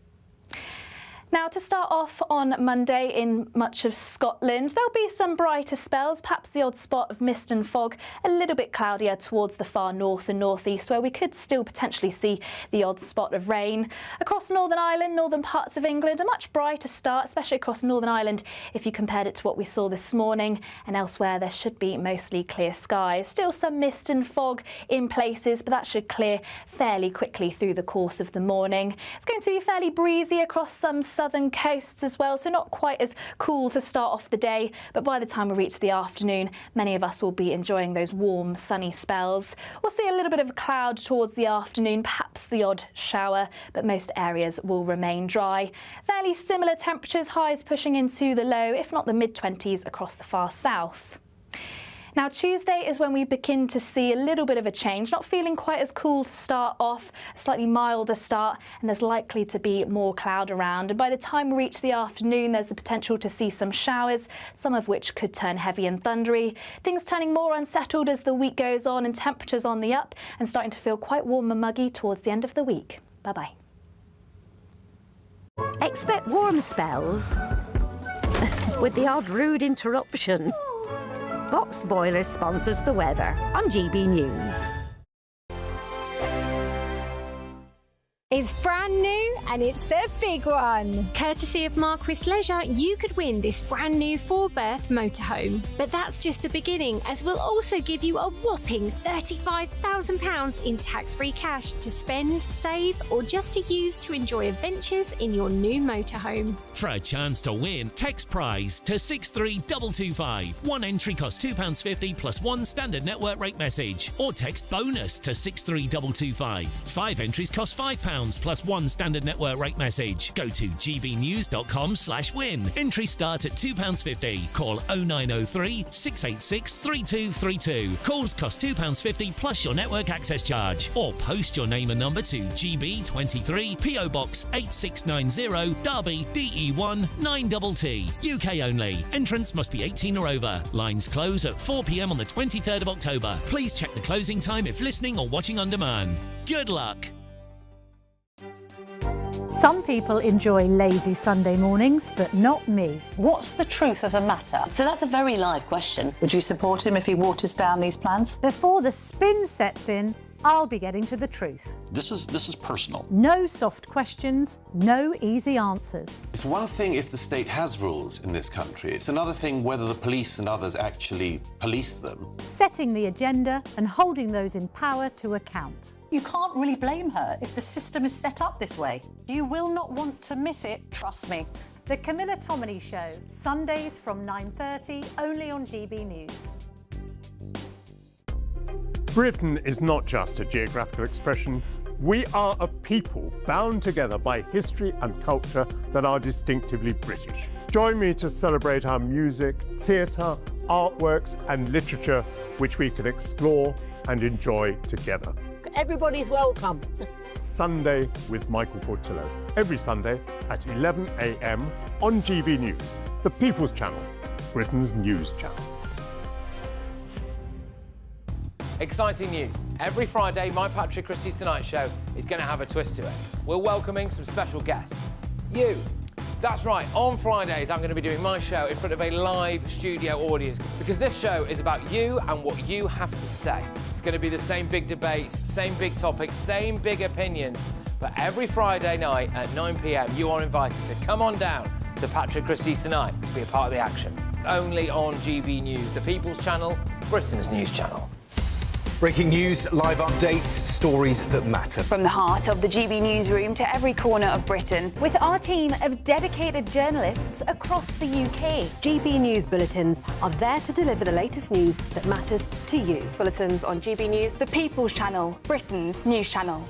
Now, to start off on Monday in much of Scotland, there'll be some brighter spells, perhaps the odd spot of mist and fog, a little bit cloudier towards the far north and northeast, where we could still potentially see the odd spot of rain. Across Northern Ireland, northern parts of England, a much brighter start, especially across Northern Ireland if you compared it to what we saw this morning, and elsewhere there should be mostly clear skies. Still some mist and fog in places, but that should clear fairly quickly through the course of the morning. It's going to be fairly breezy across some southern coasts as well, so not quite as cool to start off the day, but by the time we reach the afternoon, many of us will be enjoying those warm, sunny spells. We'll see a little bit of a cloud towards the afternoon, perhaps the odd shower, but most areas will remain dry. Fairly similar temperatures, highs pushing into the low, if not the mid-20s across the far south. Now, Tuesday is when we begin to see a little bit of a change, not feeling quite as cool to start off, a slightly milder start, and there's likely to be more cloud around. And by the time we reach the afternoon, there's the potential to see some showers, some of which could turn heavy and thundery. Things turning more unsettled as the week goes on and temperatures on the up and starting to feel quite warm and muggy towards the end of the week. Bye-bye. Expect warm spells with the odd rude interruption. Box Boilers sponsors the weather on GB News. It's brand new and it's the big one. Courtesy of Marquis Leisure, you could win this brand new 4-berth motorhome. But that's just the beginning, as we'll also give you a whopping £35,000 in tax-free cash to spend, save, or just to use to enjoy adventures in your new motorhome. For a chance to win, text prize to 63225. One entry costs £2.50 plus one standard network rate message. Or text bonus to 63225. 5 entries cost £5 plus one standard network rate message. Go to gbnews.com/win. Entries start at £2.50. Call 0903 686 3232. Calls cost £2.50 plus your network access charge. Or post your name and number to GB23 PO Box 8690 Derby DE1 9TT. UK only. Entrance must be 18 or over. Lines close at 4 p.m. on the 23rd of October. Please check the closing time if listening or watching on demand. Good luck. Some people enjoy lazy Sunday mornings, but not me. What's the truth of the matter? So that's a very live question. Would you support him if he waters down these plans? Before the spin sets in, I'll be getting to the truth. This is personal. No soft questions, no easy answers. It's one thing if the state has rules in this country. It's another thing whether the police and others actually police them. Setting the agenda and holding those in power to account. You can't really blame her if the system is set up this way. You will not want to miss it, trust me. The Camilla Tominey Show, Sundays from 9:30, only on GB News. Britain is not just a geographical expression. We are a people bound together by history and culture that are distinctively British. Join me to celebrate our music, theatre, artworks and literature, which we can explore and enjoy together. Everybody's welcome. Sunday with Michael Portillo, every Sunday at 11 a.m. on GB News, the People's Channel, Britain's news channel. Exciting news. Every Friday, my Patrick Christie's Tonight Show is going to have a twist to it. We're welcoming some special guests. You. That's right, on Fridays I'm going to be doing my show in front of a live studio audience because this show is about you and what you have to say. It's going to be the same big debates, same big topics, same big opinions. But every Friday night at 9 p.m, you are invited to come on down to Patrick Christie's Tonight to be a part of the action. Only on GB News, the People's Channel, Britain's news channel. Breaking news, live updates, stories that matter. From the heart of the GB newsroom to every corner of Britain, with our team of dedicated journalists across the UK. GB News bulletins are there to deliver the latest news that matters to you. Bulletins on GB News, the People's Channel, Britain's news channel.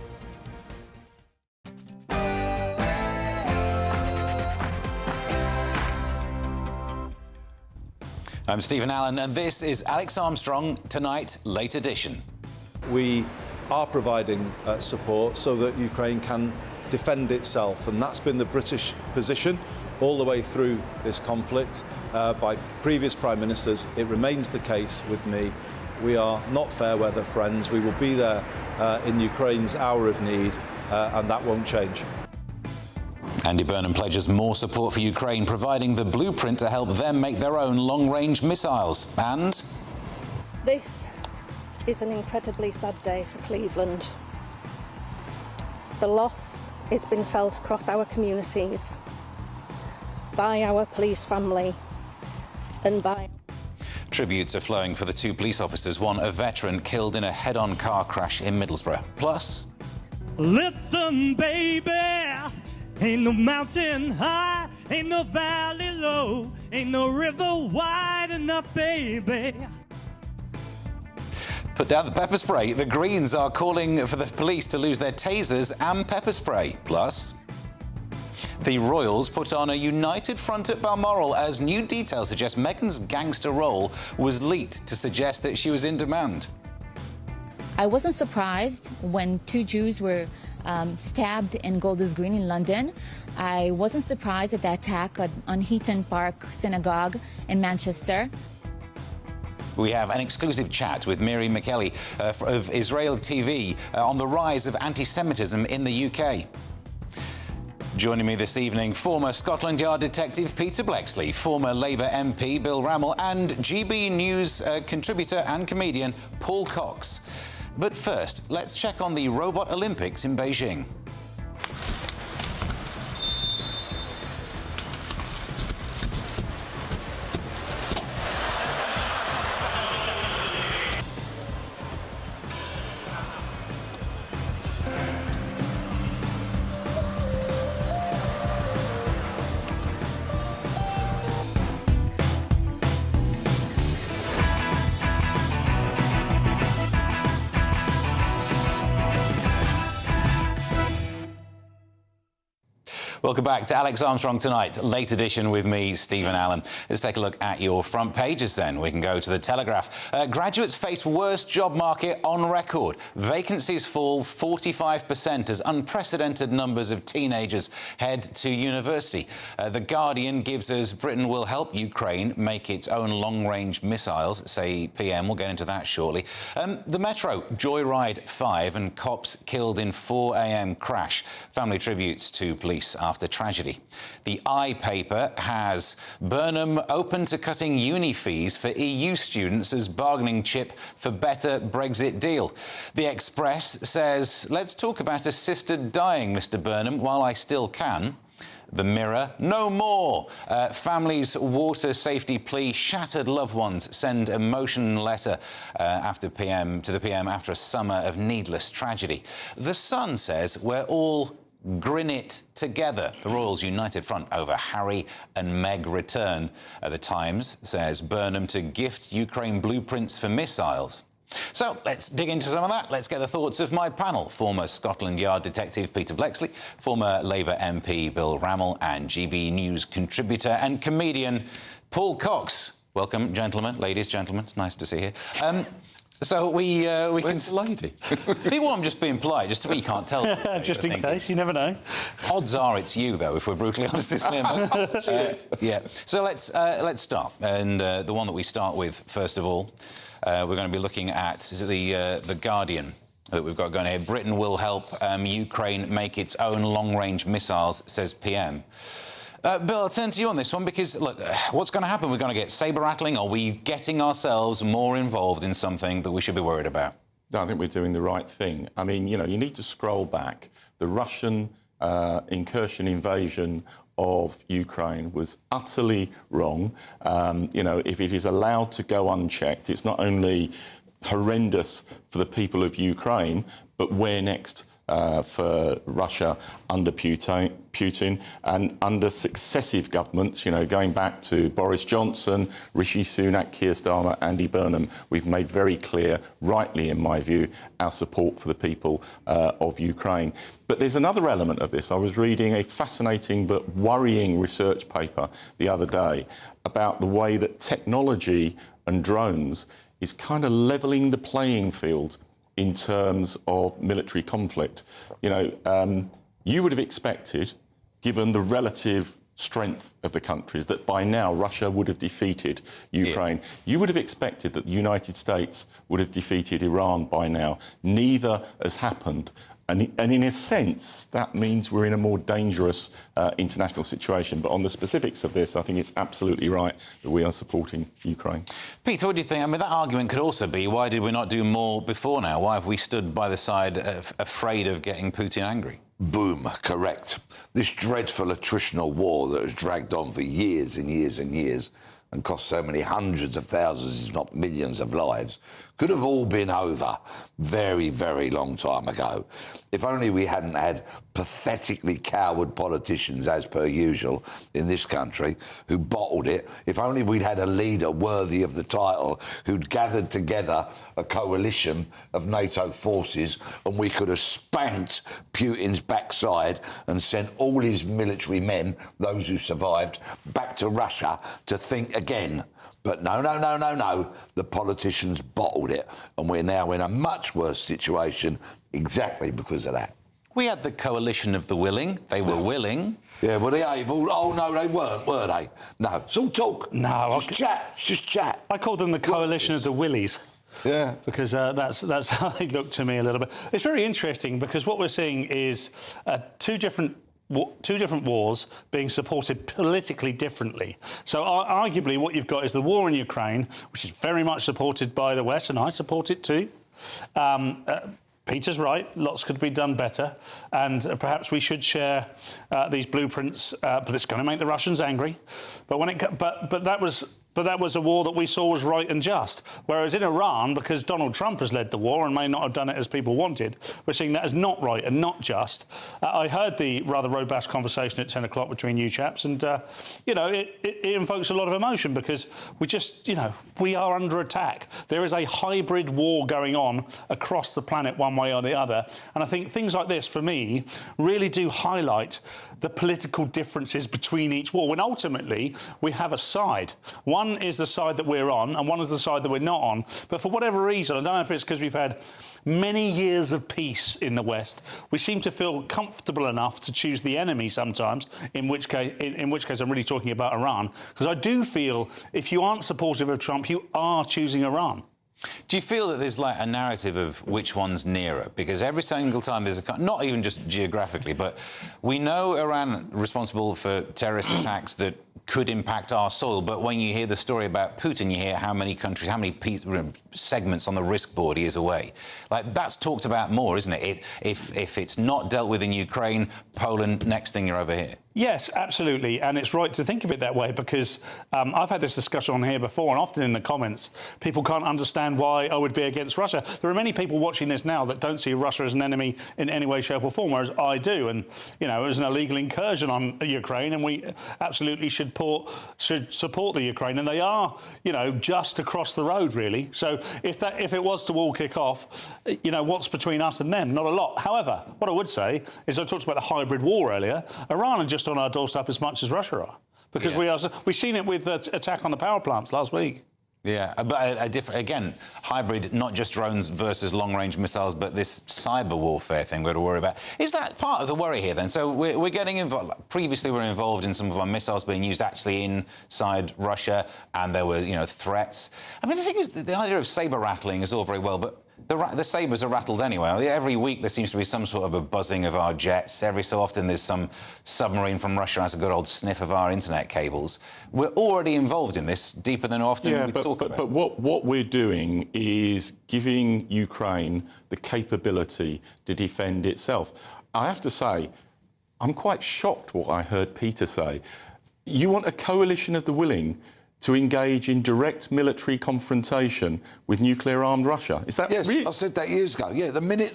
I'm Stephen Allen, and this is Alex Armstrong Tonight, Late Edition. We are providing support so that Ukraine can defend itself, and that's been the British position all the way through this conflict by previous Prime Ministers. It remains the case with me. We are not fair weather friends. We will be there in Ukraine's hour of need, and that won't change. Andy Burnham pledges more support for Ukraine, providing the blueprint to help them make their own long-range missiles. And this is an incredibly sad day for Cleveland. The loss has been felt across our communities, by our police family, and by... Tributes are flowing for the two police officers, one a veteran killed in a head-on car crash in Middlesbrough. Plus... Listen, baby, ain't no mountain high, ain't no valley low, ain't no river wide enough, baby. Put down the pepper spray. The Greens are calling for the police to lose their tasers and pepper spray. Plus, the Royals put on a united front at Balmoral as new details suggest Meghan's gangster role was leaked to suggest that she was in demand. I wasn't surprised when two Jews were stabbed in Golders Green in London. I wasn't surprised at the attack on Heaton Park Synagogue in Manchester. We have an exclusive chat with Miri McKelly of Israel TV on the rise of anti-Semitism in the UK. Joining me this evening, former Scotland Yard detective Peter Bleksley, former Labour MP Bill Rammell, and GB News contributor and comedian Paul Cox. But first, let's check on the Robot Olympics in Beijing. Welcome back to Alex Armstrong Tonight, late edition with me, Stephen Allen. Let's take a look at your front pages then. We can go to the Telegraph. Graduates face worst job market on record. Vacancies fall 45% as unprecedented numbers of teenagers head to university. The Guardian gives us Britain will help Ukraine make its own long-range missiles, say PM. We'll get into that shortly. The Metro, Joyride 5 and cops killed in 4 a.m. crash. Family tributes to police after tragedy. The I paper has Burnham open to cutting uni fees for EU students as bargaining chip for better Brexit deal. The Express says, let's talk about assisted dying, Mr. Burnham, while I still can. The Mirror, no more. Families' water safety plea, shattered loved ones send emotion letter to the PM after a summer of needless tragedy. The Sun says we're all Grin it together. The Royals united front over Harry and Meg return. The Times says Burnham to gift Ukraine blueprints for missiles. So let's dig into some of that. Let's get the thoughts of my panel. Former Scotland Yard detective Peter Bleksley, former Labour MP Bill Rammell, and GB News contributor and comedian Paul Cox. Welcome, gentlemen, ladies, gentlemen. It's nice to see you. So we Where's can... the lady? Well, I'm just being polite, just so you can't tell. Just in case, you never know. Odds are it's you, though, if we're brutally honest, isn't it? Yeah. So let's start. And the one that we start with, first of all, we're going to be looking at the Guardian that we've got going here. Britain will help Ukraine make its own long-range missiles, says PM. Bill, I'll turn to you on this one because, look, what's going to happen? We're going to get sabre-rattling? Are we getting ourselves more involved in something that we should be worried about? I think we're doing the right thing. I mean, you know, you need to scroll back. The Russian invasion of Ukraine was utterly wrong. You know, if it is allowed to go unchecked, it's not only horrendous for the people of Ukraine, but where next for Russia under Putin and under successive governments, you know, going back to Boris Johnson, Rishi Sunak, Keir Starmer, Andy Burnham, we've made very clear, rightly in my view, our support for the people of Ukraine. But there's another element of this. I was reading a fascinating but worrying research paper the other day about the way that technology and drones is kind of levelling the playing field in terms of military conflict. You know, you would have expected, given the relative strength of the countries, that by now Russia would have defeated Ukraine. Yeah. You would have expected that the United States would have defeated Iran by now. Neither has happened. And in a sense, that means we're in a more dangerous international situation. But on the specifics of this, I think it's absolutely right that we are supporting Ukraine. Peter, what do you think? I mean, that argument could also be, why did we not do more before now? Why have we stood by the side afraid of getting Putin angry? Boom, correct. This dreadful attritional war that has dragged on for years and years and years and cost so many hundreds of thousands, if not millions of lives, could have all been over very, very long time ago. If only we hadn't had pathetically coward politicians, as per usual, in this country, who bottled it. If only we'd had a leader worthy of the title who'd gathered together a coalition of NATO forces and we could have spanked Putin's backside and sent all his military men, those who survived, back to Russia to think again. But no. The politicians bottled it, and we're now in a much worse situation exactly because of that. We had the coalition of the willing. They were willing. Yeah, were they able? Oh, no, they weren't, were they? No, it's all talk. No. Just chat. It's just chat. I called them the coalition of the willies. Yeah. Because that's how they look to me a little bit. It's very interesting because what we're seeing is two different wars being supported politically differently. So arguably what you've got is the war in Ukraine, which is very much supported by the West, and I support it too. Peter's right, lots could be done better, and perhaps we should share these blueprints, but it's going to make the Russians angry. But that was a war that we saw was right and just. Whereas in Iran, because Donald Trump has led the war and may not have done it as people wanted, we're seeing that as not right and not just. I heard the rather robust conversation at 10 o'clock between you chaps, and, you know, it invokes a lot of emotion because we just, you know, we are under attack. There is a hybrid war going on across the planet one way or the other. And I think things like this, for me, really do highlight the political differences between each war, when ultimately we have a side. One is the side that we're on, and one is the side that we're not on. But for whatever reason, I don't know if it's because we've had many years of peace in the West, we seem to feel comfortable enough to choose the enemy sometimes, in which case I'm really talking about Iran. Because I do feel if you aren't supportive of Trump, you are choosing Iran. Do you feel that there's like a narrative of which one's nearer? Because every single time there's not even just geographically, but we know Iran responsible for terrorist attacks that could impact our soil. But when you hear the story about Putin, you hear how many countries, how many segments on the risk board he is away. Like, that's talked about more, isn't it? If it's not dealt with in Ukraine, Poland, next thing you're over here. Yes, absolutely, and it's right to think of it that way because I've had this discussion on here before, and often in the comments, people can't understand why I would be against Russia. There are many people watching this now that don't see Russia as an enemy in any way, shape or form, whereas I do, and, you know, it was an illegal incursion on Ukraine, and we absolutely should support the Ukraine, and they are, you know, just across the road, really. So if it was to all kick off, you know, what's between us and them? Not a lot. However, what I would say is I talked about the hybrid war earlier. Iran are just on our doorstep as much as Russia are, because we've seen it with the attack on the power plants last week. Yeah, but a different, again, hybrid, not just drones versus long-range missiles, but this cyber warfare thing we've got to worry about. Is that part of the worry here, then? So we're getting involved. Previously, we were involved in some of our missiles being used actually inside Russia, and there were, you know, threats. I mean, the thing is, the idea of saber rattling is all very well, but the sabres are rattled anyway. Every week there seems to be some sort of a buzzing of our jets. Every so often there's some submarine from Russia has a good old sniff of our internet cables. We're already involved in this deeper than often we talk about. But what we're doing is giving Ukraine the capability to defend itself. I have to say, I'm quite shocked what I heard Peter say. You want a coalition of the willing to engage in direct military confrontation with nuclear-armed Russia? Is that yes? Really? I said that years ago. Yeah, the minute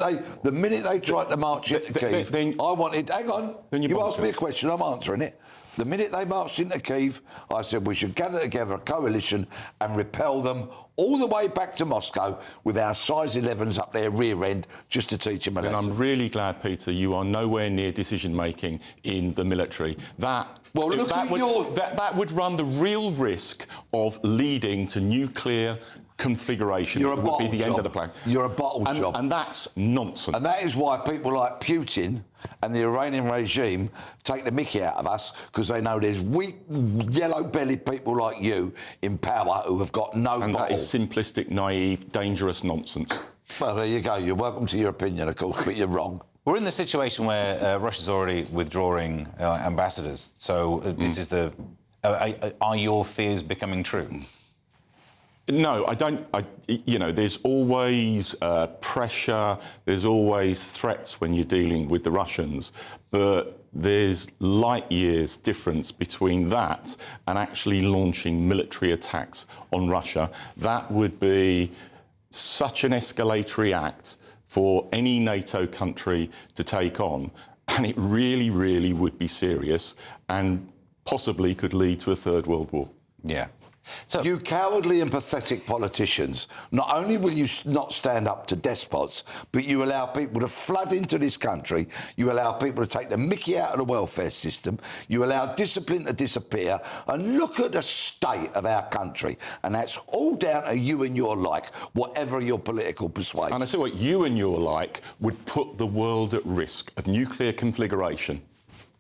they tried to march into Kyiv, I wanted. Hang on, you asked me a question. I'm answering it. The minute they marched into Kyiv, I said we should gather together a coalition and repel them all the way back to Moscow with our size 11s up their rear end just to teach them a lesson. And I'm really glad, Peter, you are nowhere near decision-making in the military. That would run the real risk of leading to nuclear configuration. You're a would be bottle the end job. of the plan. You're a bottle job. And that's nonsense. And that is why people like Putin and the Iranian regime take the mickey out of us, because they know there's weak, yellow-bellied people like you in power who have got no And bottle. that is simplistic, naive, dangerous nonsense. Well, there you go. You're welcome to your opinion, of course, but you're wrong. We're in the situation where Russia's already withdrawing ambassadors. So this is the... are your fears becoming true? No, I don't. You know, there's always pressure, there's always threats when you're dealing with the Russians, but there's light years difference between that and actually launching military attacks on Russia. That would be such an escalatory act for any NATO country to take on, and it really, really would be serious and possibly could lead to a third world war. Yeah. So, you cowardly and pathetic politicians, not only will you not stand up to despots, but you allow people to flood into this country, you allow people to take the mickey out of the welfare system, you allow discipline to disappear, and look at the state of our country. And that's all down to you and your like, whatever your political persuasion. And I say what you and your like would put the world at risk of nuclear conflagration.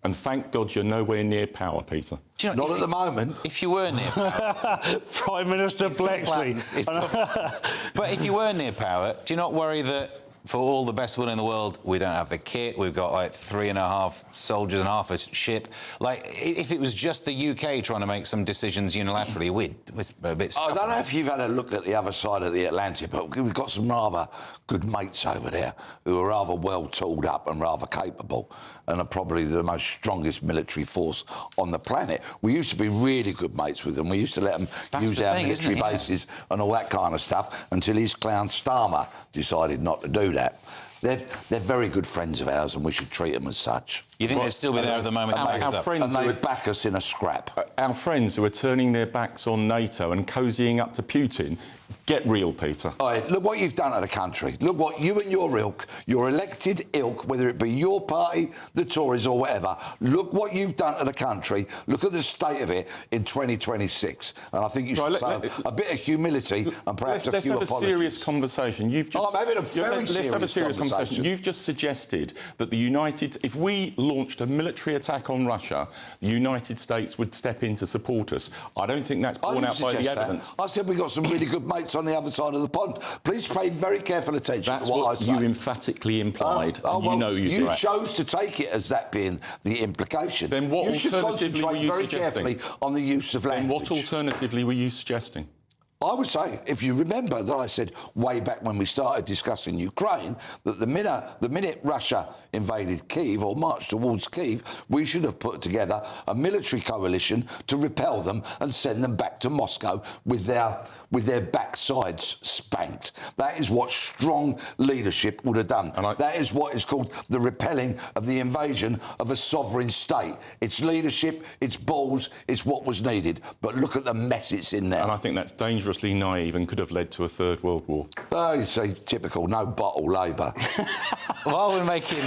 And thank God you're nowhere near power, Peter. You know, not at the moment. If you were near power... Prime Minister Blexley. But if you were near power, do you not worry that for all the best will in the world, we don't have the kit, we've got like 3.5 soldiers and half a ship? Like, if it was just the UK trying to make some decisions unilaterally, we'd a bit... I don't know if you've had a look at the other side of the Atlantic, but we've got some rather good mates over there who are rather well tooled up and rather capable, and are probably the most strongest military force on the planet. We used to be really good mates with them. We used to let them use our military bases and all that kind of stuff until his clown Starmer decided not to do that. They're very good friends of ours, and we should treat them as such. You think they'd still be there at the moment to back us up? And they would back us in a scrap. Our friends who are turning their backs on NATO and cozying up to Putin, get real, Peter. All right, look what you've done to the country. Look what you and your ilk, your elected ilk, whether it be your party, the Tories or whatever, look what you've done to the country. Look at the state of it in 2026. And I think you should show a bit of humility and perhaps a few apologies. Let's have a serious conversation. I'm having a very serious conversation. You've just suggested that if we launched a military attack on Russia, the United States would step in to support us. I don't think that's borne out by the evidence. I said we've got some really good mates on the other side of the pond. Please pay very careful attention to what I say. You emphatically implied, and you know you do. You chose to take it as that being the implication. Then what you should alternatively concentrate were you very suggesting? carefully on the use of language. Then what alternatively were you suggesting? I would say, if you remember that I said way back when we started discussing Ukraine, that the minute Russia invaded Kyiv or marched towards Kyiv, we should have put together a military coalition to repel them and send them back to Moscow with their backsides spanked. That is what strong leadership would have done. That is what is called the repelling of the invasion of a sovereign state. It's leadership, it's balls, it's what was needed. But look at the mess it's in now. And I think that's dangerously naive and could have led to a third world war. Oh, you see, typical, no bottle Labour. While we're making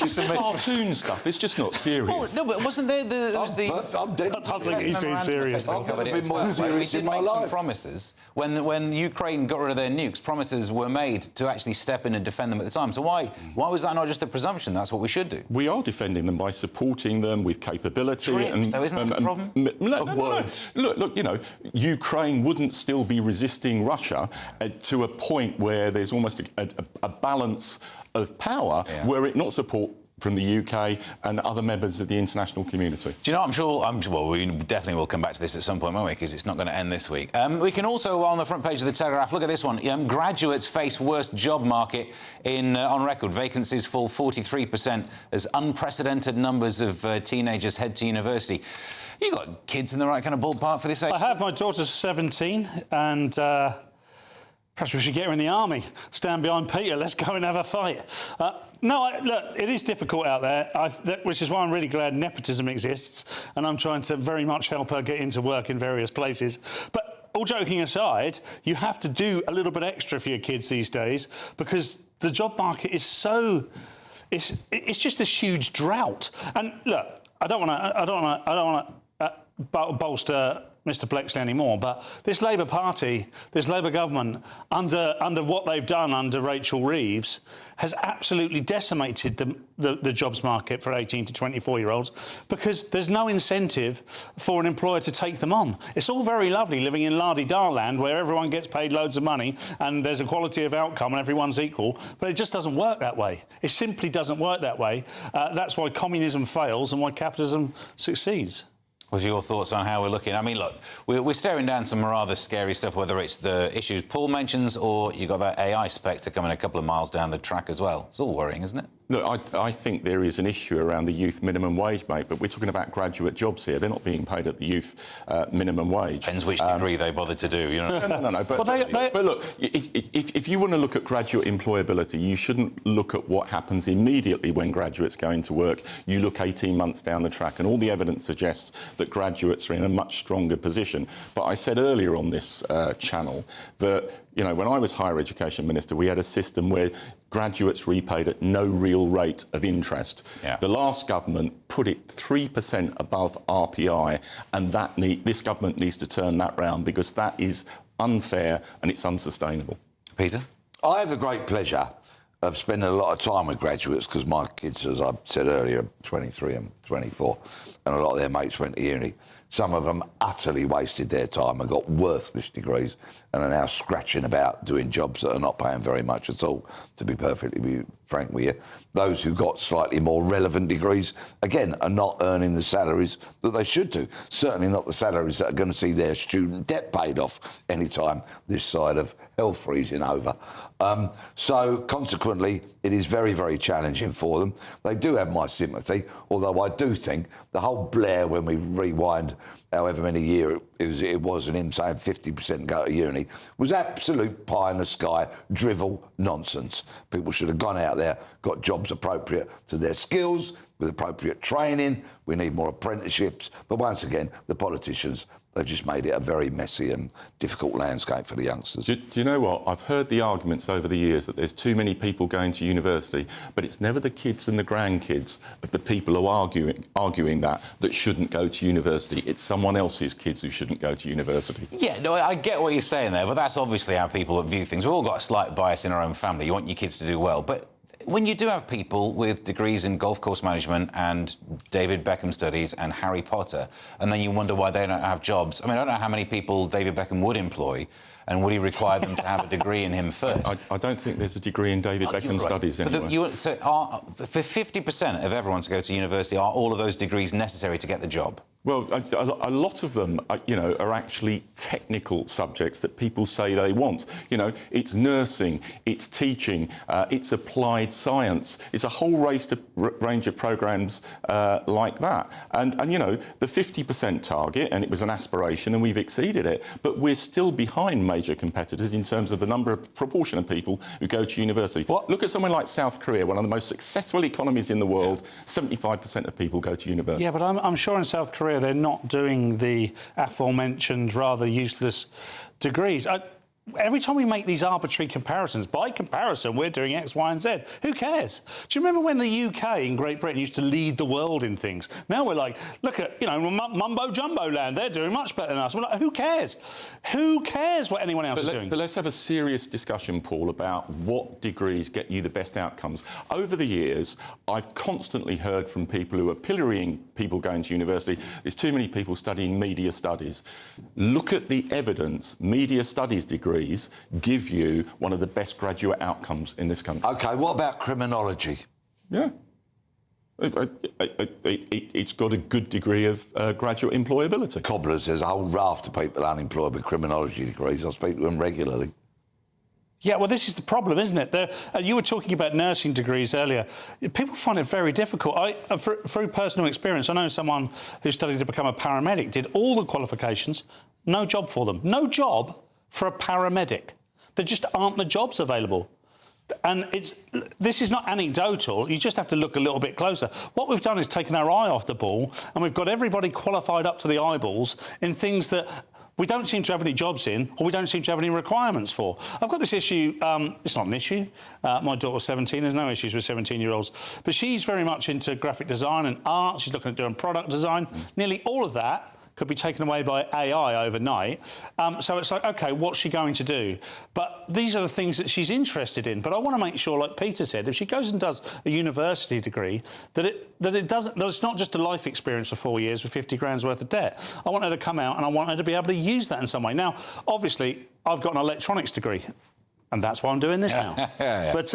some cartoon stuff, it's just not serious. Oh, no, but wasn't there I'm dead. I think he's being serious. I've never been more serious in my life. Promises when Ukraine got rid of their nukes. Promises were made to actually step in and defend them at the time. So why was that not just a presumption? That's what we should do. We are defending them by supporting them with capability. Trips, though, isn't that the problem? No. Look, you know, Ukraine wouldn't still be resisting Russia to a point where there's almost a balance of power were it not support from the UK and other members of the international community. Do you know, well, we definitely will come back to this at some point, won't we? Because it's not going to end this week. We can also, on the front page of the Telegraph, look at this one. Graduates face worst job market on record. Vacancies fall 43% as unprecedented numbers of teenagers head to university. You got kids in the right kind of ballpark for this age? I have. My daughter's 17 and... perhaps we should get her in the army. Stand behind Peter. Let's go and have a fight. Look, it is difficult out there, which is why I'm really glad nepotism exists, and I'm trying to very much help her get into work in various places. But all joking aside, you have to do a little bit extra for your kids these days because the job market is so... It's just this huge drought. And look, I don't want to bolster Mr Blexley anymore, but this Labour Party, this Labour government, under what they've done under Rachel Reeves, has absolutely decimated the jobs market for 18 to 24-year-olds because there's no incentive for an employer to take them on. It's all very lovely living in la-di-da land where everyone gets paid loads of money and there's equality of outcome and everyone's equal, but it just doesn't work that way. It simply doesn't work that way. That's why communism fails and why capitalism succeeds. What's your thoughts on how we're looking? I mean, look, we're staring down some rather scary stuff, whether it's the issues Paul mentions or you've got that AI spectre coming a couple of miles down the track as well. It's all worrying, isn't it? Look, I think there is an issue around the youth minimum wage, mate, but we're talking about graduate jobs here. They're not being paid at the youth minimum wage. Depends which degree they bother to do, you know. No. But look, if you want to look at graduate employability, you shouldn't look at what happens immediately when graduates go into work. You look 18 months down the track, and all the evidence suggests that graduates are in a much stronger position. But I said earlier on this channel that, you know, when I was Higher Education Minister, we had a system where graduates repaid at no real rate of interest. Yeah. The last government put it 3% above RPI, and this government needs to turn that round because that is unfair and it's unsustainable. Peter? I have the great pleasure of spending a lot of time with graduates because my kids, as I said earlier, are 23 and 24, and a lot of their mates went to uni. Some of them utterly wasted their time and got worthless degrees and are now scratching about doing jobs that are not paying very much at all, to be perfectly frank with you. Those who got slightly more relevant degrees, again, are not earning the salaries that they should do. Certainly not the salaries that are going to see their student debt paid off anytime this side of hell freezing over. So, consequently, it is very, very challenging for them. They do have my sympathy, although I do think the whole Blair, when we rewind however many years it was, and him saying 50% go to uni, was absolute pie-in-the-sky drivel nonsense. People should have gone out there, got jobs appropriate to their skills, with appropriate training. We need more apprenticeships. But once again, the politicians, they've just made it a very messy and difficult landscape for the youngsters. Do you know what? I've heard the arguments over the years that there's too many people going to university, but it's never the kids and the grandkids of the people who are arguing that shouldn't go to university. It's someone else's kids who shouldn't go to university. Yeah, no, I get what you're saying there, but that's obviously how people view things. We've all got a slight bias in our own family. You want your kids to do well, but when you do have people with degrees in golf course management and David Beckham studies and Harry Potter, and then you wonder why they don't have jobs. I mean, I don't know how many people David Beckham would employ, and would he require them to have a degree in him first? I don't think there's a degree in David Beckham studies anyway. For 50% of everyone to go to university, are all of those degrees necessary to get the job? Well, a lot of them, are actually technical subjects that people say they want. It's nursing, it's teaching, it's applied science. It's a whole range of programmes like that. And the 50% target, and it was an aspiration, and we've exceeded it, but we're still behind major competitors in terms of the proportion of people who go to university. Look at somewhere like South Korea, one of the most successful economies in the world. 75% of people go to university. Yeah, but I'm sure in South Korea they're not doing the aforementioned rather useless degrees. Every time we make these arbitrary comparisons, by comparison, we're doing X, Y and Z. Who cares? Do you remember when the UK and Great Britain used to lead the world in things? Now we're like, look at, mumbo-jumbo land, they're doing much better than us. We're like, who cares? Who cares what anyone else is doing? But let's have a serious discussion, Paul, about what degrees get you the best outcomes. Over the years, I've constantly heard from people who are pillorying people going to university, there's too many people studying media studies. Look at the evidence. Media studies degrees give you one of the best graduate outcomes in this country. OK, what about criminology? Yeah. It's got a good degree of graduate employability. Cobblers, there's a whole raft of people unemployed with criminology degrees. I speak to them regularly. Yeah, well, this is the problem, isn't it? You were talking about nursing degrees earlier. People find it very difficult. Through personal experience, I know someone who studied to become a paramedic, did all the qualifications, no job for them. No job for a paramedic. There just aren't the jobs available. And this is not anecdotal. You just have to look a little bit closer. What we've done is taken our eye off the ball, and we've got everybody qualified up to the eyeballs in things that we don't seem to have any jobs in, or we don't seem to have any requirements for. I've got this issue, it's not an issue. My daughter's 17, there's no issues with 17-year-olds. But she's very much into graphic design and art. She's looking at doing product design. Nearly all of that could be taken away by AI overnight. So it's like, OK, what's she going to do? But these are the things that she's interested in. But I want to make sure, like Peter said, if she goes and does a university degree, that it's not just a life experience for 4 years with 50 grand's worth of debt. I want her to come out and I want her to be able to use that in some way. Now, obviously, I've got an electronics degree, and that's why I'm doing this now. But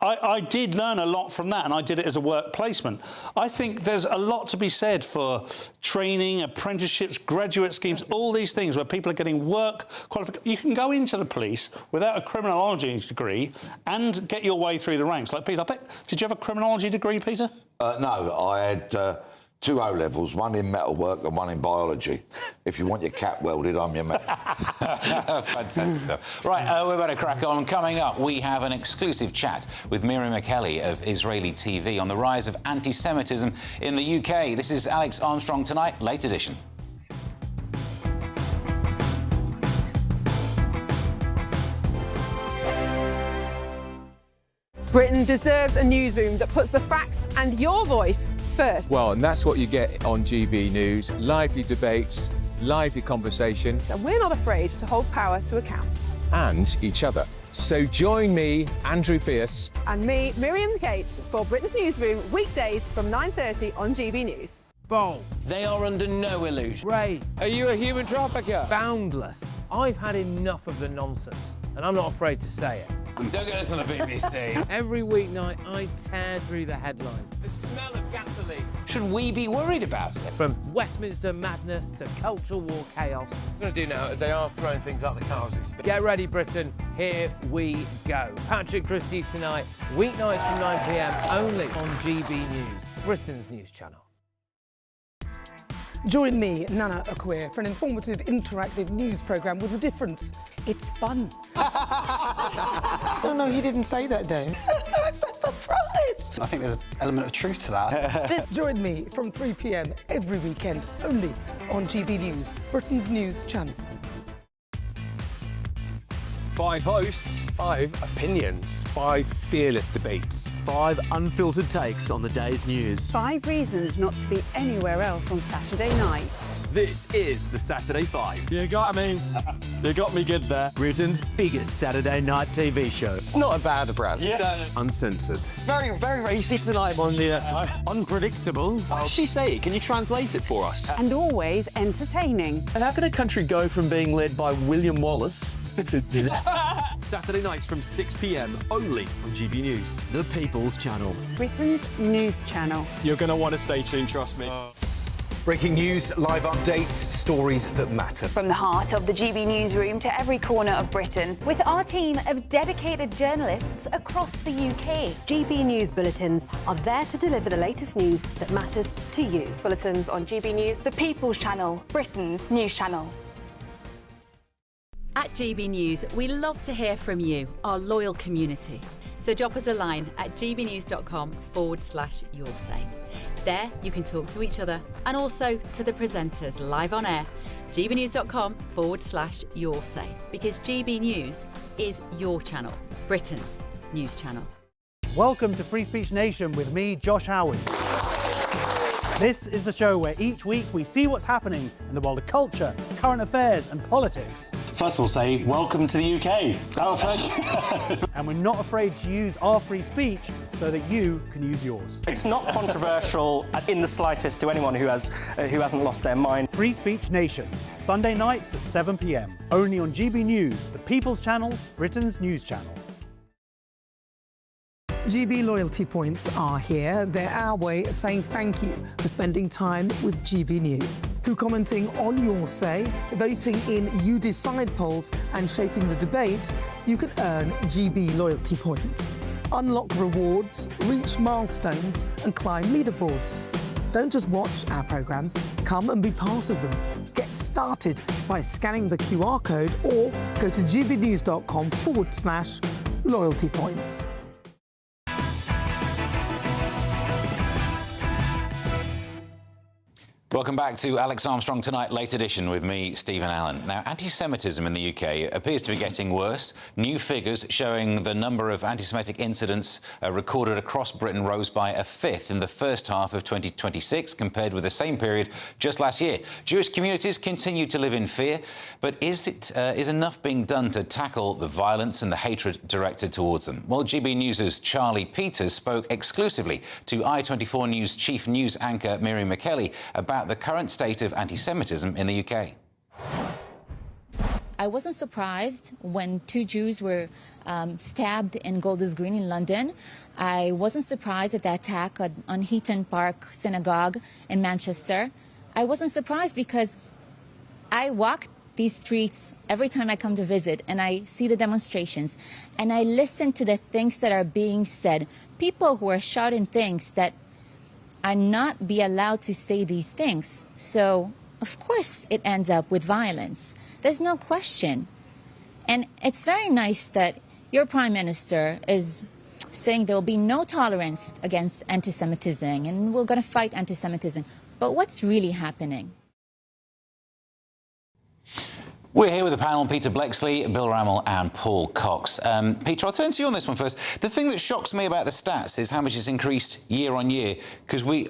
I did learn a lot from that, and I did it as a work placement. I think there's a lot to be said for training, apprenticeships, graduate schemes, all these things where people are getting work qualifications. You can go into the police without a criminology degree and get your way through the ranks. Like Peter, did you have a criminology degree, Peter? No, I had 2 O-levels, one in metalwork and one in biology. If you want your cap welded, I'm your man. Fantastic stuff. Right, we're about to crack on. Coming up, we have an exclusive chat with Miriam Kelly of Israeli TV on the rise of anti-Semitism in the UK. This is Alex Armstrong Tonight, late edition. Britain deserves a newsroom that puts the facts and your voice first. Well, and that's what you get on GB News. Lively debates, lively conversation. And we're not afraid to hold power to account. And each other. So join me, Andrew Pearce. And me, Miriam Cates, for Britain's Newsroom, weekdays from 9:30 on GB News. Bold. They are under no illusion. Ray. Are you a human trafficker? Boundless. I've had enough of the nonsense, and I'm not afraid to say it. Don't get this on the BBC. Every weeknight, I tear through the headlines. The smell of gasoline. Should we be worried about it? From Westminster madness to cultural war chaos. What I'm going to do now, they are throwing things out the car as we speak. Get ready, Britain. Here we go. Patrick Christie's Tonight, weeknights from 9 p.m. only on GB News, Britain's news channel. Join me, Nana Akweer, for an informative, interactive news programme with a difference. It's fun. No, you didn't say that, Dave. I'm so surprised. I think there's an element of truth to that. Join me from 3 p.m. every weekend, only on GB News, Britain's news channel. 5 hosts, 5 opinions, 5 fearless debates, 5 unfiltered takes on the day's news. 5 reasons not to be anywhere else on Saturday night. This is the Saturday 5. You got me. You got me good there. Britain's biggest Saturday night TV show. It's not a bad brand. Yeah. Uncensored. Very, very racist tonight. On the unpredictable. What does she say? Can you translate it for us? And always entertaining. And how can a country go from being led by William Wallace Saturday nights from 6 p.m. only on GB News, the People's Channel. Britain's news channel. You're going to want to stay tuned, trust me. Breaking news, live updates, stories that matter. From the heart of the GB newsroom to every corner of Britain, with our team of dedicated journalists across the UK. GB News bulletins are there to deliver the latest news that matters to you. Bulletins on GB News, the People's Channel, Britain's news channel. At GB News, we love to hear from you, our loyal community. So drop us a line at gbnews.com/yoursay. There you can talk to each other and also to the presenters live on air. gbnews.com/yoursay, because GB News is your channel, Britain's news channel. Welcome to Free Speech Nation with me, Josh Howard. This is the show where each week we see what's happening in the world of culture, current affairs and politics. First we'll say, welcome to the UK. Oh, thank you. And we're not afraid to use our free speech so that you can use yours. It's not controversial in the slightest to anyone who hasn't lost their mind. Free Speech Nation, Sunday nights at 7 p.m. Only on GB News, the People's Channel, Britain's news channel. GB loyalty points are here. They're our way of saying thank you for spending time with GB News. Through commenting on Your Say, voting in You Decide polls and shaping the debate, you can earn GB loyalty points. Unlock rewards, reach milestones and climb leaderboards. Don't just watch our programmes, come and be part of them. Get started by scanning the QR code or go to gbnews.com/loyalty points. Welcome back to Alex Armstrong Tonight, late edition with me, Stephen Allen. Now, anti-Semitism in the UK appears to be getting worse. New figures showing the number of anti-Semitic incidents recorded across Britain rose by a fifth in the first half of 2026 compared with the same period just last year. Jewish communities continue to live in fear, but is enough being done to tackle the violence and the hatred directed towards them? Well, GB News' Charlie Peters spoke exclusively to I24 News chief news anchor Miriam McKelly about the current state of anti-Semitism in the UK. I wasn't surprised when 2 Jews were stabbed in Golders Green in London. I wasn't surprised at the attack on Heaton Park Synagogue in Manchester. I wasn't surprised because I walk these streets every time I come to visit, and I see the demonstrations and I listen to the things that are being said. People who are shouting things that are not be allowed to say these things. So, of course, it ends up with violence. There's no question. And it's very nice that your Prime Minister is saying there will be no tolerance against anti-Semitism and we're going to fight anti-Semitism. But what's really happening? We're here with the panel, Peter Bleksley, Bill Rammell and Paul Cox. Peter, I'll turn to you on this one first. The thing that shocks me about the stats is how much it's increased year on year, because we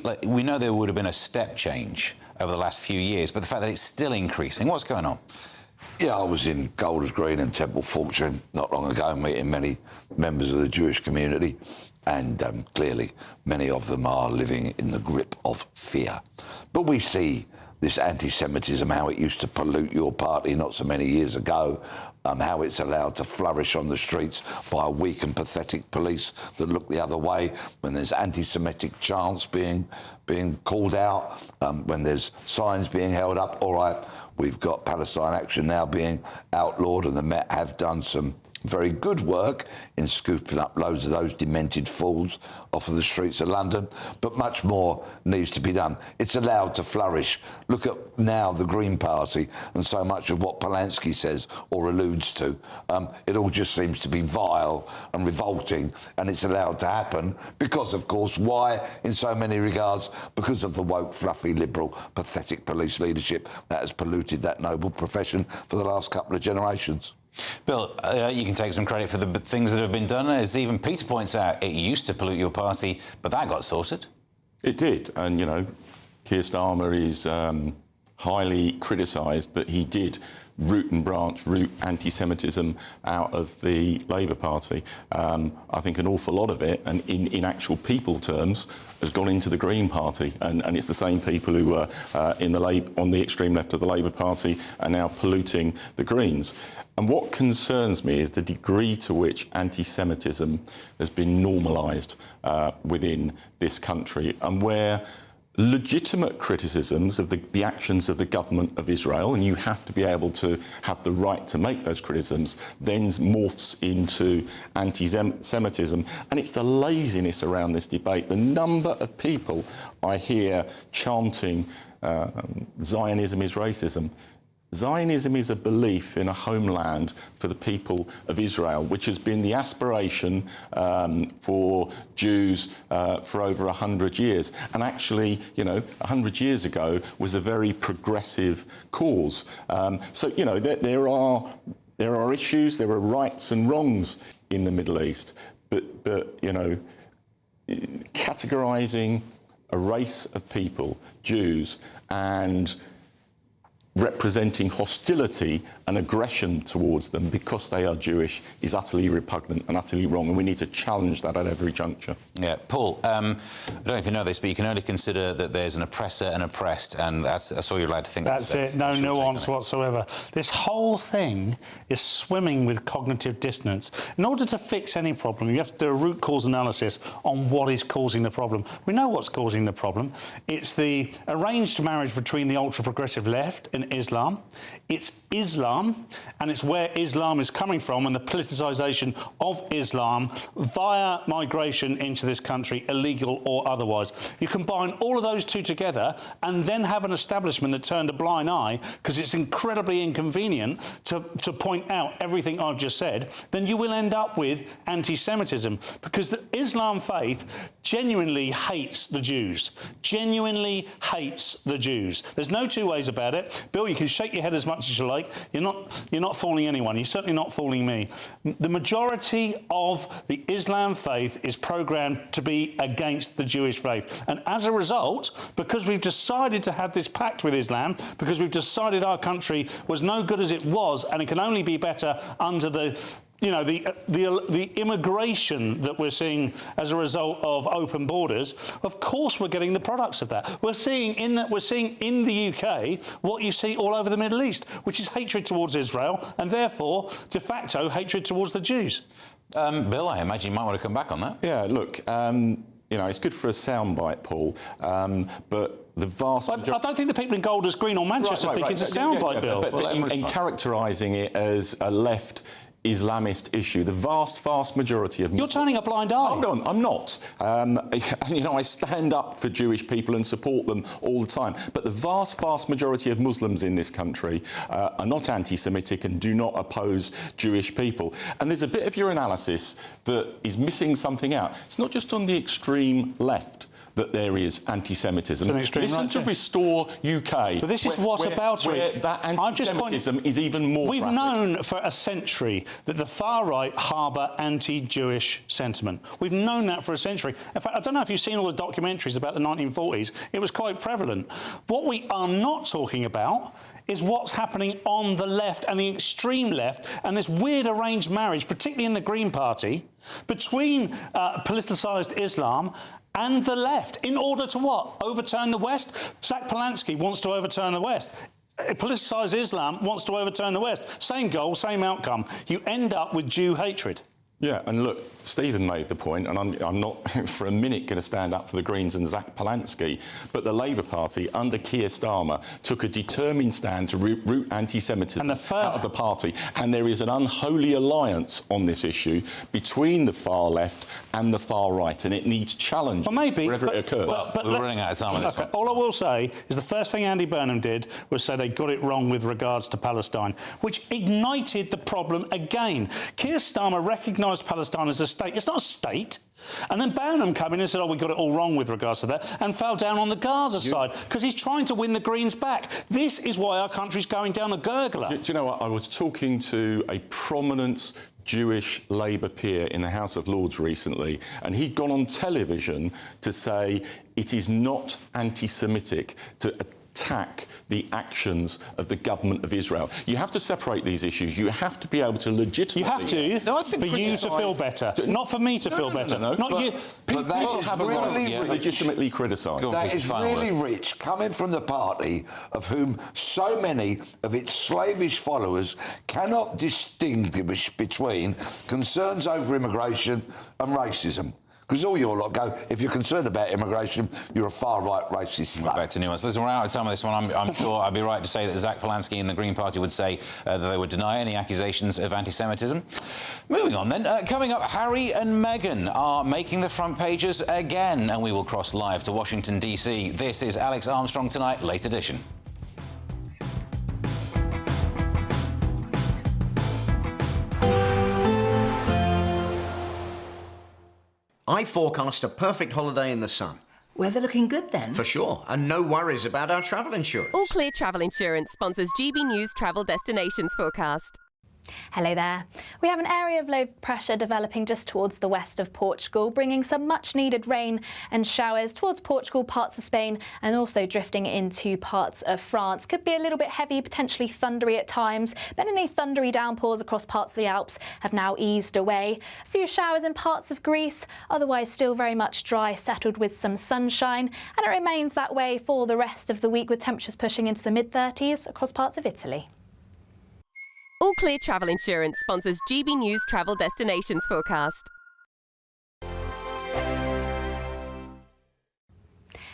know there would have been a step change over the last few years, but the fact that it's still increasing, what's going on? Yeah, I was in Golders Green and Temple Fortune not long ago, meeting many members of the Jewish community, and clearly many of them are living in the grip of fear. But we see this anti-Semitism, how it used to pollute your party not so many years ago, how it's allowed to flourish on the streets by a weak and pathetic police that look the other way, when there's anti-Semitic chants being called out, when there's signs being held up. All right, we've got Palestine Action now being outlawed, and the Met have done some very good work in scooping up loads of those demented fools off of the streets of London, but much more needs to be done. It's allowed to flourish. Look at now the Green Party and so much of what Polanski says or alludes to. It all just seems to be vile and revolting, and it's allowed to happen because, of course, why? In so many regards, because of the woke, fluffy, liberal, pathetic police leadership that has polluted that noble profession for the last couple of generations. Bill, you can take some credit for the things that have been done. As even Peter points out, it used to pollute your party, but that got sorted. It did, and, you know, Keir Starmer is highly criticised, but he did root and branch, root anti-Semitism out of the Labour Party. I think an awful lot of it, and in actual people terms, has gone into the Green Party, and it's the same people who were on the extreme left of the Labour Party are now polluting the Greens. And what concerns me is the degree to which anti-Semitism has been normalised within this country, and where legitimate criticisms of the actions of the government of Israel, and you have to be able to have the right to make those criticisms, then morphs into anti-Semitism. And it's the laziness around this debate. The number of people I hear chanting Zionism is racism. Zionism is a belief in a homeland for the people of Israel, which has been the aspiration for Jews for over 100 years. And actually, 100 years ago was a very progressive cause. So, there are issues, there are rights and wrongs in the Middle East, but categorising a race of people, Jews, and representing hostility and aggression towards them because they are Jewish is utterly repugnant and utterly wrong, and we need to challenge that at every juncture. Yeah, Paul, I don't know if you know this, but you can only consider that there's an oppressor and oppressed, and that's all you're allowed to think. That's it, no nuance whatsoever. This whole thing is swimming with cognitive dissonance. In order to fix any problem, you have to do a root cause analysis on what is causing the problem. We know what's causing the problem. It's the arranged marriage between the ultra-progressive left and Islam. It's Islam, and it's where Islam is coming from, and the politicisation of Islam via migration into this country, illegal or otherwise. You combine all of those two together and then have an establishment that turned a blind eye because it's incredibly inconvenient to point out everything I've just said, then you will end up with anti-Semitism, because the Islam faith genuinely hates the Jews. Genuinely hates the Jews. There's no two ways about it. Bill, you can shake your head as much as you like. You're not fooling anyone. You're certainly not fooling me. The majority of the Islam faith is programmed to be against the Jewish faith. And as a result, because we've decided to have this pact with Islam, because we've decided our country was no good as it was and it can only be better under the immigration that we're seeing as a result of open borders, of course we're getting the products of that. We're seeing in the UK what you see all over the Middle East, which is hatred towards Israel and therefore de facto hatred towards the Jews. Bill, I imagine you might want to come back on that. Yeah, look, it's good for a soundbite, Paul, but the vast majority... I don't think the people in Golders Green or Manchester think it's a soundbite, Bill. But in characterising it as a left Islamist issue, the vast majority of... You're turning a blind eye. Hold on, I'm not. I stand up for Jewish people and support them all the time. But the vast majority of Muslims in this country are not anti-Semitic and do not oppose Jewish people. And there's a bit of your analysis that is missing something out. It's not just on the extreme left that there is anti-Semitism. Listen to Restore UK. But this is where that anti-Semitism is even more We've graphic. known for a century that the far right harbour anti-Jewish sentiment. We've known that for a century. In fact, I don't know if you've seen all the documentaries about the 1940s. It was quite prevalent. What we are not talking about is what's happening on the left and the extreme left, and this weird arranged marriage, particularly in the Green Party, between politicised Islam and the left, in order to what? Overturn the West? Zach Polanski wants to overturn the West. Politicised Islam wants to overturn the West. Same goal, same outcome. You end up with Jew hatred. Yeah, and look, Stephen made the point, and I'm not for a minute going to stand up for the Greens and Zach Polanski, but the Labour Party under Keir Starmer took a determined stand to root anti-Semitism out of the party, and there is an unholy alliance on this issue between the far left and the far right, and it needs challenge wherever it occurs. We're running out of time on this one. All I will say is the first thing Andy Burnham did was say they got it wrong with regards to Palestine, which ignited the problem again. Keir Starmer recognised Palestine as a state. It's not a state. And then Burnham came in and said, we got it all wrong with regards to that, and fell down on the Gaza side, because he's trying to win the Greens back. This is why our country's going down a gurgler. Do you know what? I was talking to a prominent Jewish Labour peer in the House of Lords recently, and he'd gone on television to say it is not anti-Semitic to attack the actions of the government of Israel. You have to separate these issues. You have to be able to legitimately... You have to, no, I think for you to feel better. Not for me to feel better. No. Not you. People have a right really to legitimately criticise. That is really rich, coming from the party of whom so many of its slavish followers cannot distinguish between concerns over immigration and racism. Because all your lot go, if you're concerned about immigration, you're a far-right racist slut. Back to nuance. Listen, we're out of time on this one. I'm sure I'd be right to say that Zach Polanski and the Green Party would say that they would deny any accusations of anti-Semitism. Moving on then. Coming up, Harry and Meghan are making the front pages again, and we will cross live to Washington, D.C. This is Alex Armstrong Tonight, late edition. I forecast a perfect holiday in the sun. Weather looking good then? For sure, and no worries about our travel insurance. All Clear Travel Insurance sponsors GB News Travel Destinations forecast. Hello there. We have an area of low pressure developing just towards the west of Portugal, bringing some much needed rain and showers towards Portugal, parts of Spain, and also drifting into parts of France. Could be a little bit heavy, potentially thundery at times, but any thundery downpours across parts of the Alps have now eased away. A few showers in parts of Greece, otherwise still very much dry, settled with some sunshine, and it remains that way for the rest of the week, with temperatures pushing into the mid-30s across parts of Italy. All Clear Travel Insurance sponsors GB News Travel Destinations forecast.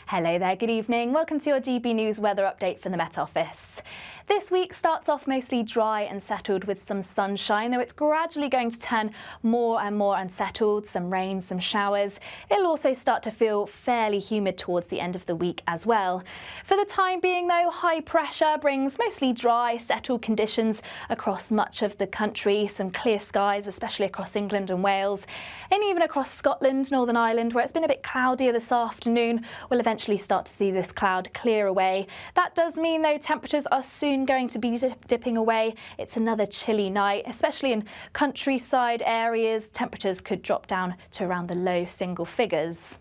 Hello there, good evening. Welcome to your GB News weather update from the Met Office. This week starts off mostly dry and settled with some sunshine, though it's gradually going to turn more and more unsettled, some rain, some showers. It'll also start to feel fairly humid towards the end of the week as well. For the time being though, high pressure brings mostly dry, settled conditions across much of the country, some clear skies, especially across England and Wales, and even across Scotland, Northern Ireland, where it's been a bit cloudier this afternoon. We'll eventually start to see this cloud clear away. That does mean though temperatures are soon going to be dipping away. It's another chilly night, especially in countryside areas. Temperatures could drop down to around the low single figures.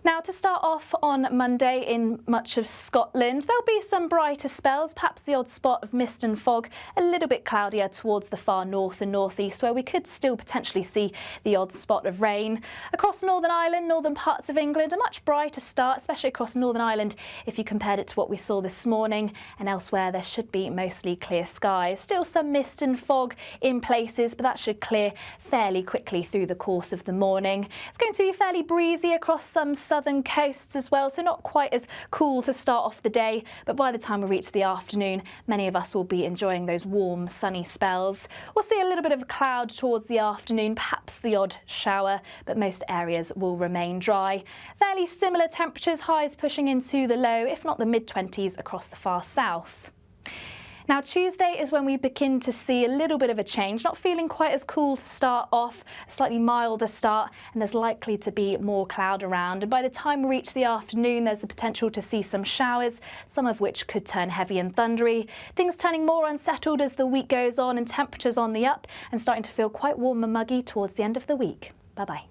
Now, to start off on Monday in much of Scotland, there'll be some brighter spells, perhaps the odd spot of mist and fog, a little bit cloudier towards the far north and northeast, where we could still potentially see the odd spot of rain. Across Northern Ireland, northern parts of England, a much brighter start, especially across Northern Ireland if you compared it to what we saw this morning, and elsewhere there should be mostly clear skies. Still some mist and fog in places, but that should clear fairly quickly through the course of the morning. It's going to be fairly breezy across some southern coasts as well, so not quite as cool to start off the day, but by the time we reach the afternoon, many of us will be enjoying those warm, sunny spells. We'll see a little bit of a cloud towards the afternoon, perhaps the odd shower, but most areas will remain dry. Fairly similar temperatures, highs pushing into the low, if not the mid-20s across the far south. Now, Tuesday is when we begin to see a little bit of a change, not feeling quite as cool to start off, a slightly milder start, and there's likely to be more cloud around. And by the time we reach the afternoon, there's the potential to see some showers, some of which could turn heavy and thundery. Things turning more unsettled as the week goes on, and temperatures on the up, and starting to feel quite warm and muggy towards the end of the week. Bye-bye.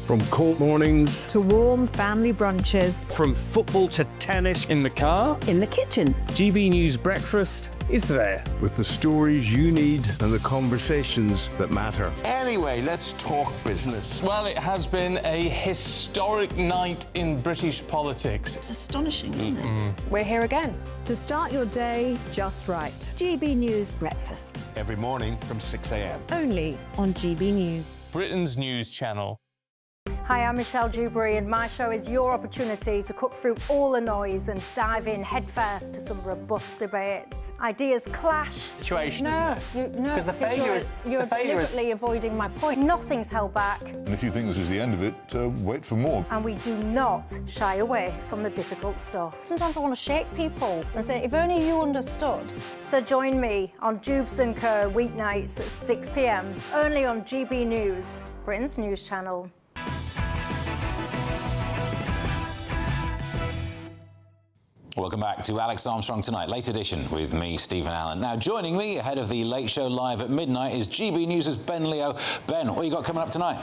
From cold mornings to warm family brunches. From football to tennis in the car. In the kitchen. GB News Breakfast is there. With the stories you need and the conversations that matter. Anyway, let's talk business. Well, it has been a historic night in British politics. It's astonishing, isn't it? We're here again. To start your day just right. GB News Breakfast. Every morning from 6 a.m. Only on GB News. Britain's news channel. Hi, I'm Michelle Dewberry, and my show is your opportunity to cut through all the noise and dive in headfirst to some robust debates. Ideas clash. Situation, no, isn't it? No, because the failure is you're deliberately avoiding my point. Nothing's held back. And if you think this is the end of it, wait for more. And we do not shy away from the difficult stuff. Sometimes I want to shake people and say, if only you understood. So join me on Dubes & Co. weeknights at 6 p.m, only on GB News, Britain's news channel. Welcome back to Alex Armstrong Tonight, late edition with me, Stephen Allen. Now, joining me ahead of the Late Show live at midnight is GB News' Ben Leo. Ben, what you got coming up tonight?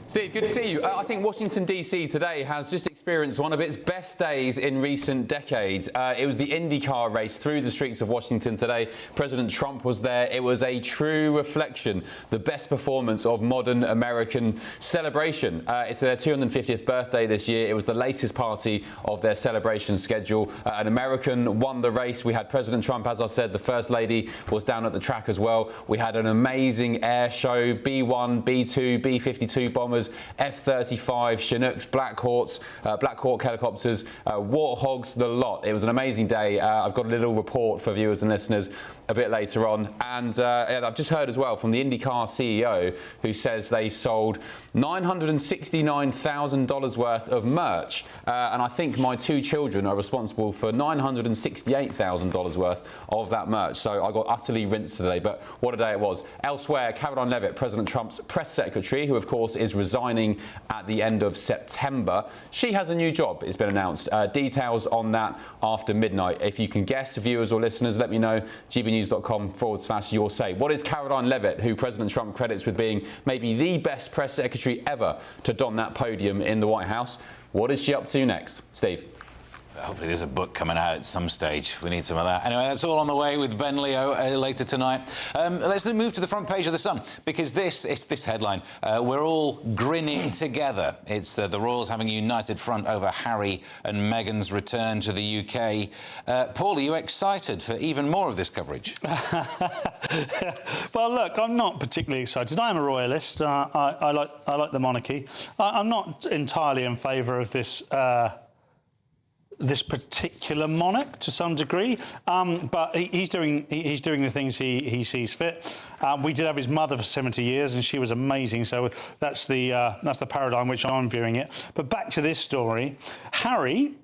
Steve, good to see you. I think Washington, D.C. today has just experienced experienced one of its best days in recent decades. It was the IndyCar race through the streets of Washington today. President Trump was there. It was a true reflection, the best performance of modern American celebration. It's their 250th birthday this year. It was the latest party of their celebration schedule. An American won the race. We had President Trump, as I said, the First Lady was down at the track as well. We had an amazing air show, B-1, B-2, B-52 bombers, F-35, Chinooks, Black Hawks, Black Hawk helicopters, Warthogs, the lot. It was an amazing day. I've got a little report for viewers and listeners a bit later on. And I've just heard as well from the IndyCar CEO who says they sold $969,000 worth of merch. And I think my two children are responsible for $968,000 worth of that merch. So I got utterly rinsed today. But what a day it was. Elsewhere, Caroline Leavitt, President Trump's press secretary, who of course is resigning at the end of September. She has a new job, it's been announced. Details on that after midnight. If you can guess, viewers or listeners, let me know. gbnews.com/your say. What is Caroline Leavitt, who President Trump credits with being maybe the best press secretary ever to don that podium in the White House? What is she up to next? Steve. Hopefully there's a book coming out at some stage. We need some of that. Anyway, that's all on the way with Ben Leo later tonight. Let's move to the front page of The Sun, because it's this headline. We're all grinning together. It's the Royals having a united front over Harry and Meghan's return to the UK. Paul, are you excited for even more of this coverage? Well, look, I'm not particularly excited. I am a royalist. I like the monarchy. I'm not entirely in favour of this particular monarch to some degree, but he's doing the things he sees fit. We did have his mother for 70 years, and she was amazing. So that's the paradigm which I'm viewing it. But back to this story, Harry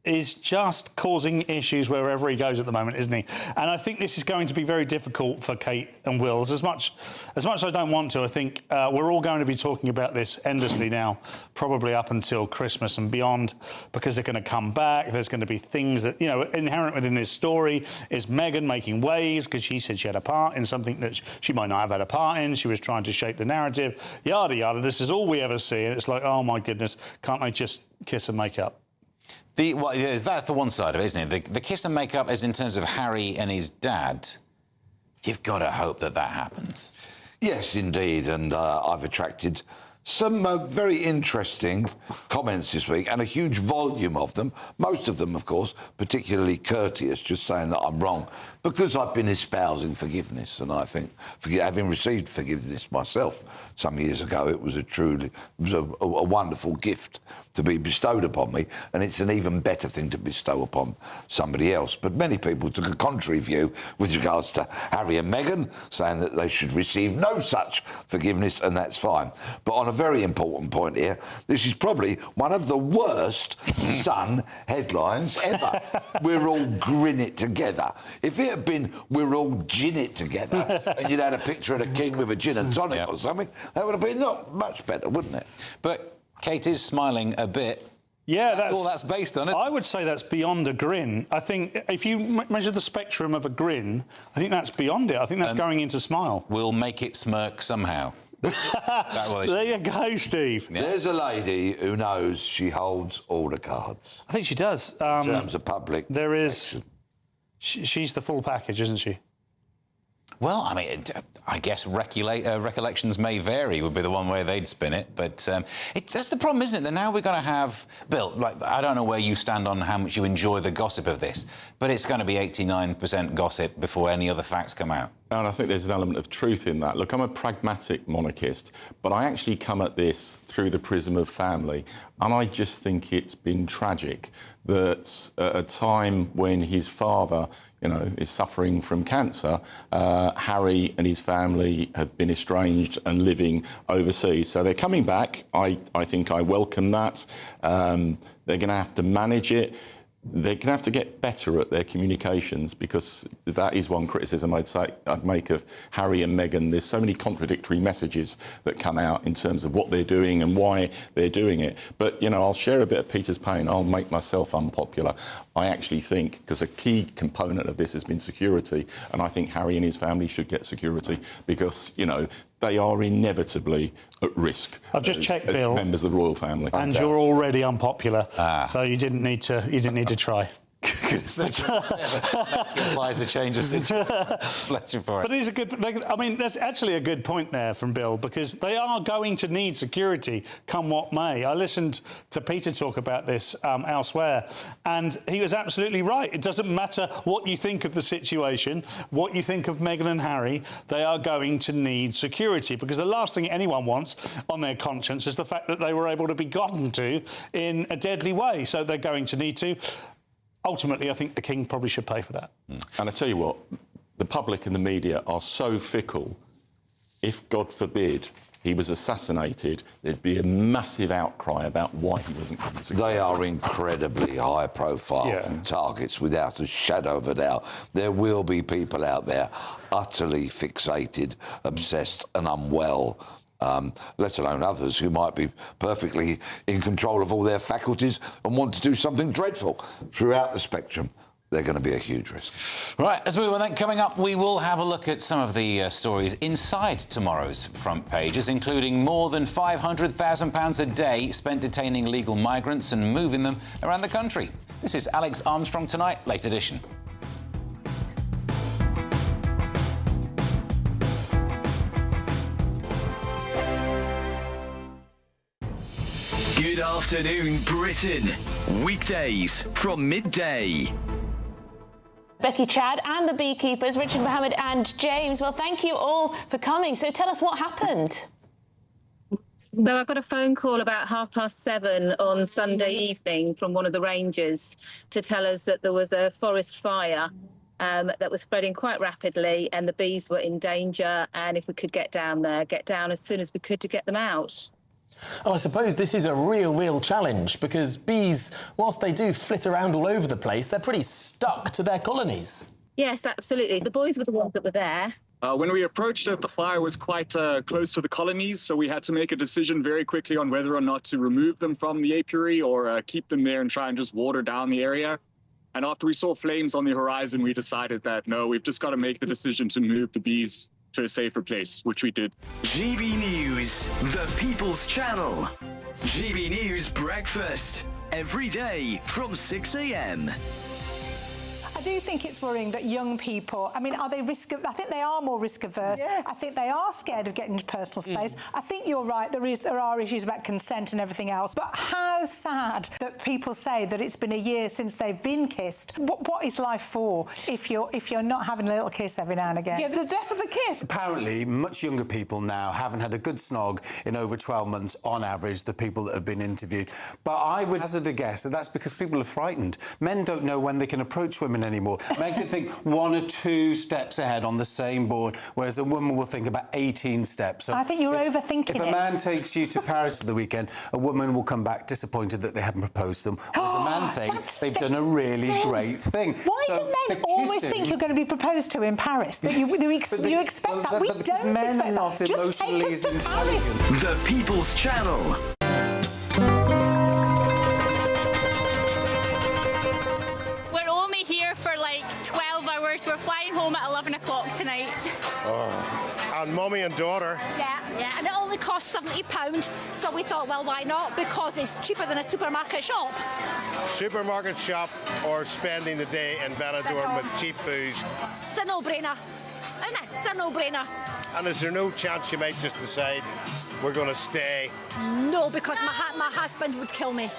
is just causing issues wherever he goes at the moment, isn't he? And I think this is going to be very difficult for Kate and Wills. As much as I don't want to, I think we're all going to be talking about this endlessly now, probably up until Christmas and beyond, because they're going to come back. There's going to be things that, you know, inherent within this story is Meghan making waves because she said she had a part in something that she might not have had a part in. She was trying to shape the narrative, yada, yada. This is all we ever see. And it's like, oh, my goodness, can't they just kiss and make up? That's the one side of it, isn't it? The kiss and make up is in terms of Harry and his dad. You've got to hope that happens. Yes, indeed. And I've attracted some very interesting comments this week, and a huge volume of them. Most of them, of course, particularly courteous, just saying that I'm wrong, because I've been espousing forgiveness. And I think, having received forgiveness myself some years ago, it was a wonderful gift to be bestowed upon me, and it's an even better thing to bestow upon somebody else. But many people took a contrary view with regards to Harry and Meghan, saying that they should receive no such forgiveness, and that's fine. But on a very important point here, this is probably one of the worst Sun headlines ever. We're all grin it together. If it had been we're all gin it together, and you'd had a picture of the king with a gin and tonic or something, that would have been not much better, wouldn't it? But Kate is smiling a bit. Yeah, that's all that's based on it. I would say that's beyond a grin. I think if you measure the spectrum of a grin, I think that's beyond it. I think that's going into smile. We'll make it smirk somehow. There you go, Steve. Yeah. There's a lady who knows she holds all the cards. I think she does. In terms of public. There is. She's the full package, isn't she? Well, I mean, I guess recollections may vary would be the one way they'd spin it. But that's the problem, isn't it? That now we're going to have... Bill, like, I don't know where you stand on how much you enjoy the gossip of this, but it's going to be 89% gossip before any other facts come out. And I think there's an element of truth in that. Look, I'm a pragmatic monarchist, but I actually come at this through the prism of family. And I just think it's been tragic that at a time when his father, you know, is suffering from cancer, Harry and his family have been estranged and living overseas. So they're coming back. I think I welcome that. They're going to have to manage it. They're going to have to get better at their communications, because that is one criticism I'd make of Harry and Meghan. There's so many contradictory messages that come out in terms of what they're doing and why they're doing it. But, you know, I'll share a bit of Peter's pain. I'll make myself unpopular. I actually think, because a key component of this has been security, and I think Harry and his family should get security, because, you know, they are inevitably at risk. I've just checked, as Bill, members of the royal family. and you're already unpopular, so you didn't need to try. Implies a change of situation. Bless you for it. But it is a good. I mean, that's actually a good point there from Bill, because they are going to need security, come what may. I listened to Peter talk about this elsewhere, and he was absolutely right. It doesn't matter what you think of the situation, what you think of Meghan and Harry. They are going to need security, because the last thing anyone wants on their conscience is the fact that they were able to be gotten to in a deadly way. So they're going to need to. Ultimately, I think the King probably should pay for that. And I tell you what, the public and the media are so fickle. If, God forbid, he was assassinated, there'd be a massive outcry about why he wasn't convicted. They are incredibly high-profile targets, without a shadow of a doubt. There will be people out there utterly fixated, obsessed and unwell, let alone others who might be perfectly in control of all their faculties and want to do something dreadful. Throughout the spectrum, they're going to be a huge risk. Right, as we were then coming up, we will have a look at some of the stories inside tomorrow's front pages, including more than £500,000 a day spent detaining illegal migrants and moving them around the country. This is Alex Armstrong Tonight, late edition. Good afternoon, Britain. Weekdays from midday. Becky, Chad and the beekeepers, Richard, Mohammed and James. Well, thank you all for coming. So tell us what happened. So I got a phone call about 7:30 on Sunday evening from one of the rangers to tell us that there was a forest fire that was spreading quite rapidly and the bees were in danger, and if we could get down as soon as we could to get them out. And I suppose this is a real challenge, because bees, whilst they do flit around all over the place, they're pretty stuck to their colonies. Yes, absolutely. The boys were the ones that were there. When we approached it, the fire was quite close to the colonies, so we had to make a decision very quickly on whether or not to remove them from the apiary or keep them there and try and just water down the area. And after we saw flames on the horizon, we decided that, no, we've just got to make the decision to move the bees to a safer place, which we did. GB News, the People's Channel. GB News Breakfast, every day from 6 a.m. I do think it's worrying that young people, I mean, are they I think they are more risk averse. Yes. I think they are scared of getting into personal space. I think you're right, there are issues about consent and everything else. But how sad that people say that it's been a year since they've been kissed. What is life for if you're not having a little kiss every now and again? Yeah, the death of the kiss. Apparently, much younger people now haven't had a good snog in over 12 months on average, the people that have been interviewed. But I would hazard a guess that that's because people are frightened. Men don't know when they can approach women anymore. Men can think 1 or 2 steps ahead on the same board, whereas a woman will think about 18 steps. So I think you're overthinking it. If a man takes you to Paris for the weekend, a woman will come back disappointed that they haven't proposed to them, whereas a man thinks they've done a really great thing. Why do men always think you're going to be proposed to in Paris? That you expect that? We don't expect that. Just take us to Paris. The People's Channel. We're flying home at 11 o'clock tonight. Oh, and mummy and daughter. Yeah, and it only costs £70, so we thought, well, why not? Because it's cheaper than a supermarket shop. Supermarket shop or spending the day in Benidorm with cheap booze. It's a no-brainer, isn't it? It's a no-brainer. And is there no chance you might just decide we're going to stay? No, because my husband would kill me.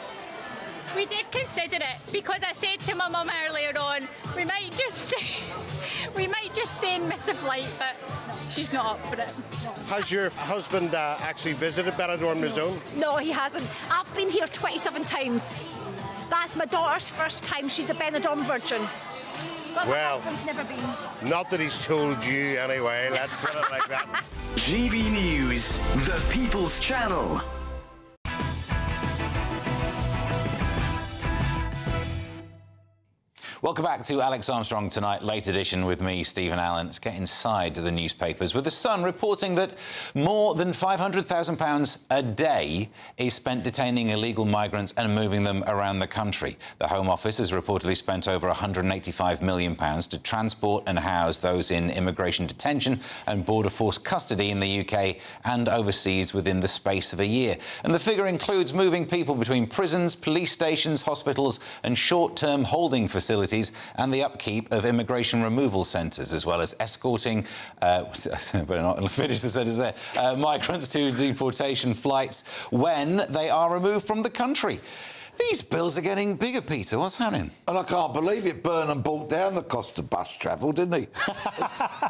We did consider it, because I said to my mum earlier on, we might just stay and miss the flight, but she's not up for it. Has your husband actually visited Benidorm on his own? No, he hasn't. I've been here 27 times. That's my daughter's first time. She's a Benidorm virgin. But well, my husband's never been. Not that he's told you anyway, let's put it like that. GB News, the People's Channel. Welcome back to Alex Armstrong Tonight, late edition with me, Stephen Allen. Let's get inside the newspapers with The Sun reporting that more than £500,000 a day is spent detaining illegal migrants and moving them around the country. The Home Office has reportedly spent over £185 million to transport and house those in immigration detention and border force custody in the UK and overseas within the space of a year. And the figure includes moving people between prisons, police stations, hospitals and short-term holding facilities and the upkeep of immigration removal centres, as well as escorting, better not finish the sentence there, migrants to deportation flights when they are removed from the country. These bills are getting bigger, Peter. What's happening? And I can't believe it. Burnham brought down the cost of bus travel, didn't he?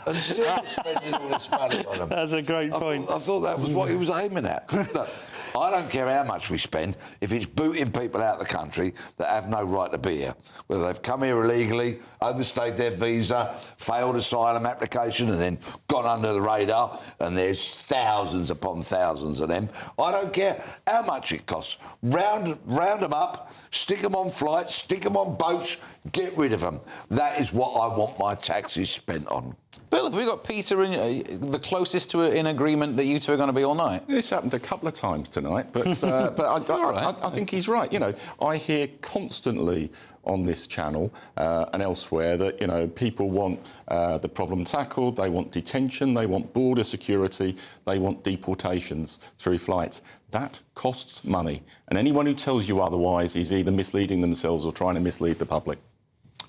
And still spending all this money on them. That's a great point. I thought that was what he was aiming at. Look, I don't care how much we spend if it's booting people out of the country that have no right to be here. Whether they've come here illegally, overstayed their visa, failed asylum application and then gone under the radar, and there's thousands upon thousands of them. I don't care how much it costs. Round them up, stick them on flights, stick them on boats, get rid of them. That is what I want my taxes spent on. Bill, have we got Peter the closest to an agreement that you two are going to be all night? This happened a couple of times tonight, but I think he's right. You know, I hear constantly on this channel and elsewhere that, you know, people want the problem tackled, they want detention, they want border security, they want deportations through flights. That costs money, and anyone who tells you otherwise is either misleading themselves or trying to mislead the public.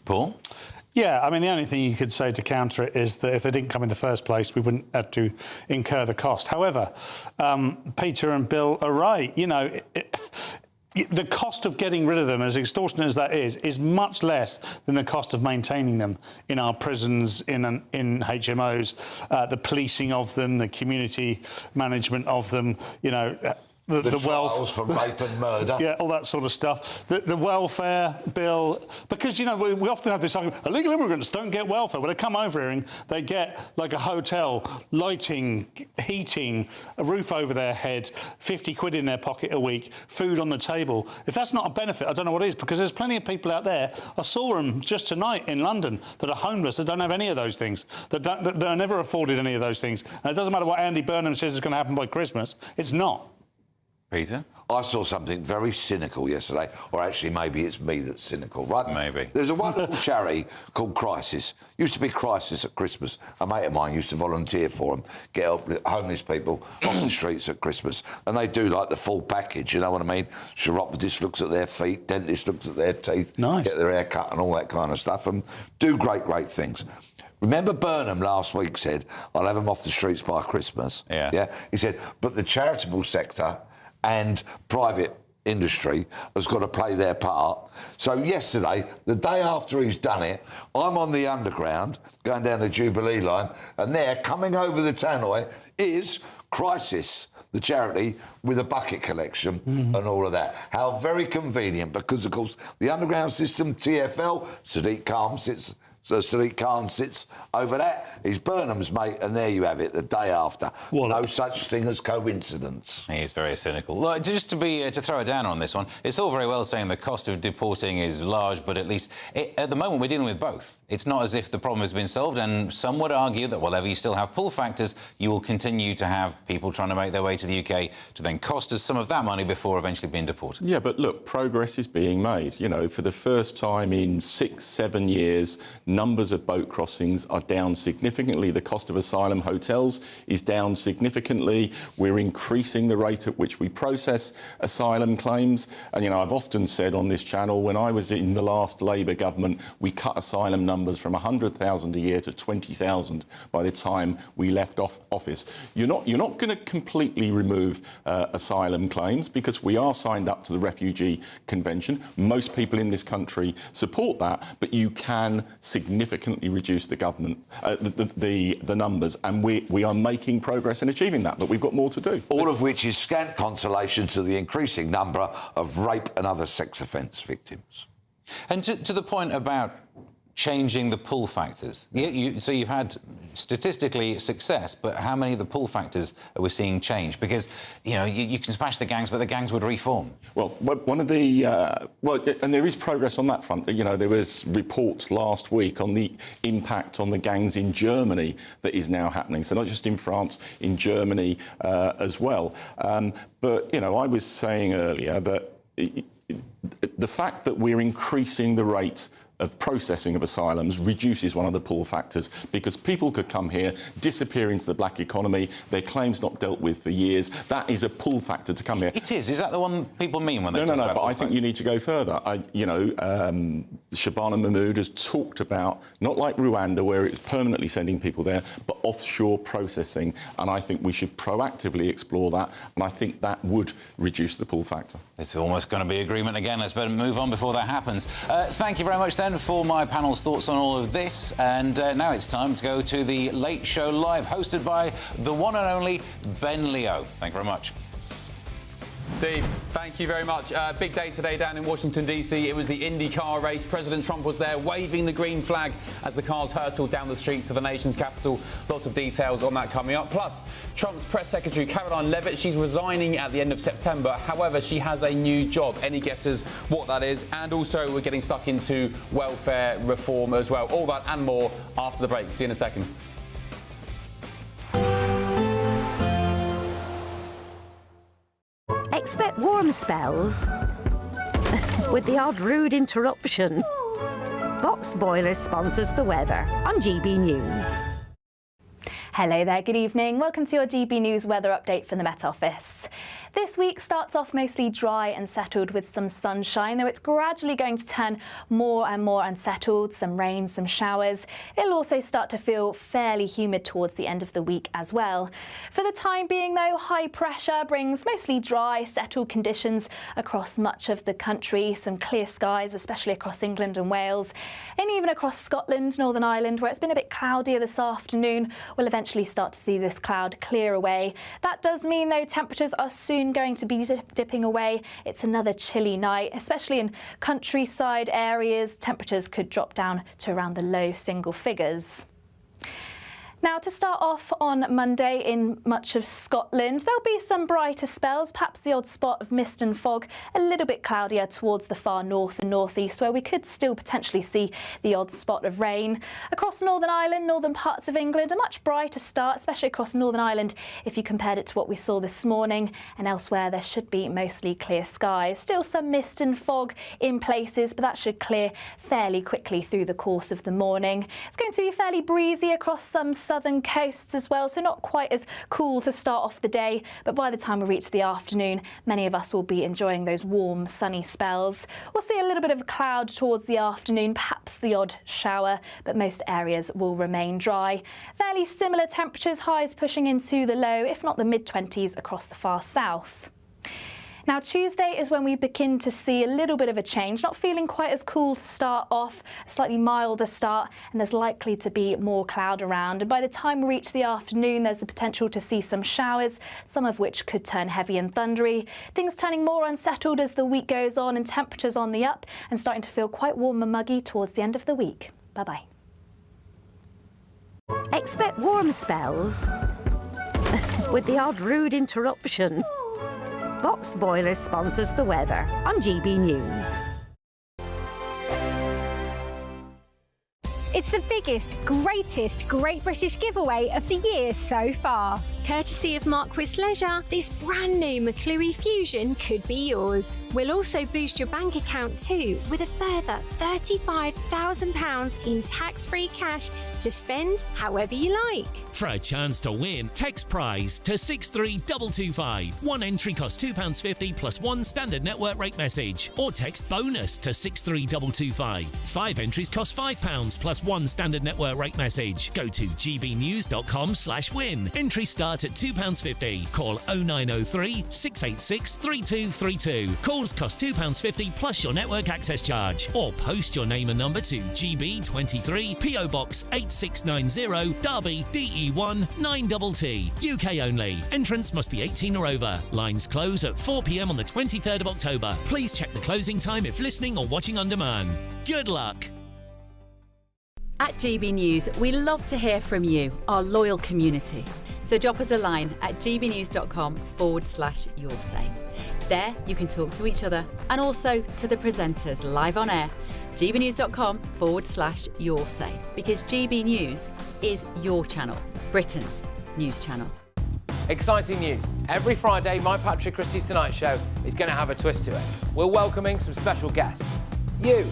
Paul? Yeah, I mean, the only thing you could say to counter it is that if they didn't come in the first place, we wouldn't have to incur the cost. However, Peter and Bill are right. You know, the cost of getting rid of them, as extortionate as that is much less than the cost of maintaining them in our prisons, in HMOs, the policing of them, the community management of them, you know. The trials for rape and murder. Yeah, all that sort of stuff. The welfare bill, because, you know, we often have this argument, illegal immigrants don't get welfare. Well, they come over here and they get, like, a hotel, lighting, heating, a roof over their head, 50 quid in their pocket a week, food on the table. If that's not a benefit, I don't know what is, because there's plenty of people out there. I saw them just tonight in London that are homeless, that don't have any of those things, that are never afforded any of those things. And it doesn't matter what Andy Burnham says is going to happen by Christmas. It's not. Peter? I saw something very cynical yesterday, or actually maybe it's me that's cynical, right? Maybe. There's a wonderful charity called Crisis. Used to be Crisis at Christmas. A mate of mine used to volunteer for them, get homeless people off the streets at Christmas. And they do, like, the full package, you know what I mean? Chiropodist looks at their feet, dentist looks at their teeth, nice. Get their hair cut and all that kind of stuff, and do great, great things. Remember Burnham last week said, I'll have them off the streets by Christmas? Yeah. He said, but the charitable sector and private industry has got to play their part. So yesterday, the day after he's done it, I'm on the underground, going down the Jubilee line, and there, coming over the tannoy, is Crisis, the charity, with a bucket collection and all of that. How very convenient, because, of course, the underground system, TfL, Sadiq Khan sits over that. He's Burnham's mate, and there you have it, the day after. Well, no such thing as coincidence. He is very cynical. Look, just to throw it down on this one, it's all very well saying the cost of deporting is large, but at least at the moment we're dealing with both. It's not as if the problem has been solved, and some would argue that whatever you still have pull factors, you will continue to have people trying to make their way to the UK to then cost us some of that money before eventually being deported. Yeah, but look, progress is being made. You know, for the first time in 6-7 years, numbers of boat crossings are down significantly. The cost of asylum hotels is down significantly. We're increasing the rate at which we process asylum claims. And, you know, I've often said on this channel, when I was in the last Labour government, we cut asylum numbers from 100,000 a year to 20,000 by the time we left office. You're not going to completely remove asylum claims, because we are signed up to the Refugee Convention. Most people in this country support that, but you can significantly reduce the government the numbers, and we are making progress in achieving that, but we've got more to do. All of which is scant consolation to the increasing number of rape and other sex offence victims. And to the point about changing the pull factors? So you've had statistically success, but how many of the pull factors are we seeing change? Because, you can smash the gangs, but the gangs would reform. Well, one of the... and there is progress on that front. There was reports last week on the impact on the gangs in Germany that is now happening. So not just in France, in Germany as well. But, I was saying earlier that the fact that we're increasing the rate of processing of asylums reduces one of the pull factors, because people could come here, disappear into the black economy, their claims not dealt with for years. That is a pull factor to come here. It is. Is that the one people mean when they talk about but I think you need to go further. Shabana Mahmood has talked about, not like Rwanda, where it's permanently sending people there, but offshore processing, and I think we should proactively explore that, and I think that would reduce the pull factor. It's almost going to be agreement again. Let's better move on before that happens. Thank you very much, then, for my panel's thoughts on all of this. And now it's time to go to the Late Show Live, hosted by the one and only Ben Leo. Thank you very much. Steve, thank you very much. Big day today down in Washington, D.C. It was the IndyCar race. President Trump was there waving the green flag as the cars hurtled down the streets of the nation's capital. Lots of details on that coming up. Plus, Trump's press secretary, Caroline Leavitt, she's resigning at the end of September. However, she has a new job. Any guesses what that is? And also, we're getting stuck into welfare reform as well. All that and more after the break. See you in a second. Expect warm spells with the odd rude interruption. Box Boiler sponsors the weather on GB News. Hello there, good evening. Welcome to your GB News weather update from the Met Office. This week starts off mostly dry and settled with some sunshine, though it's gradually going to turn more and more unsettled, some rain, some showers. It'll also start to feel fairly humid towards the end of the week as well. For the time being, though, high pressure brings mostly dry, settled conditions across much of the country. Some clear skies, especially across England and Wales, and even across Scotland, Northern Ireland, where it's been a bit cloudier this afternoon. We'll eventually start to see this cloud clear away. That does mean, though, temperatures are soon going to be dipping away. It's another chilly night, especially in countryside areas. Temperatures could drop down to around the low single figures. Now, to start off on Monday in much of Scotland, there'll be some brighter spells, perhaps the odd spot of mist and fog, a little bit cloudier towards the far north and northeast, where we could still potentially see the odd spot of rain. Across Northern Ireland, northern parts of England, a much brighter start, especially across Northern Ireland if you compared it to what we saw this morning, and elsewhere there should be mostly clear skies. Still some mist and fog in places, but that should clear fairly quickly through the course of the morning. It's going to be fairly breezy across some southern coasts as well, so not quite as cool to start off the day, but by the time we reach the afternoon, many of us will be enjoying those warm, sunny spells. We'll see a little bit of a cloud towards the afternoon, perhaps the odd shower, but most areas will remain dry. Fairly similar temperatures, highs pushing into the low, if not the mid-20s across the far south. Now, Tuesday is when we begin to see a little bit of a change, not feeling quite as cool to start off, a slightly milder start, and there's likely to be more cloud around. And by the time we reach the afternoon, there's the potential to see some showers, some of which could turn heavy and thundery. Things turning more unsettled as the week goes on, and temperatures on the up, and starting to feel quite warm and muggy towards the end of the week. Bye-bye. Expect warm spells with the odd rude interruption. Box Boiler sponsors the weather on GB News. It's the biggest, greatest Great British giveaway of the year so far. Courtesy of Marquis Leisure, this brand new McClure Fusion could be yours. We'll also boost your bank account too with a further £35,000 in tax-free cash to spend however you like. For a chance to win, text prize to 63225. One entry costs £2.50 plus one standard network rate message. Or text bonus to 63225. 5 entries cost £5 plus one standard network rate message. Go to gbnews.com/win. Entry start at £2.50. Call 0903 686 3232. Calls cost £2.50 plus your network access charge. Or post your name and number to GB23 PO Box 8690 Derby DE1 9TT. UK only. Entrance must be 18 or over. Lines close at 4 p.m. on the 23rd of October. Please check the closing time if listening or watching on demand. Good luck. At GB News, we love to hear from you, our loyal community. So drop us a line at gbnews.com/yoursay. There you can talk to each other and also to the presenters live on air. gbnews.com/yoursay, because GB News is your channel, Britain's news channel. Exciting news. Every Friday, my Patrick Christie's Tonight Show is going to have a twist to it. We're welcoming some special guests. You.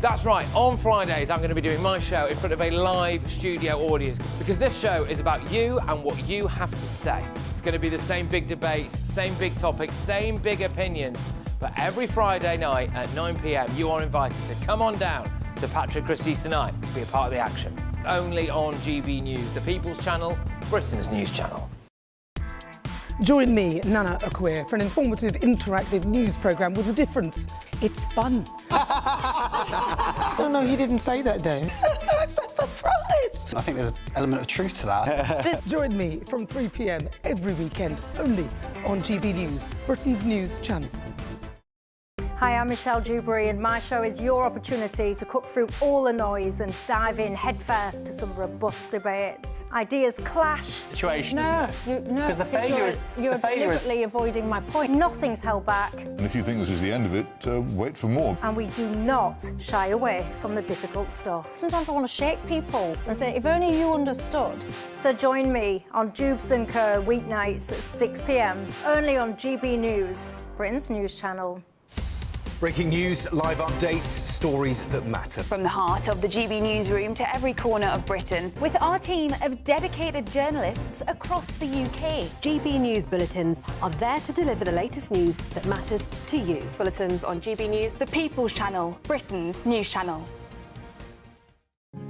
That's right, on Fridays I'm going to be doing my show in front of a live studio audience, because this show is about you and what you have to say. It's going to be the same big debates, same big topics, same big opinions. But every Friday night at 9 p.m, you are invited to come on down to Patrick Christie's Tonight to be a part of the action. Only on GB News, the People's Channel, Britain's news channel. Join me, Nana Akwe, for an informative, interactive news programme with a difference. It's fun. No, he didn't say that, Dave. I'm so surprised. I think there's an element of truth to that. Join me from 3 p.m. every weekend, only on GB News, Britain's news channel. Hi, I'm Michelle Dewberry, and my show is your opportunity to cut through all the noise and dive in headfirst to some robust debates. Ideas clash. Situation, no, isn't it? Because the failure is... You're deliberately avoiding my point. Nothing's held back. And if you think this is the end of it, wait for more. And we do not shy away from the difficult stuff. Sometimes I want to shake people and say, if only you understood. So join me on Jubes & Co. weeknights at 6 p.m, only on GB News, Britain's news channel. Breaking news, live updates, stories that matter. From the heart of the GB newsroom to every corner of Britain, with our team of dedicated journalists across the UK. GB News bulletins are there to deliver the latest news that matters to you. Bulletins on GB News, the People's Channel, Britain's news channel.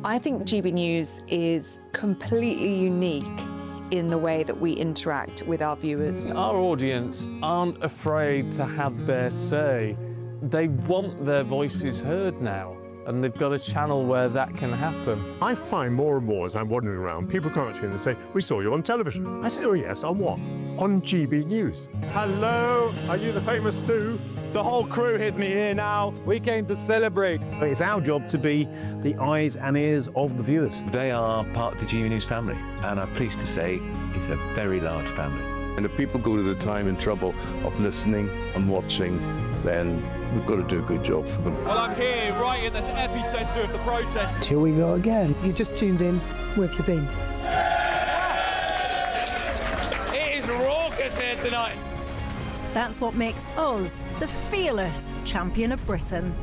I think GB News is completely unique in the way that we interact with our viewers. Our audience aren't afraid to have their say. They want their voices heard now, and they've got a channel where that can happen. I find more and more as I'm wandering around, people come up to me and they say, we saw you on television. I say, oh yes, on what? On GB News. Hello, are you the famous Sue? The whole crew hit me here now. We came to celebrate. It's our job to be the eyes and ears of the viewers. They are part of the GB News family, and I'm pleased to say it's a very large family. And if people go to the time and trouble of listening and watching, then we've got to do a good job for them. Well, I'm here, right in the epicentre of the protest. Here we go again. If you just tuned in, where have you been? It is raucous here tonight. That's what makes us the fearless champion of Britain.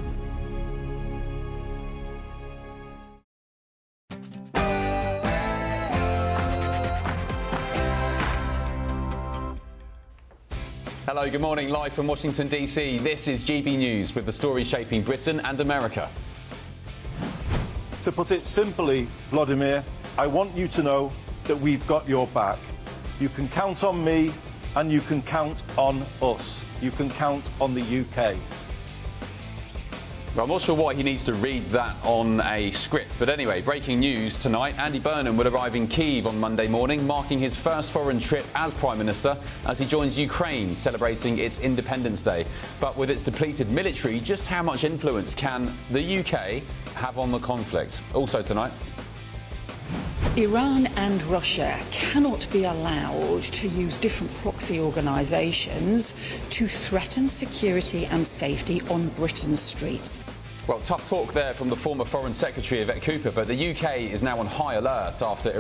Hello, good morning. Live from Washington, D.C. This is GB News with the stories shaping Britain and America. To put it simply, Vladimir, I want you to know that we've got your back. You can count on me and you can count on us. You can count on the UK. Well, I'm not sure why he needs to read that on a script. But anyway, breaking news tonight. Andy Burnham will arrive in Kyiv on Monday morning, marking his first foreign trip as Prime Minister as he joins Ukraine, celebrating its Independence Day. But with its depleted military, just how much influence can the UK have on the conflict? Also tonight. Iran and Russia cannot be allowed to use different proxy organisations to threaten security and safety on Britain's streets. Well, tough talk there from the former Foreign Secretary Yvette Cooper, but the UK is now on high alert after